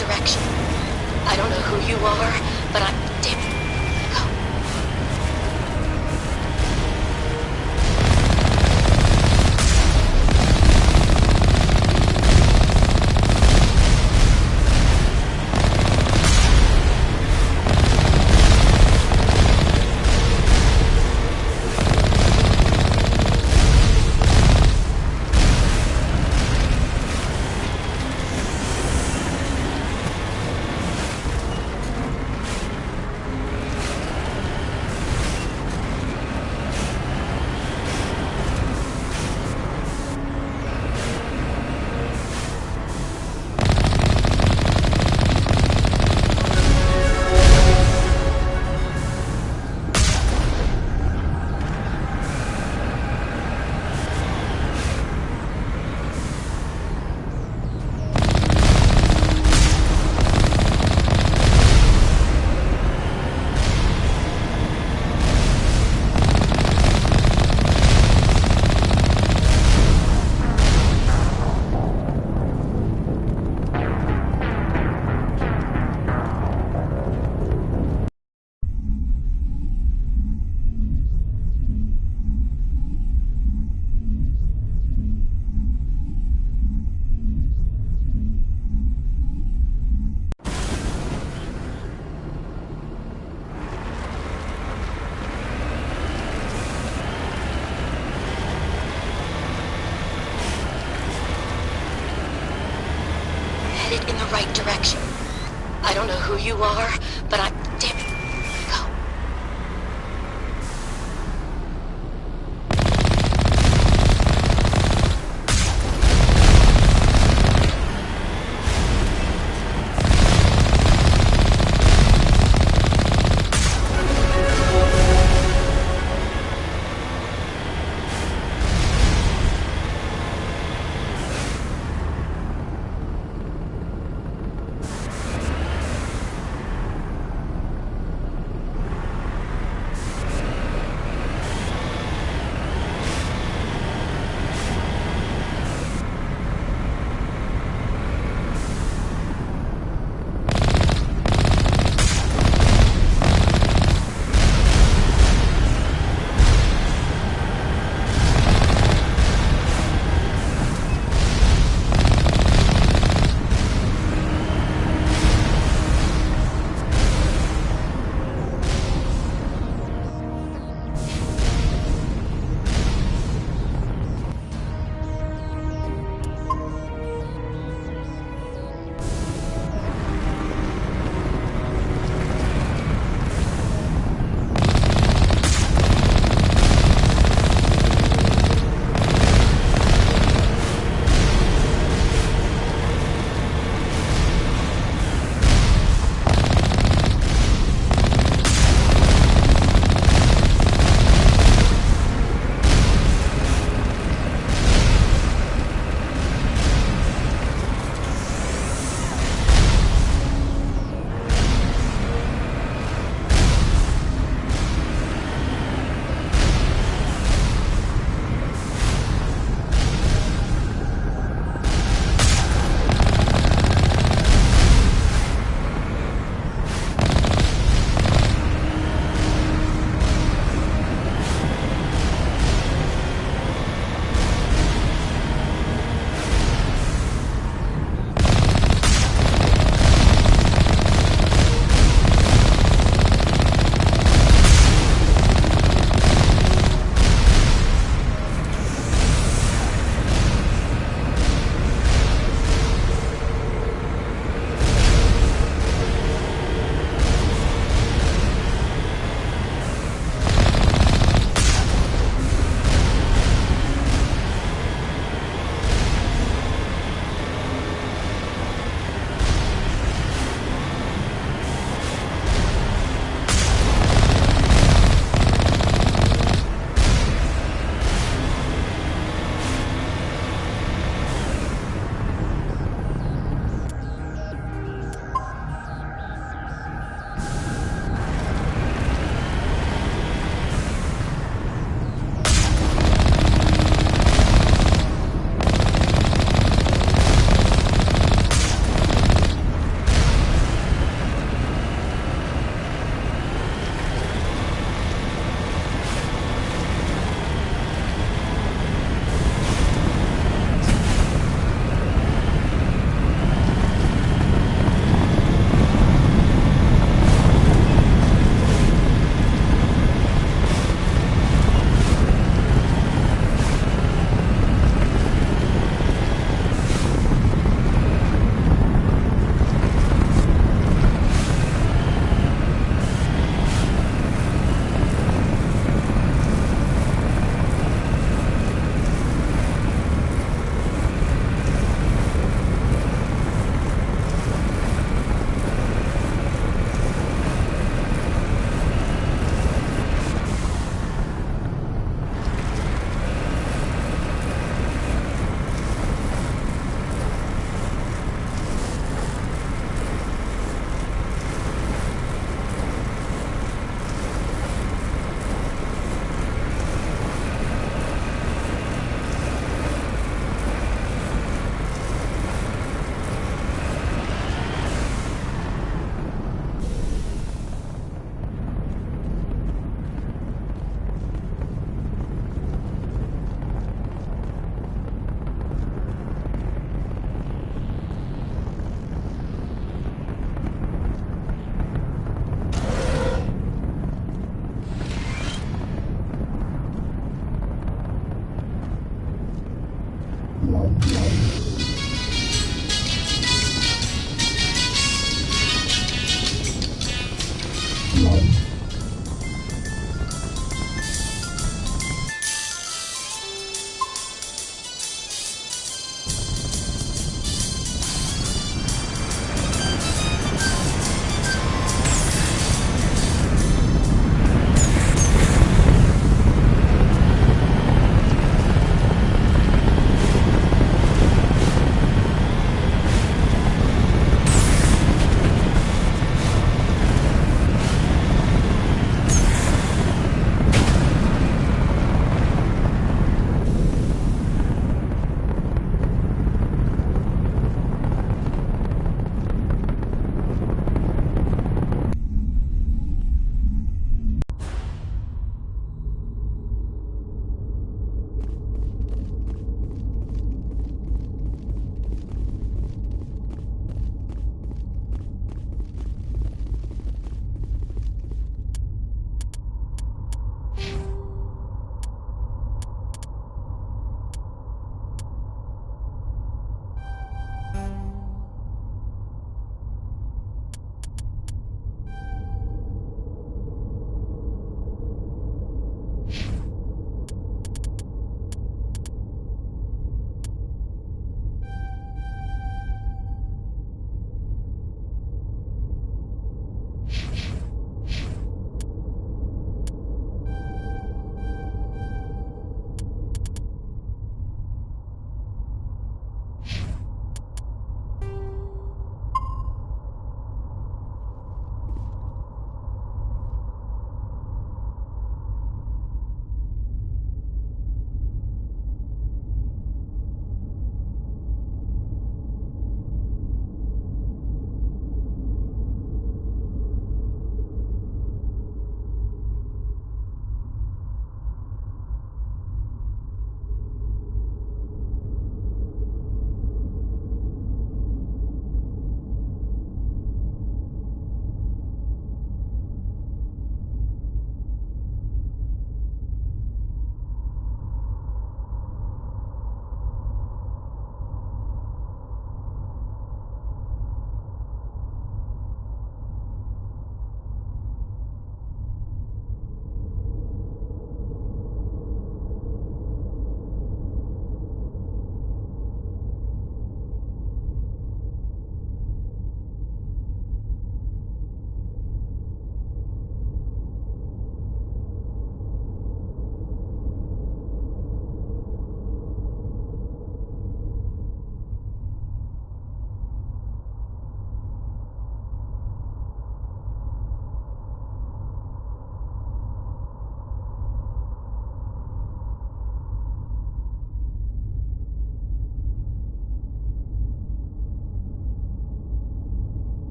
direction. I don't know who you are, but I'm damn. Headed in the right direction. I don't know who you are, but I'm damn.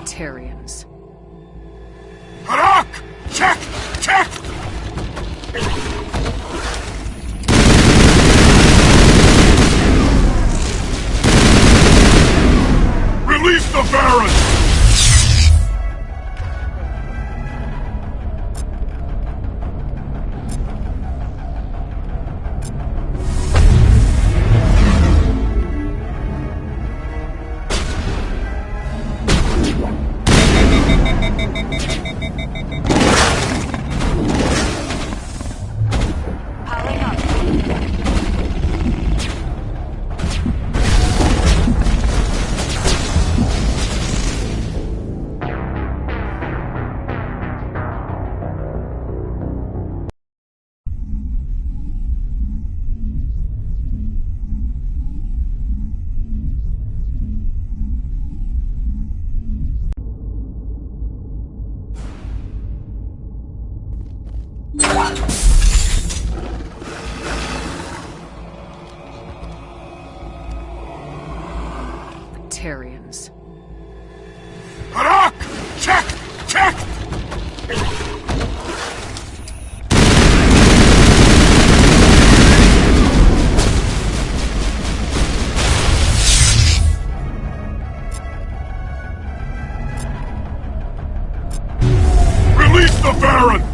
Tarians. Harak! Check! Check! Release the Baron! Tarians. Harak! Check! Check! Release the Baron!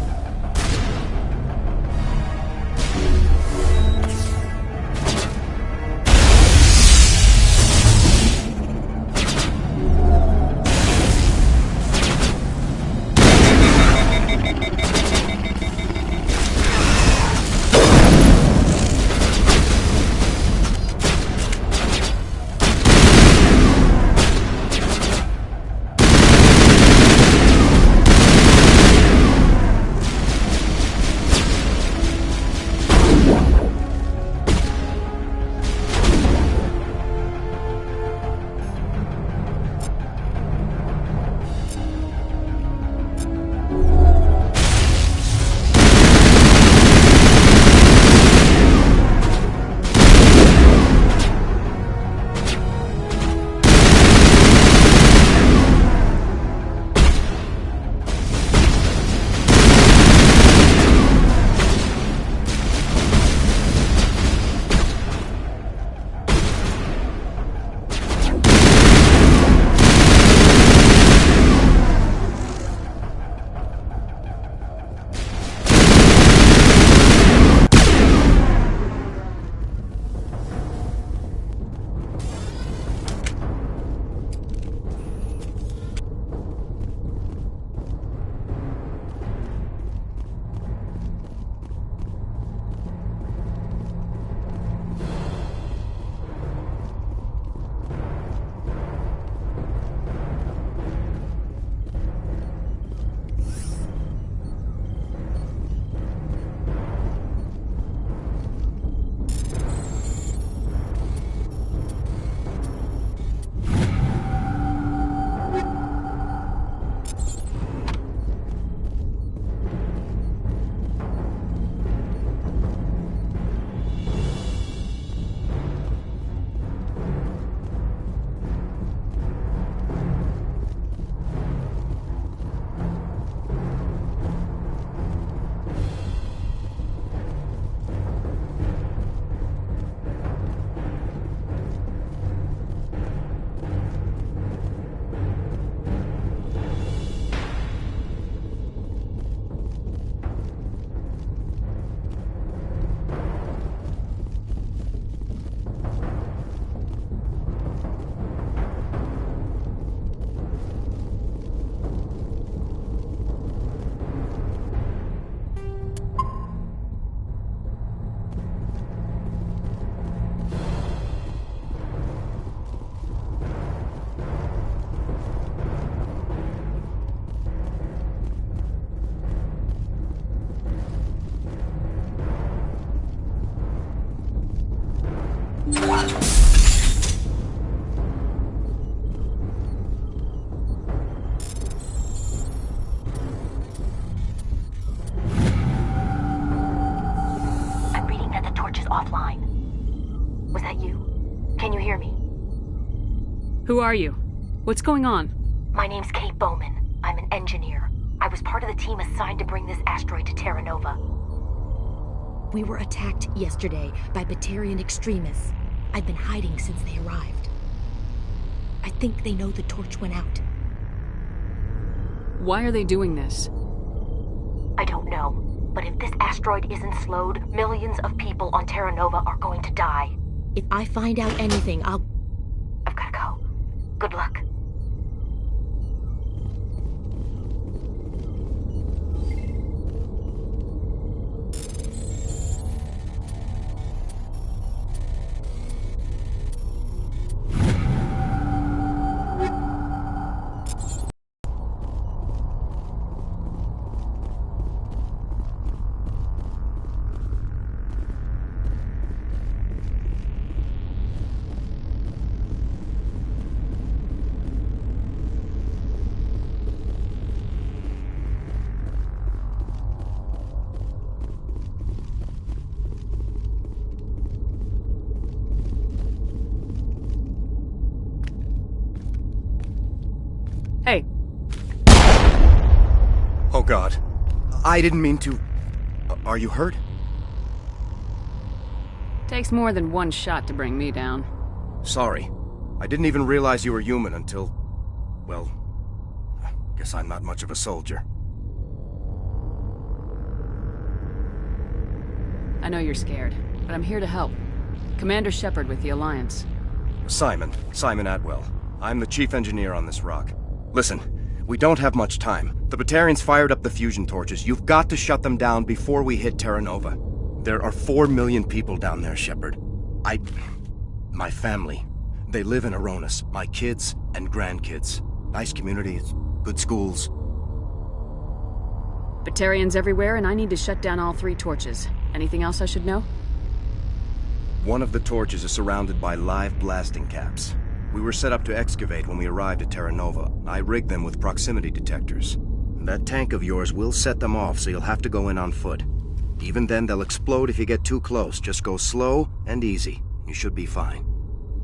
Who are you? What's going on? My name's Kate Bowman. I'm an engineer. I was part of the team assigned to bring this asteroid to Terra Nova. We were attacked yesterday by Batarian extremists. I've been hiding since they arrived. I think they know the torch went out. Why are they doing this? I don't know, but if this asteroid isn't slowed, millions of people on Terra Nova are going to die. If I find out anything, I've gotta go. Good luck. Hey. Oh God. I didn't mean to... Are you hurt? Takes more than one shot to bring me down. Sorry. I didn't even realize you were human until... Well... Guess I'm not much of a soldier. I know you're scared, but I'm here to help. Commander Shepard with the Alliance. Simon Atwell. I'm the chief engineer on this rock. Listen, we don't have much time. The Batarians fired up the fusion torches. You've got to shut them down before we hit Terra Nova. There are 4 million people down there, Shepard. My family. They live in Aronis. My kids and grandkids. Nice communities, good schools. Batarians everywhere, and I need to shut down all 3 torches. Anything else I should know? One of the torches is surrounded by live blasting caps. We were set up to excavate when we arrived at Terra Nova. I rigged them with proximity detectors. That tank of yours will set them off, so you'll have to go in on foot. Even then, they'll explode if you get too close. Just go slow and easy. You should be fine.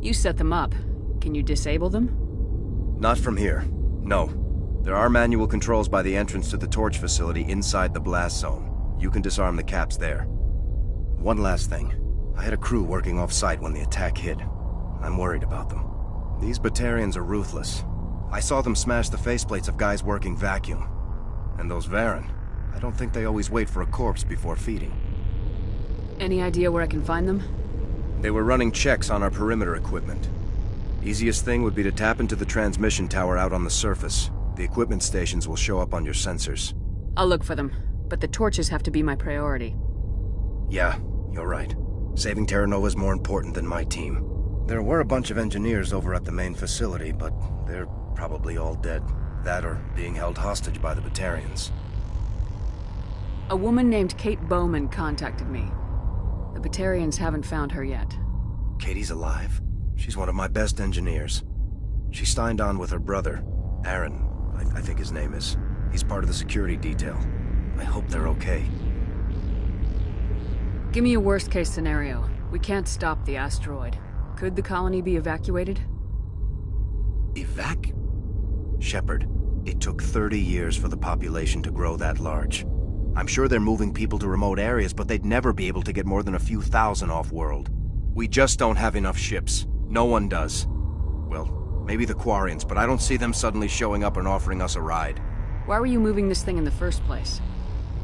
You set them up. Can you disable them? Not from here. No. There are manual controls by the entrance to the torch facility inside the blast zone. You can disarm the caps there. One last thing. I had a crew working off-site when the attack hit. I'm worried about them. These Batarians are ruthless. I saw them smash the faceplates of guys working vacuum. And those Varen, I don't think they always wait for a corpse before feeding. Any idea where I can find them? They were running checks on our perimeter equipment. Easiest thing would be to tap into the transmission tower out on the surface. The equipment stations will show up on your sensors. I'll look for them, but the torches have to be my priority. Yeah, you're right. Saving Terra Nova is more important than my team. There were a bunch of engineers over at the main facility, but they're probably all dead. That or being held hostage by the Batarians. A woman named Kate Bowman contacted me. The Batarians haven't found her yet. Katie's alive? She's one of my best engineers. She signed on with her brother, Aaron, I think his name is. He's part of the security detail. I hope they're okay. Give me a worst-case scenario. We can't stop the asteroid. Could the colony be evacuated? Shepard, it took 30 years for the population to grow that large. I'm sure they're moving people to remote areas, but they'd never be able to get more than a few thousand off-world. We just don't have enough ships. No one does. Well, maybe the Quarians, but I don't see them suddenly showing up and offering us a ride. Why were you moving this thing in the first place?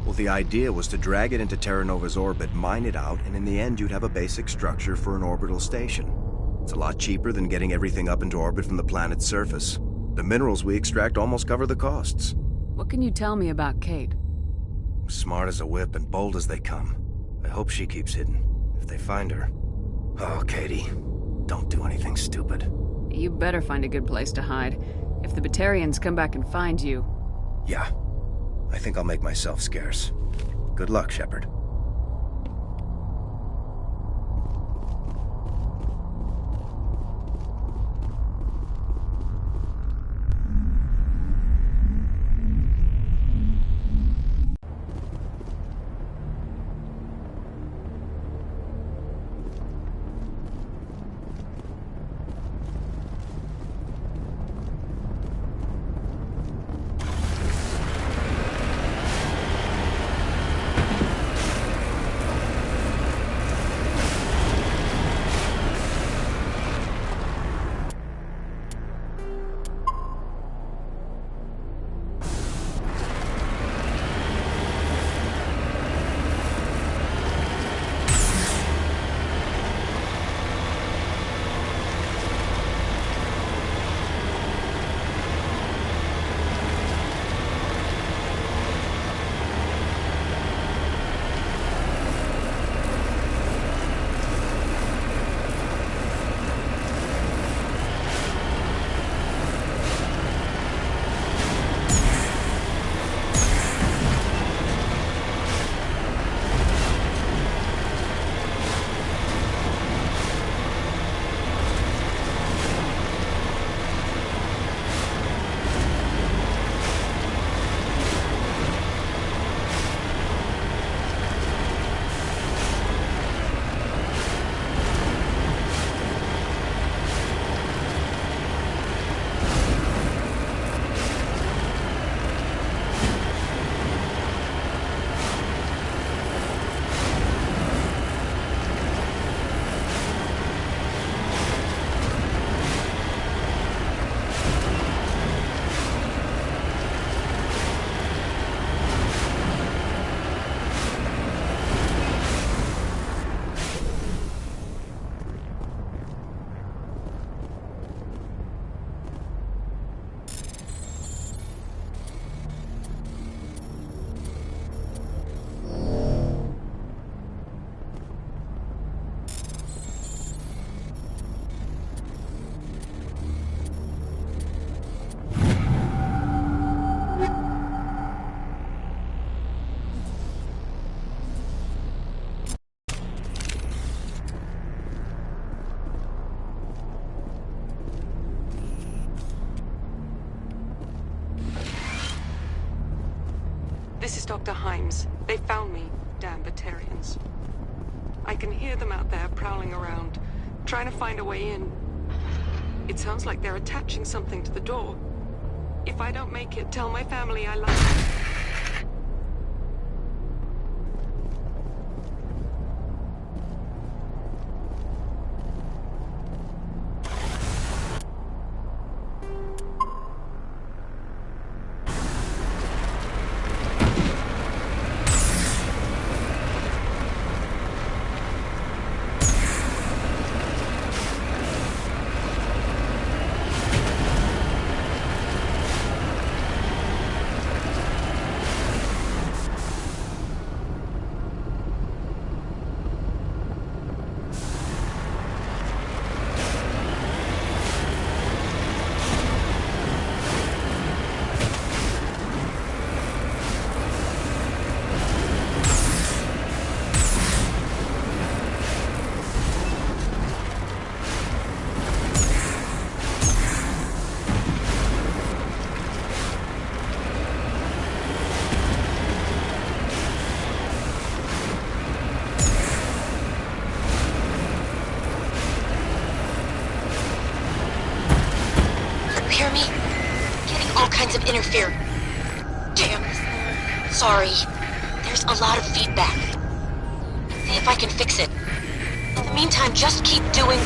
Well, the idea was to drag it into Terra Nova's orbit, mine it out, and in the end you'd have a basic structure for an orbital station. It's a lot cheaper than getting everything up into orbit from the planet's surface. The minerals we extract almost cover the costs. What can you tell me about Kate? Smart as a whip and bold as they come. I hope she keeps hidden. If they find her... Oh, Katie. Don't do anything stupid. You better find a good place to hide. If the Batarians come back and find you... Yeah. I think I'll make myself scarce. Good luck, Shepard. Dr. Himes. They found me, damn Batarians. I can hear them out there prowling around, trying to find a way in. It sounds like they're attaching something to the door. If I don't make it, tell my family I love them. Of interference. Damn. Sorry. There's a lot of feedback. See if I can fix it. In the meantime, just keep doing...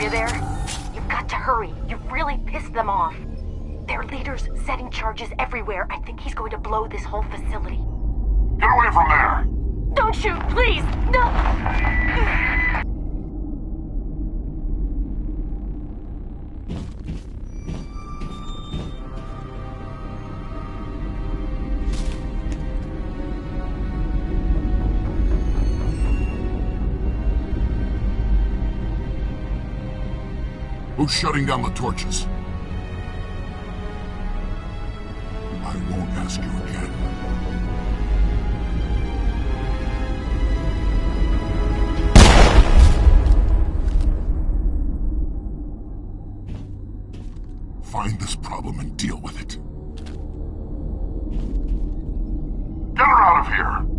you there? You've got to hurry. You've really pissed them off. Their leader's setting charges everywhere. I think he's going to blow this whole facility. Get away from there! Don't shoot, please! No! Who's shutting down the torches? I won't ask you again. Find this problem and deal with it. Get her out of here!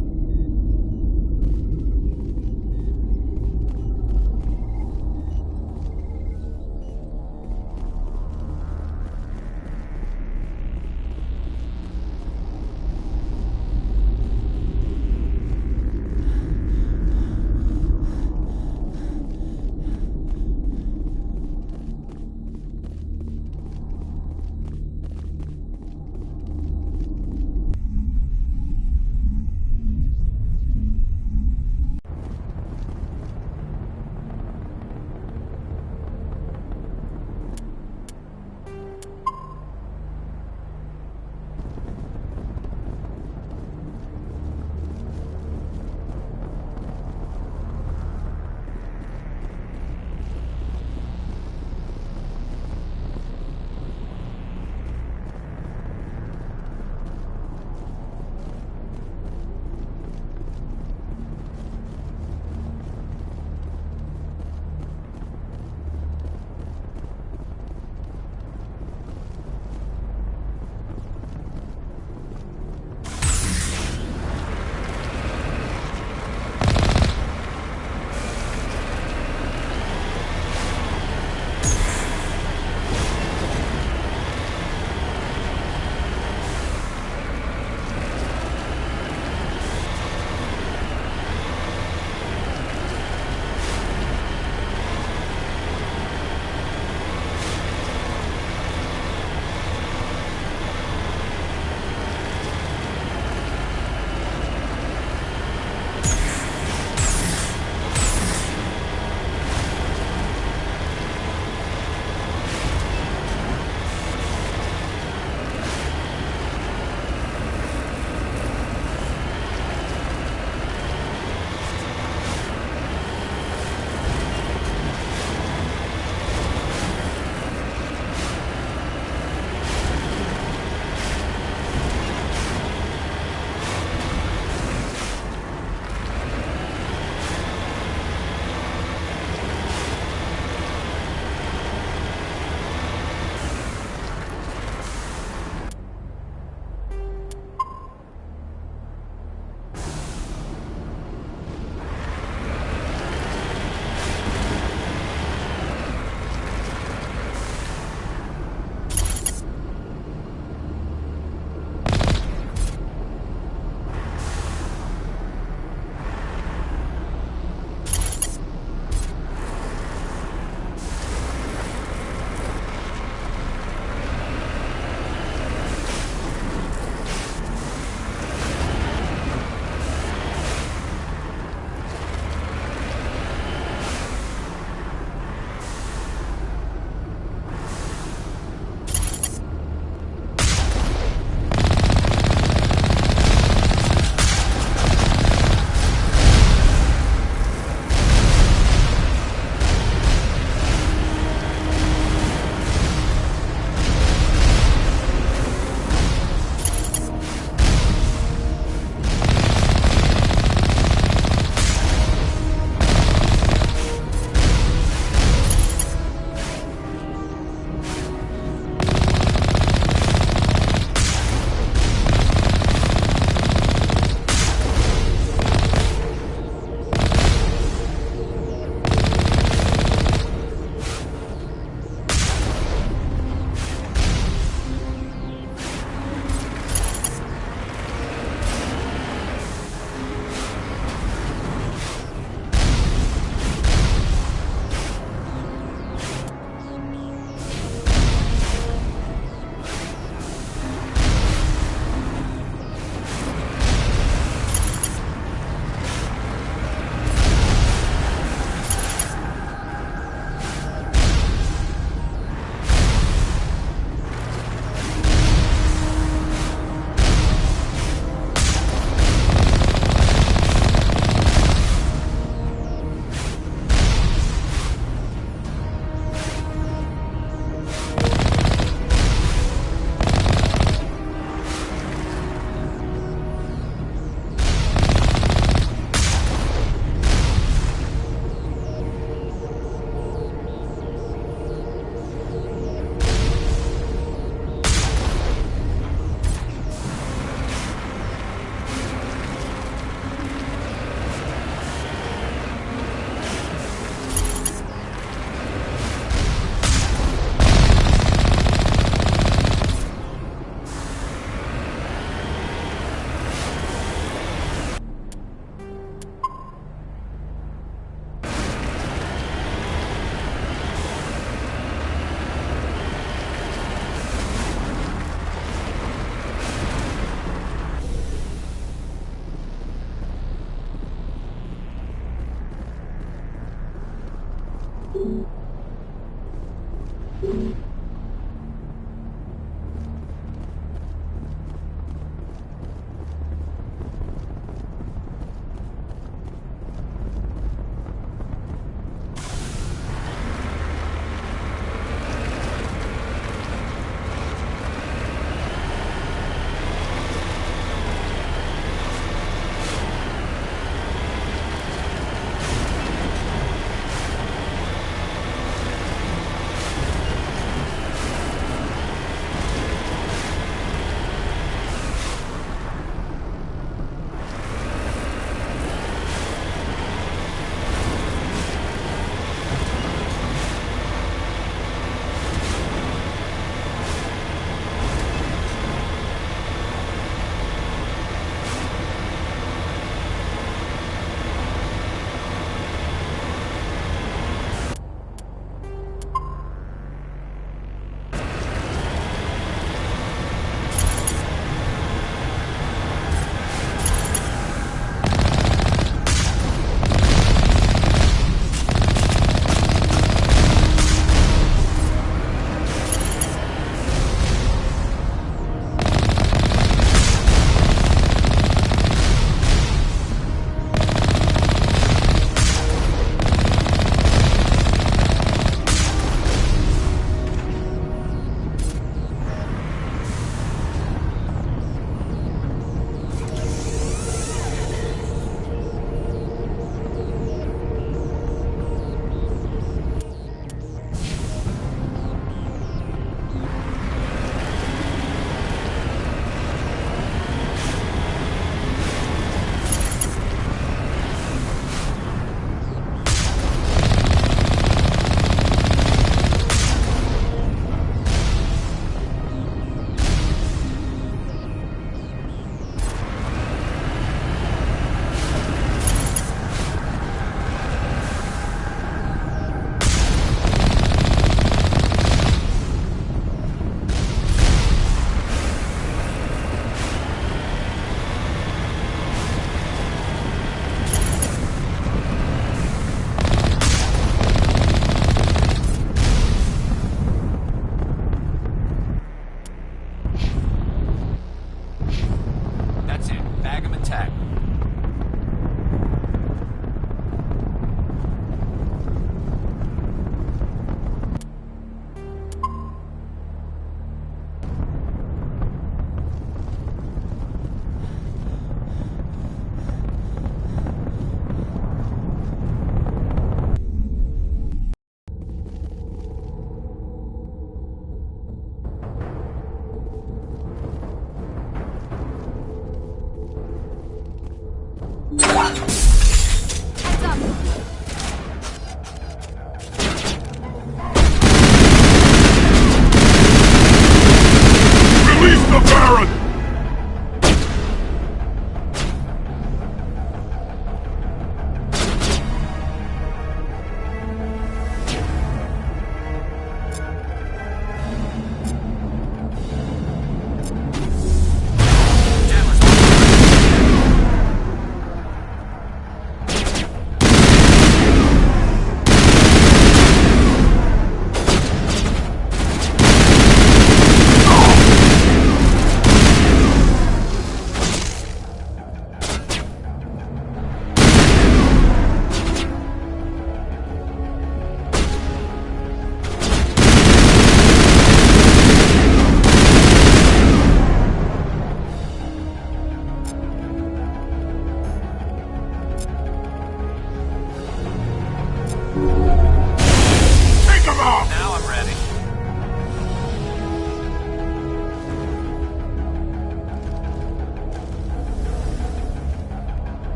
Tag him and tag him.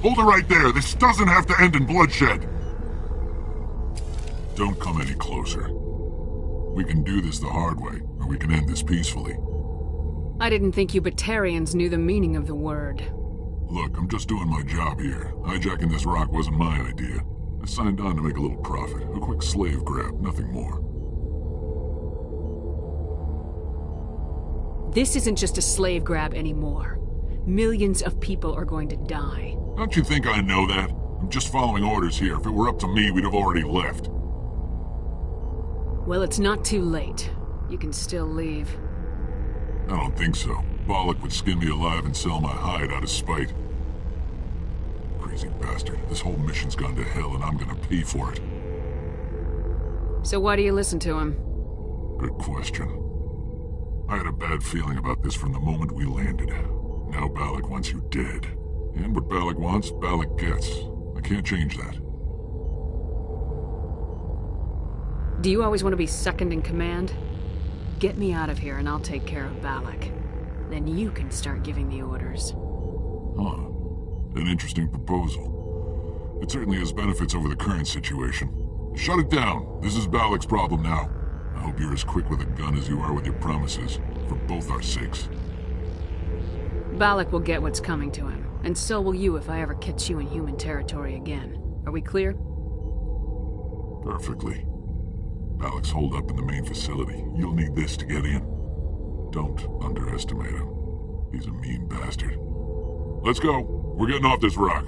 Hold it right there. This doesn't have to end in bloodshed. Don't come any closer. We can do this the hard way, or we can end this peacefully. I didn't think you Batarians knew the meaning of the word. Look, I'm just doing my job here. Hijacking this rock wasn't my idea. I signed on to make a little profit. A quick slave grab, nothing more. This isn't just a slave grab anymore. Millions of people are going to die. Don't you think I know that? I'm just following orders here. If it were up to me, we'd have already left. Well, it's not too late. You can still leave. I don't think so. Bollock would skin me alive and sell my hide out of spite. Crazy bastard. This whole mission's gone to hell and I'm gonna pay for it. So why do you listen to him? Good question. I had a bad feeling about this from the moment we landed. Now Bollock wants you dead. And what Bollock wants, Bollock gets. I can't change that. Do you always want to be second in command? Get me out of here and I'll take care of Bollock. Then you can start giving the orders. Huh. An interesting proposal. It certainly has benefits over the current situation. Shut it down. This is Bollock's problem now. I hope you're as quick with a gun as you are with your promises, for both our sakes. Bollock will get what's coming to him, and so will you if I ever catch you in human territory again. Are we clear? Perfectly. Bollock's holed up in the main facility. You'll need this to get in. Don't underestimate him. He's a mean bastard. Let's go. We're getting off this rock.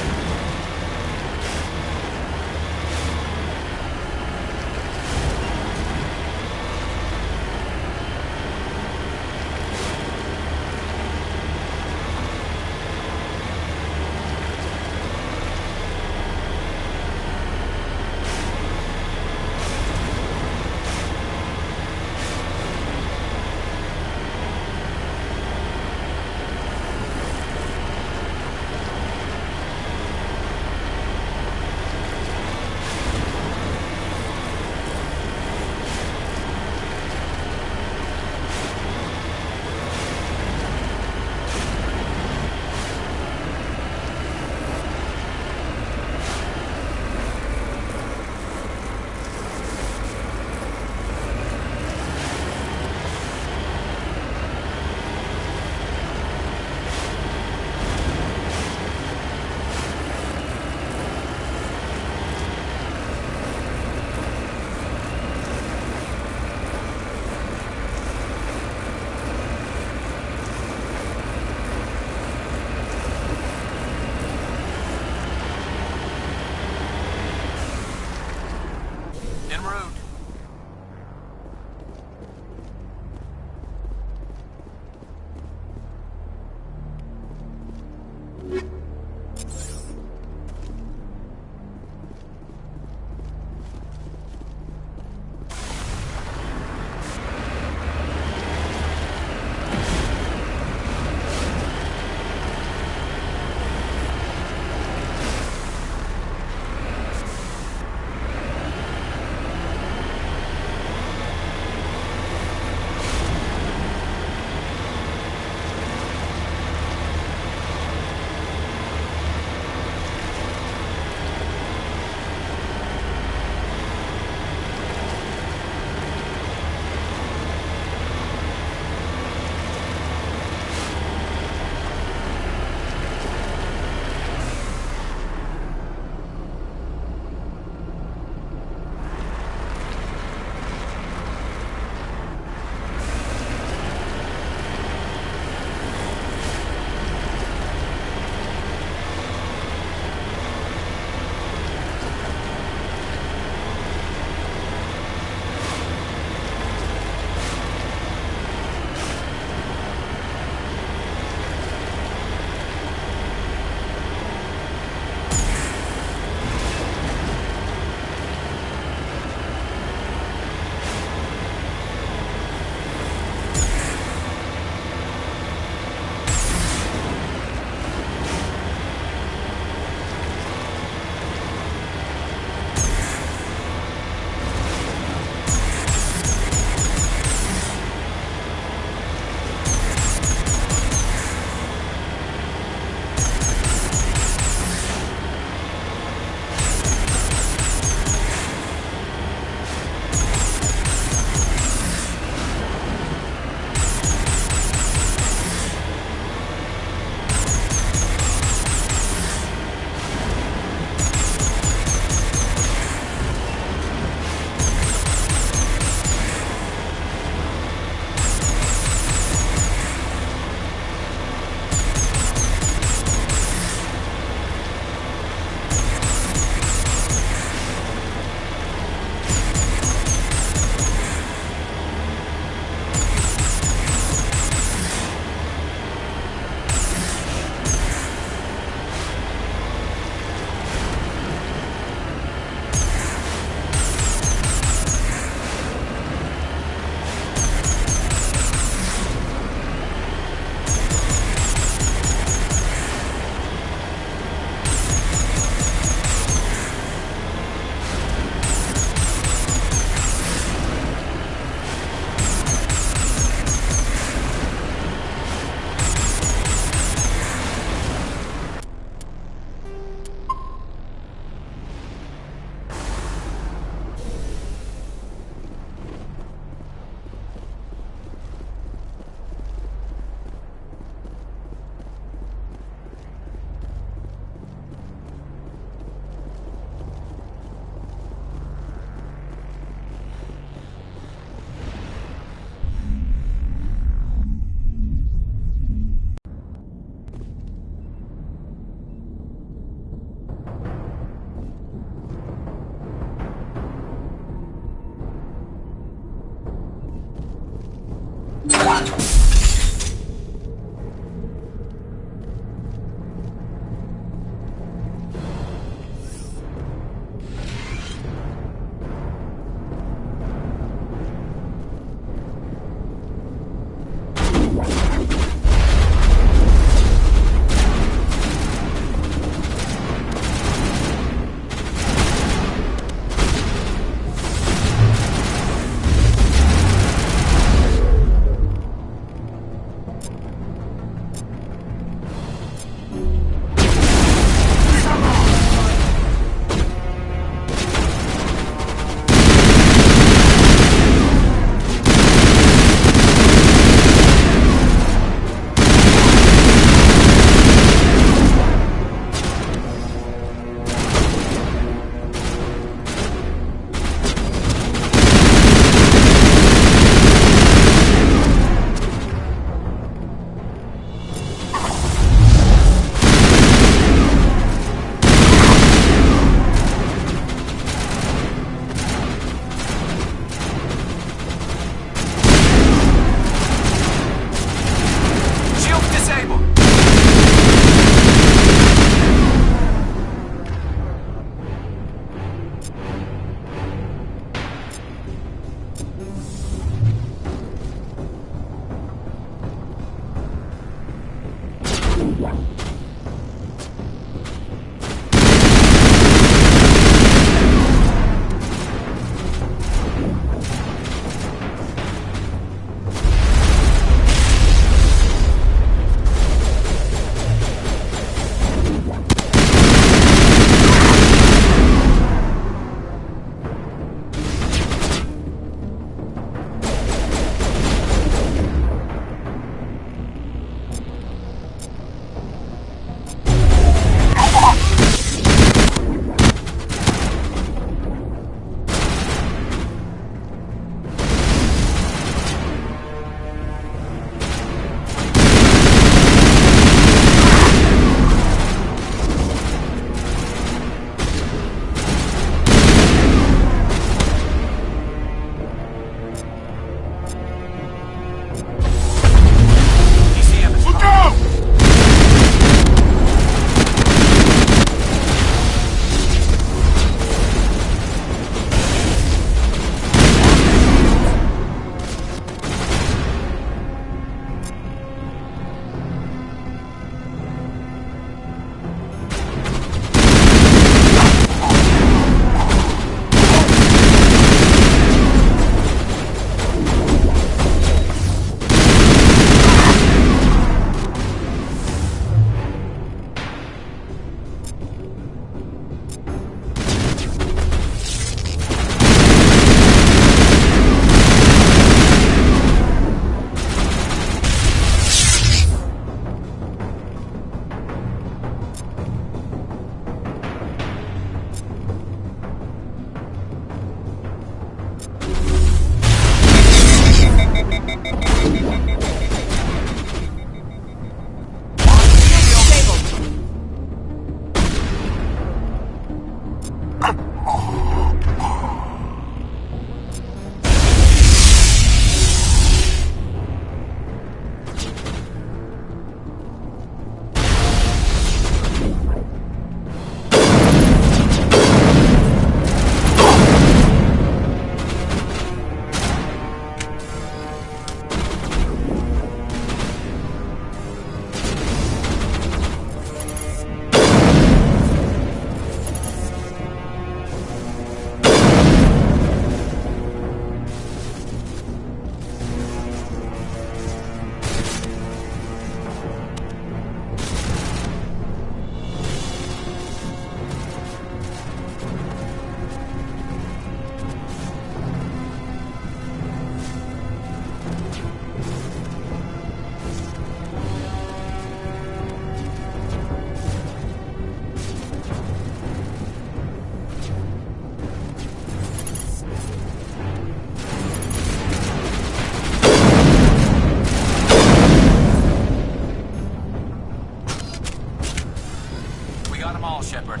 Shepard.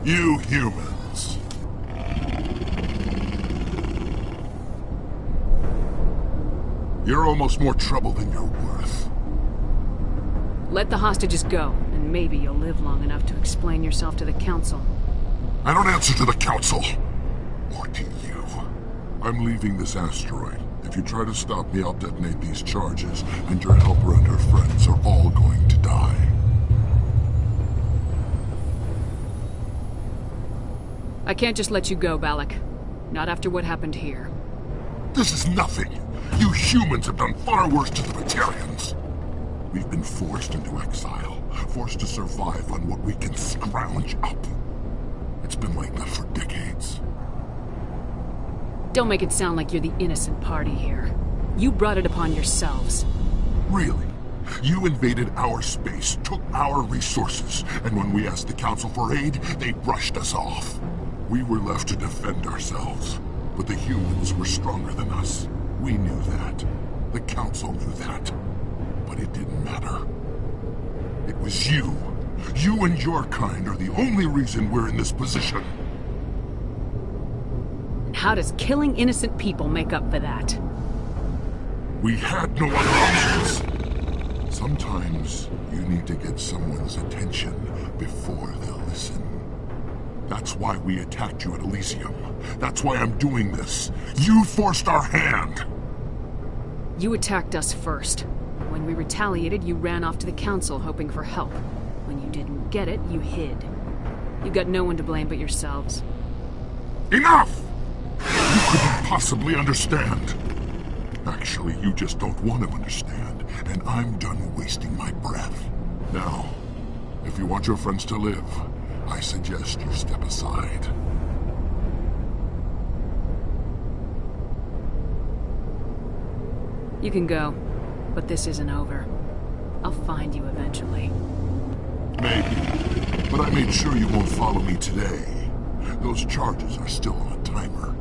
You humans. You're almost more trouble than you're worth. Let the hostages go, and maybe you'll live long enough to explain yourself to the Council. I don't answer to the Council. Or to you. I'm leaving this asteroid. If you try to stop me, I'll detonate these charges, and your helper and her friends are all going to die. I can't just let you go, Balak. Not after what happened here. This is nothing. You humans have done far worse to the Batarians. We've been forced into exile, forced to survive on what we can scrounge up. It's been like that for decades. Don't make it sound like you're the innocent party here. You brought it upon yourselves. Really? You invaded our space, took our resources, and when we asked the Council for aid, they brushed us off. We were left to defend ourselves, but the humans were stronger than us. We knew that. The Council knew that. But it didn't matter. It was you. You and your kind are the only reason we're in this position. How does killing innocent people make up for that? We had no other options. Sometimes you need to get someone's attention before they'll listen. That's why we attacked you at Elysium. That's why I'm doing this. You forced our hand! You attacked us first. When we retaliated, you ran off to the Council hoping for help. When you didn't get it, you hid. You got no one to blame but yourselves. Enough! You couldn't possibly understand. Actually, you just don't want to understand, and I'm done wasting my breath. Now, if you want your friends to live, I suggest you step aside. You can go, but this isn't over. I'll find you eventually. Maybe, but I made sure you won't follow me today. Those charges are still on a timer.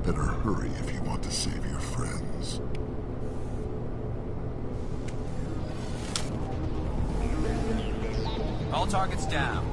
Better hurry if you want to save your friends. All targets down.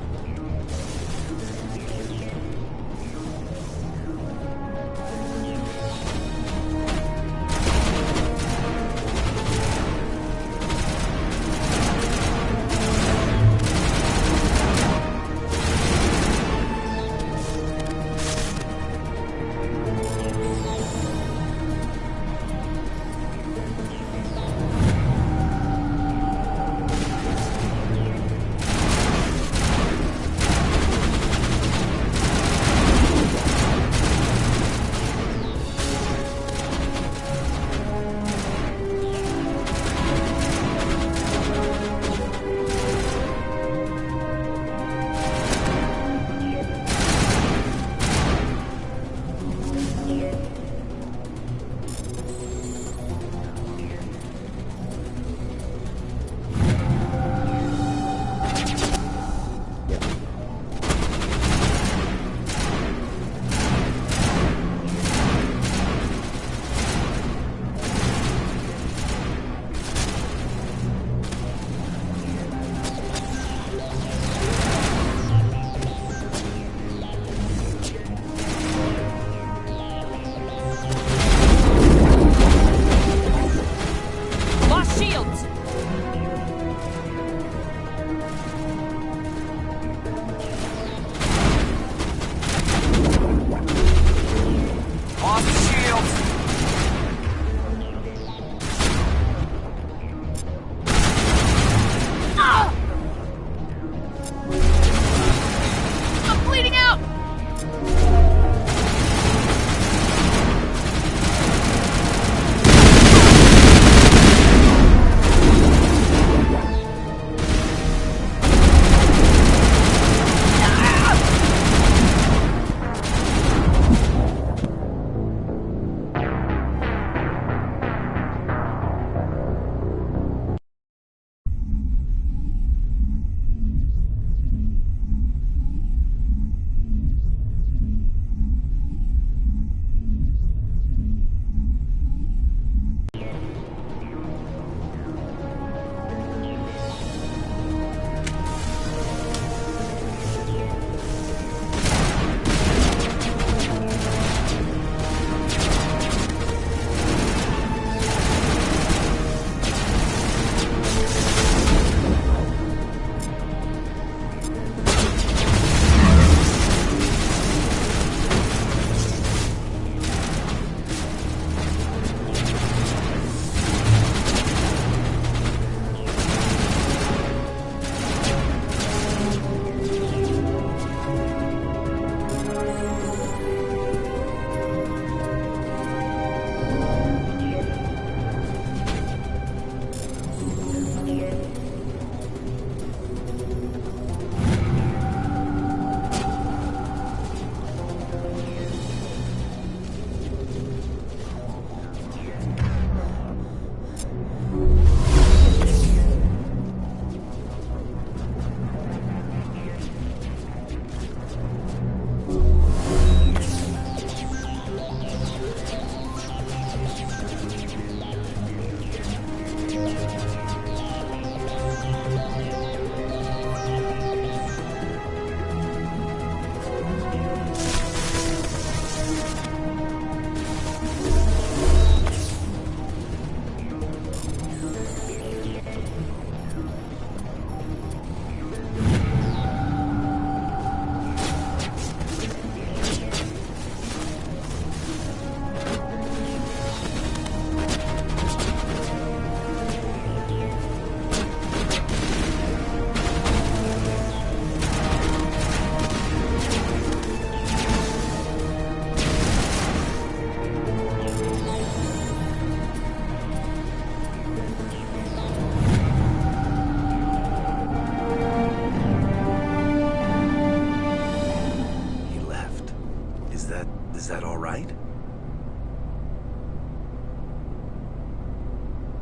Is that all right?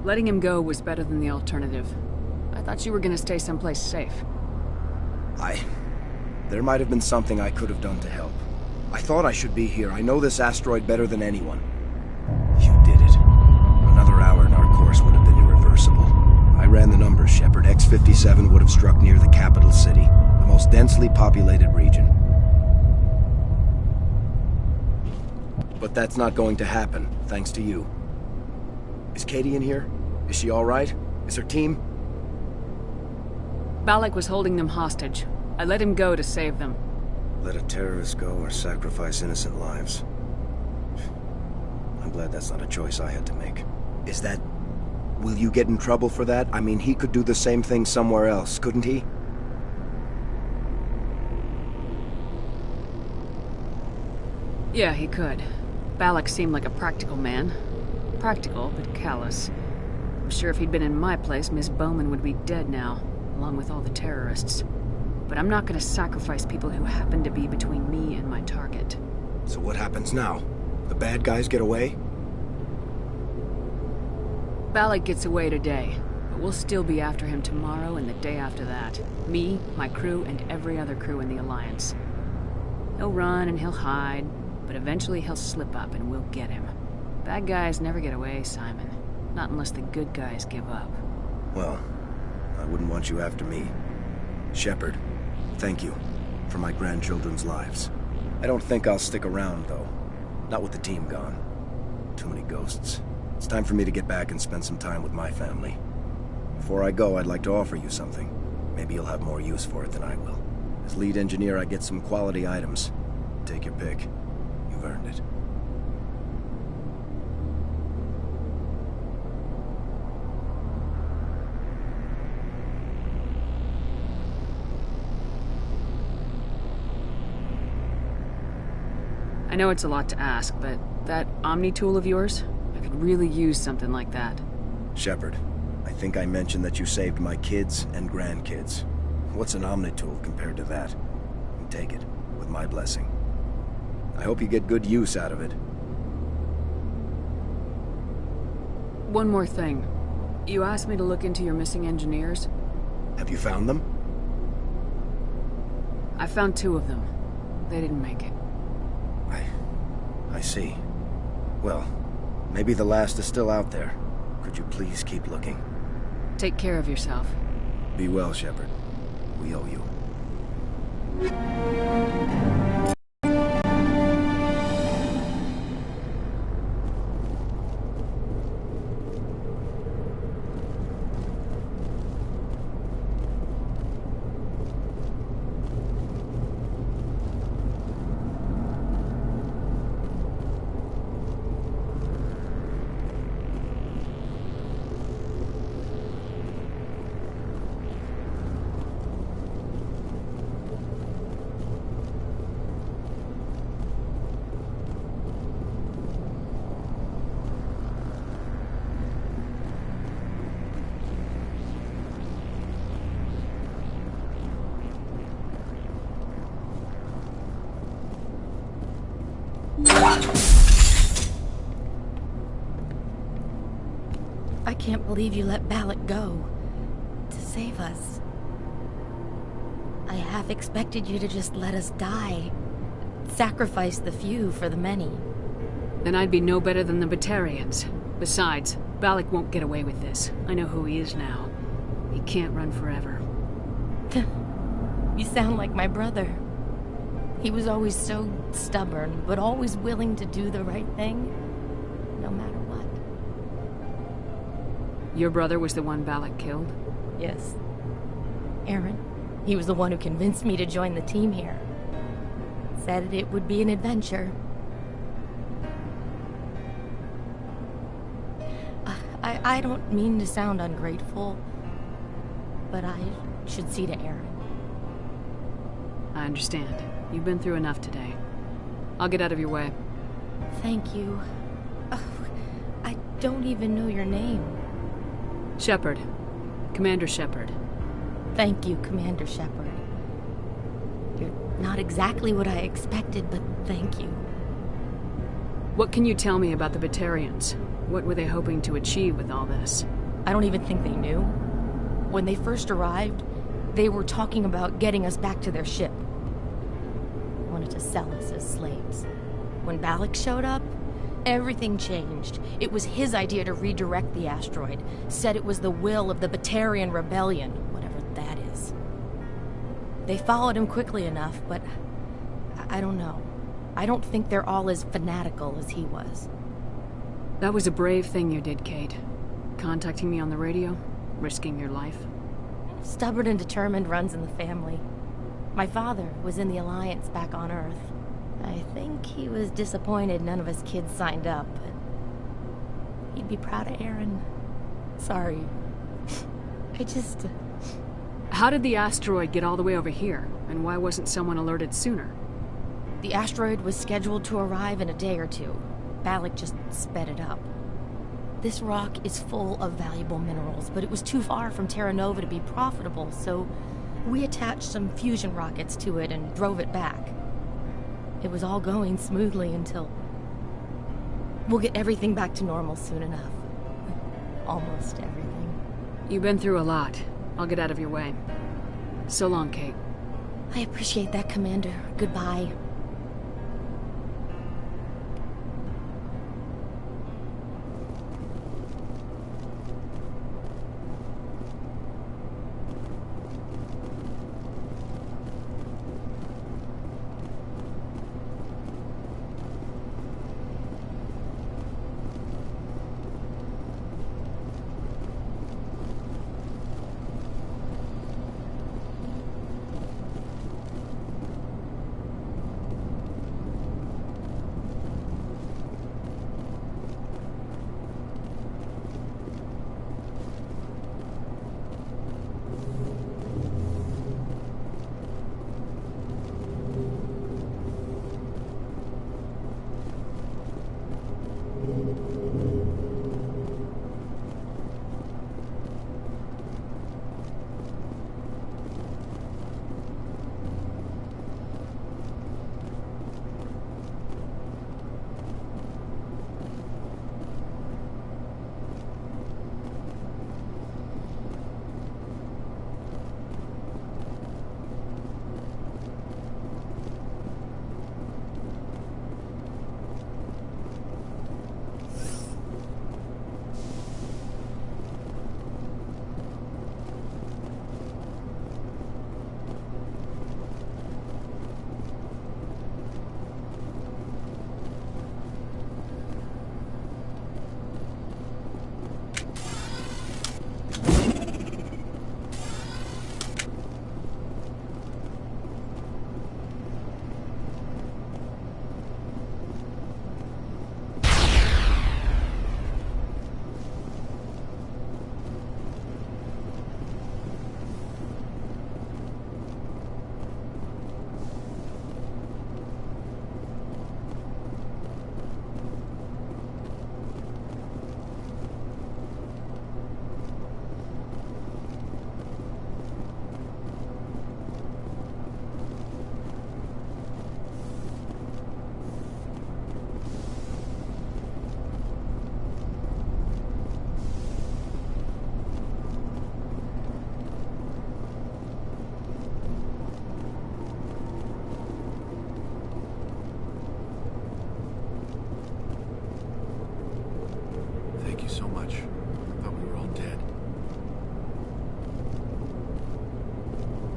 Letting him go was better than the alternative. I thought you were gonna stay someplace safe. There might have been something I could have done to help. I thought I should be here. I know this asteroid better than anyone. You did it. Another hour and our course would have been irreversible. I ran the numbers, Shepard. X-57 would have struck near the capital city, the most densely populated region. But that's not going to happen, thanks to you. Is Katie in here? Is she all right? Is her team? Balak was holding them hostage. I let him go to save them. Let a terrorist go or sacrifice innocent lives. I'm glad that's not a choice I had to make. Is that... Will you get in trouble for that? I mean, he could do the same thing somewhere else, couldn't he? Yeah, he could. Balak seemed like a practical man. Practical, but callous. I'm sure if he'd been in my place, Miss Bowman would be dead now, along with all the terrorists. But I'm not gonna sacrifice people who happen to be between me and my target. So what happens now? The bad guys get away? Balak gets away today, but we'll still be after him tomorrow and the day after that. Me, my crew, and every other crew in the Alliance. He'll run and he'll hide, but eventually he'll slip up and we'll get him. Bad guys never get away, Simon. Not unless the good guys give up. Well, I wouldn't want you after me. Shepard, thank you for my grandchildren's lives. I don't think I'll stick around, though. Not with the team gone. Too many ghosts. It's time for me to get back and spend some time with my family. Before I go, I'd like to offer you something. Maybe you'll have more use for it than I will. As lead engineer, I get some quality items. Take your pick. You've earned it. I know it's a lot to ask, but that Omni tool of yours? I could really use something like that. Shepard, I think I mentioned that you saved my kids and grandkids. What's an Omni tool compared to that? Take it, with my blessing. I hope you get good use out of it. One more thing. You asked me to look into your missing engineers. Have you found them? I found 2 of them. They didn't make it. I see. Well, maybe the last is still out there. Could you please keep looking? Take care of yourself. Be well, Shepard. We owe you. I can't believe you let Balak go. To save us. I half expected you to just let us die. Sacrifice the few for the many. Then I'd be no better than the Batarians. Besides, Balak won't get away with this. I know who he is now. He can't run forever. You sound like my brother. He was always so stubborn, but always willing to do the right thing, no matter what. Your brother was the one Balak killed? Yes. Aaron. He was the one who convinced me to join the team here. Said it would be an adventure. I don't mean to sound ungrateful, but I should see to Aaron. I understand. You've been through enough today. I'll get out of your way. Thank you. Oh, I don't even know your name. Shepard. Commander Shepard. Thank you, Commander Shepard. You're not exactly what I expected, but thank you. What can you tell me about the Batarians? What were they hoping to achieve with all this? I don't even think they knew. When they first arrived, they were talking about getting us back to their ship. Wanted to sell us as slaves. When Balak showed up, everything changed. It was his idea to redirect the asteroid. Said it was the will of the Batarian Rebellion, whatever that is. They followed him quickly enough, but I don't know. I don't think they're all as fanatical as he was. That was a brave thing you did, Kate. Contacting me on the radio, risking your life. Stubborn and determined runs in the family. My father was in the Alliance back on Earth. I think he was disappointed none of us kids signed up, but he'd be proud of Aaron. Sorry. How did the asteroid get all the way over here, and why wasn't someone alerted sooner? The asteroid was scheduled to arrive in a day or two. Balak just sped it up. This rock is full of valuable minerals, but it was too far from Terra Nova to be profitable, so we attached some fusion rockets to it and drove it back. It was all going smoothly until... We'll get everything back to normal soon enough. Almost everything. You've been through a lot. I'll get out of your way. So long, Kate. I appreciate that, Commander. Goodbye.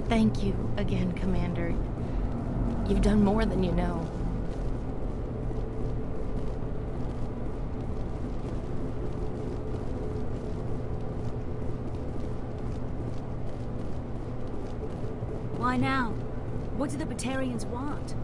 Thank you again, Commander. You've done more than you know. Why now? What do the Batarians want?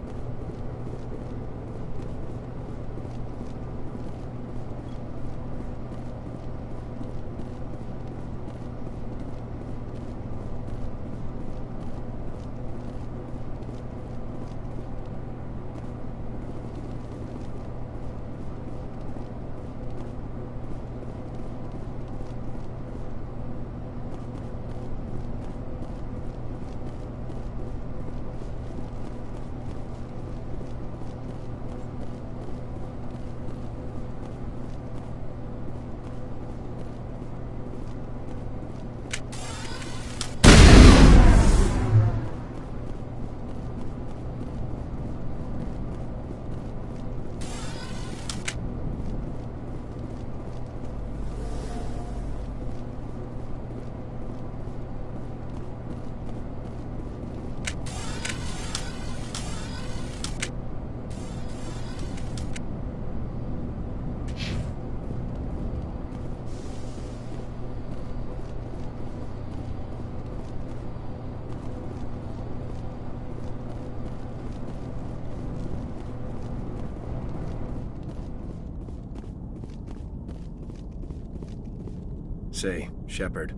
Say, Shepard,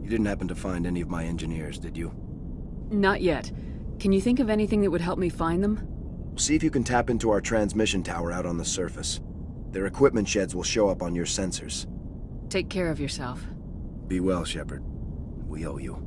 you didn't happen to find any of my engineers, did you? Not yet. Can you think of anything that would help me find them? See if you can tap into our transmission tower out on the surface. Their equipment sheds will show up on your sensors. Take care of yourself. Be well, Shepard. We owe you.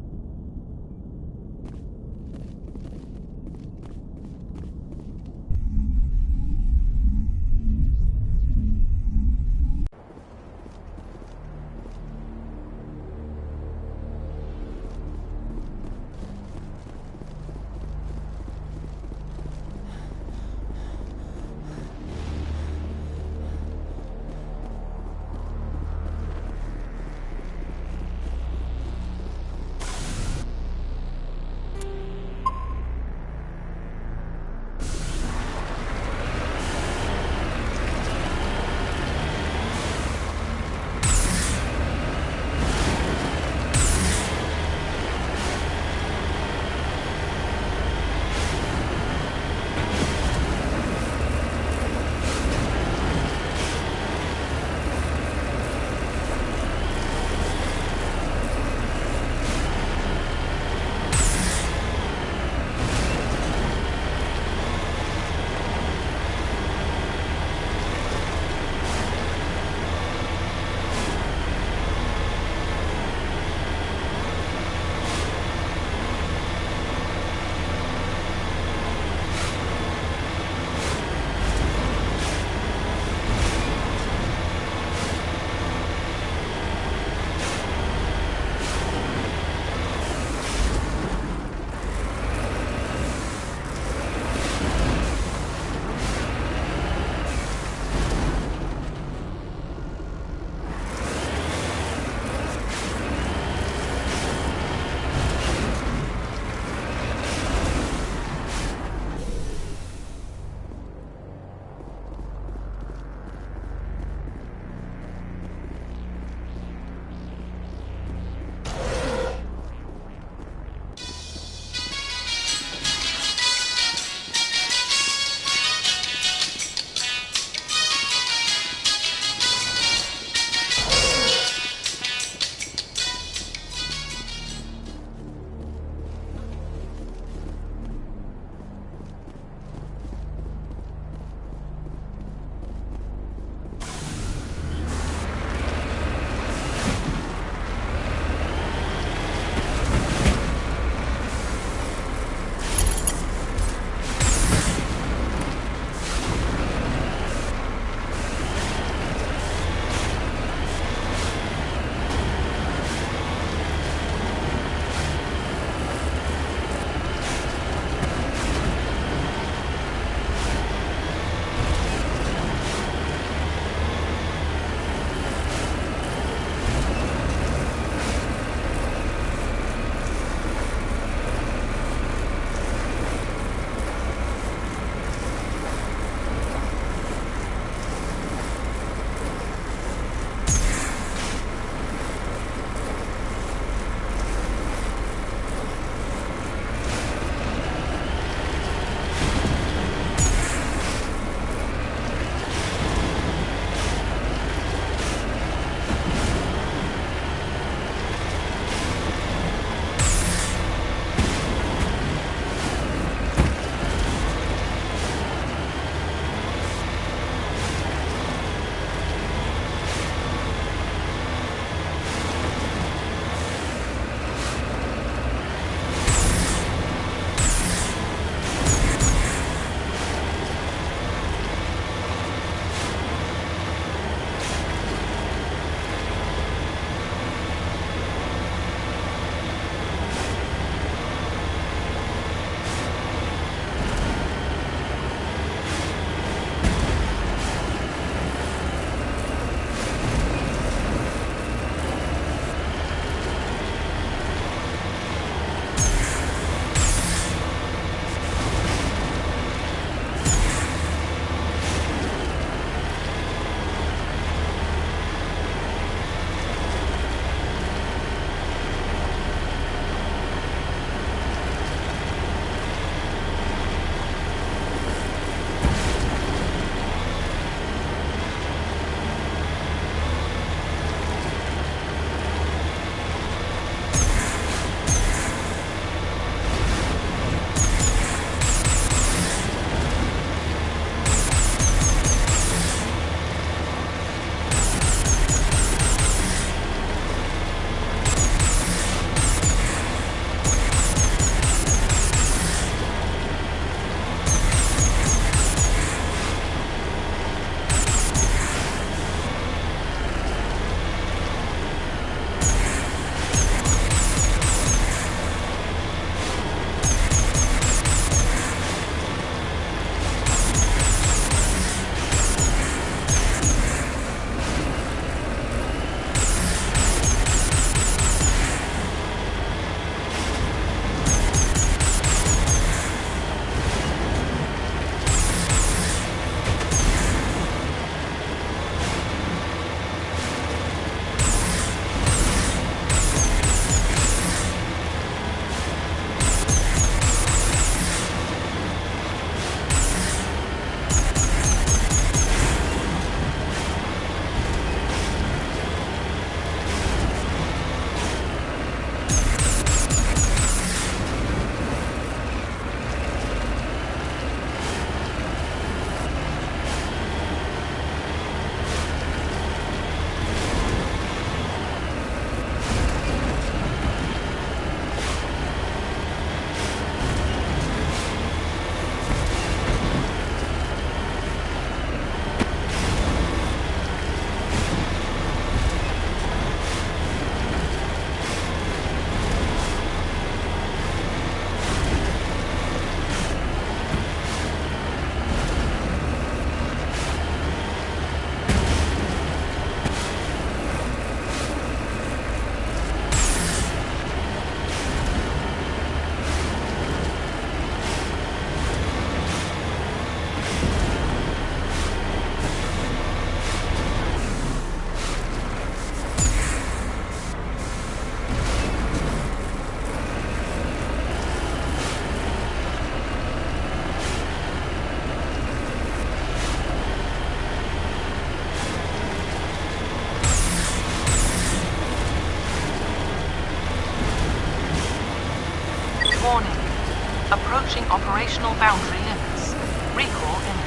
approaching operational boundary limits. Recall imminent.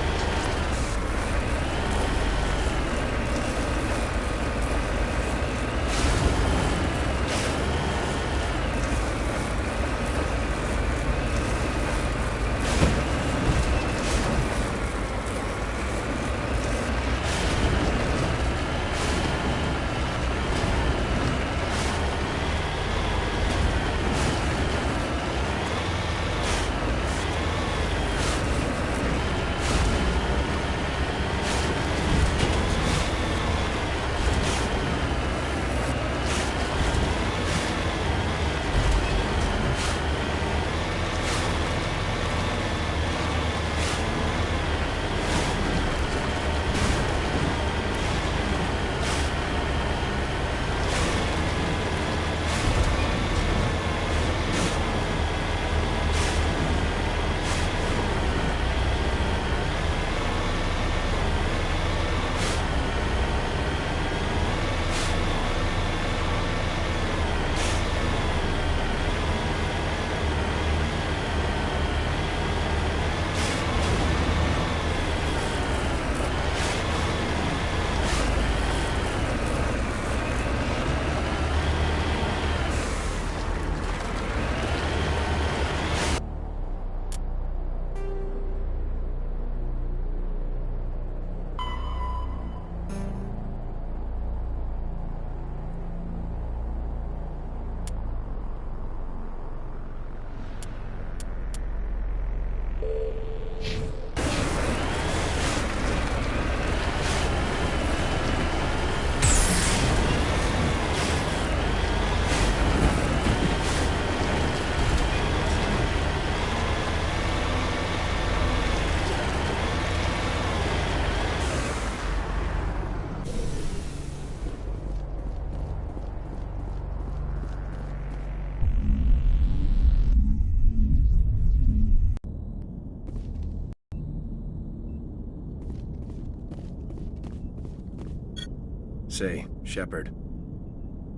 Say, Shepard,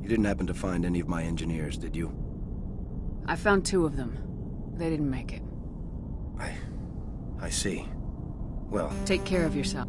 you didn't happen to find any of my engineers, did you? I found 2 of them. They didn't make it. I see. Well... Take care of yourself.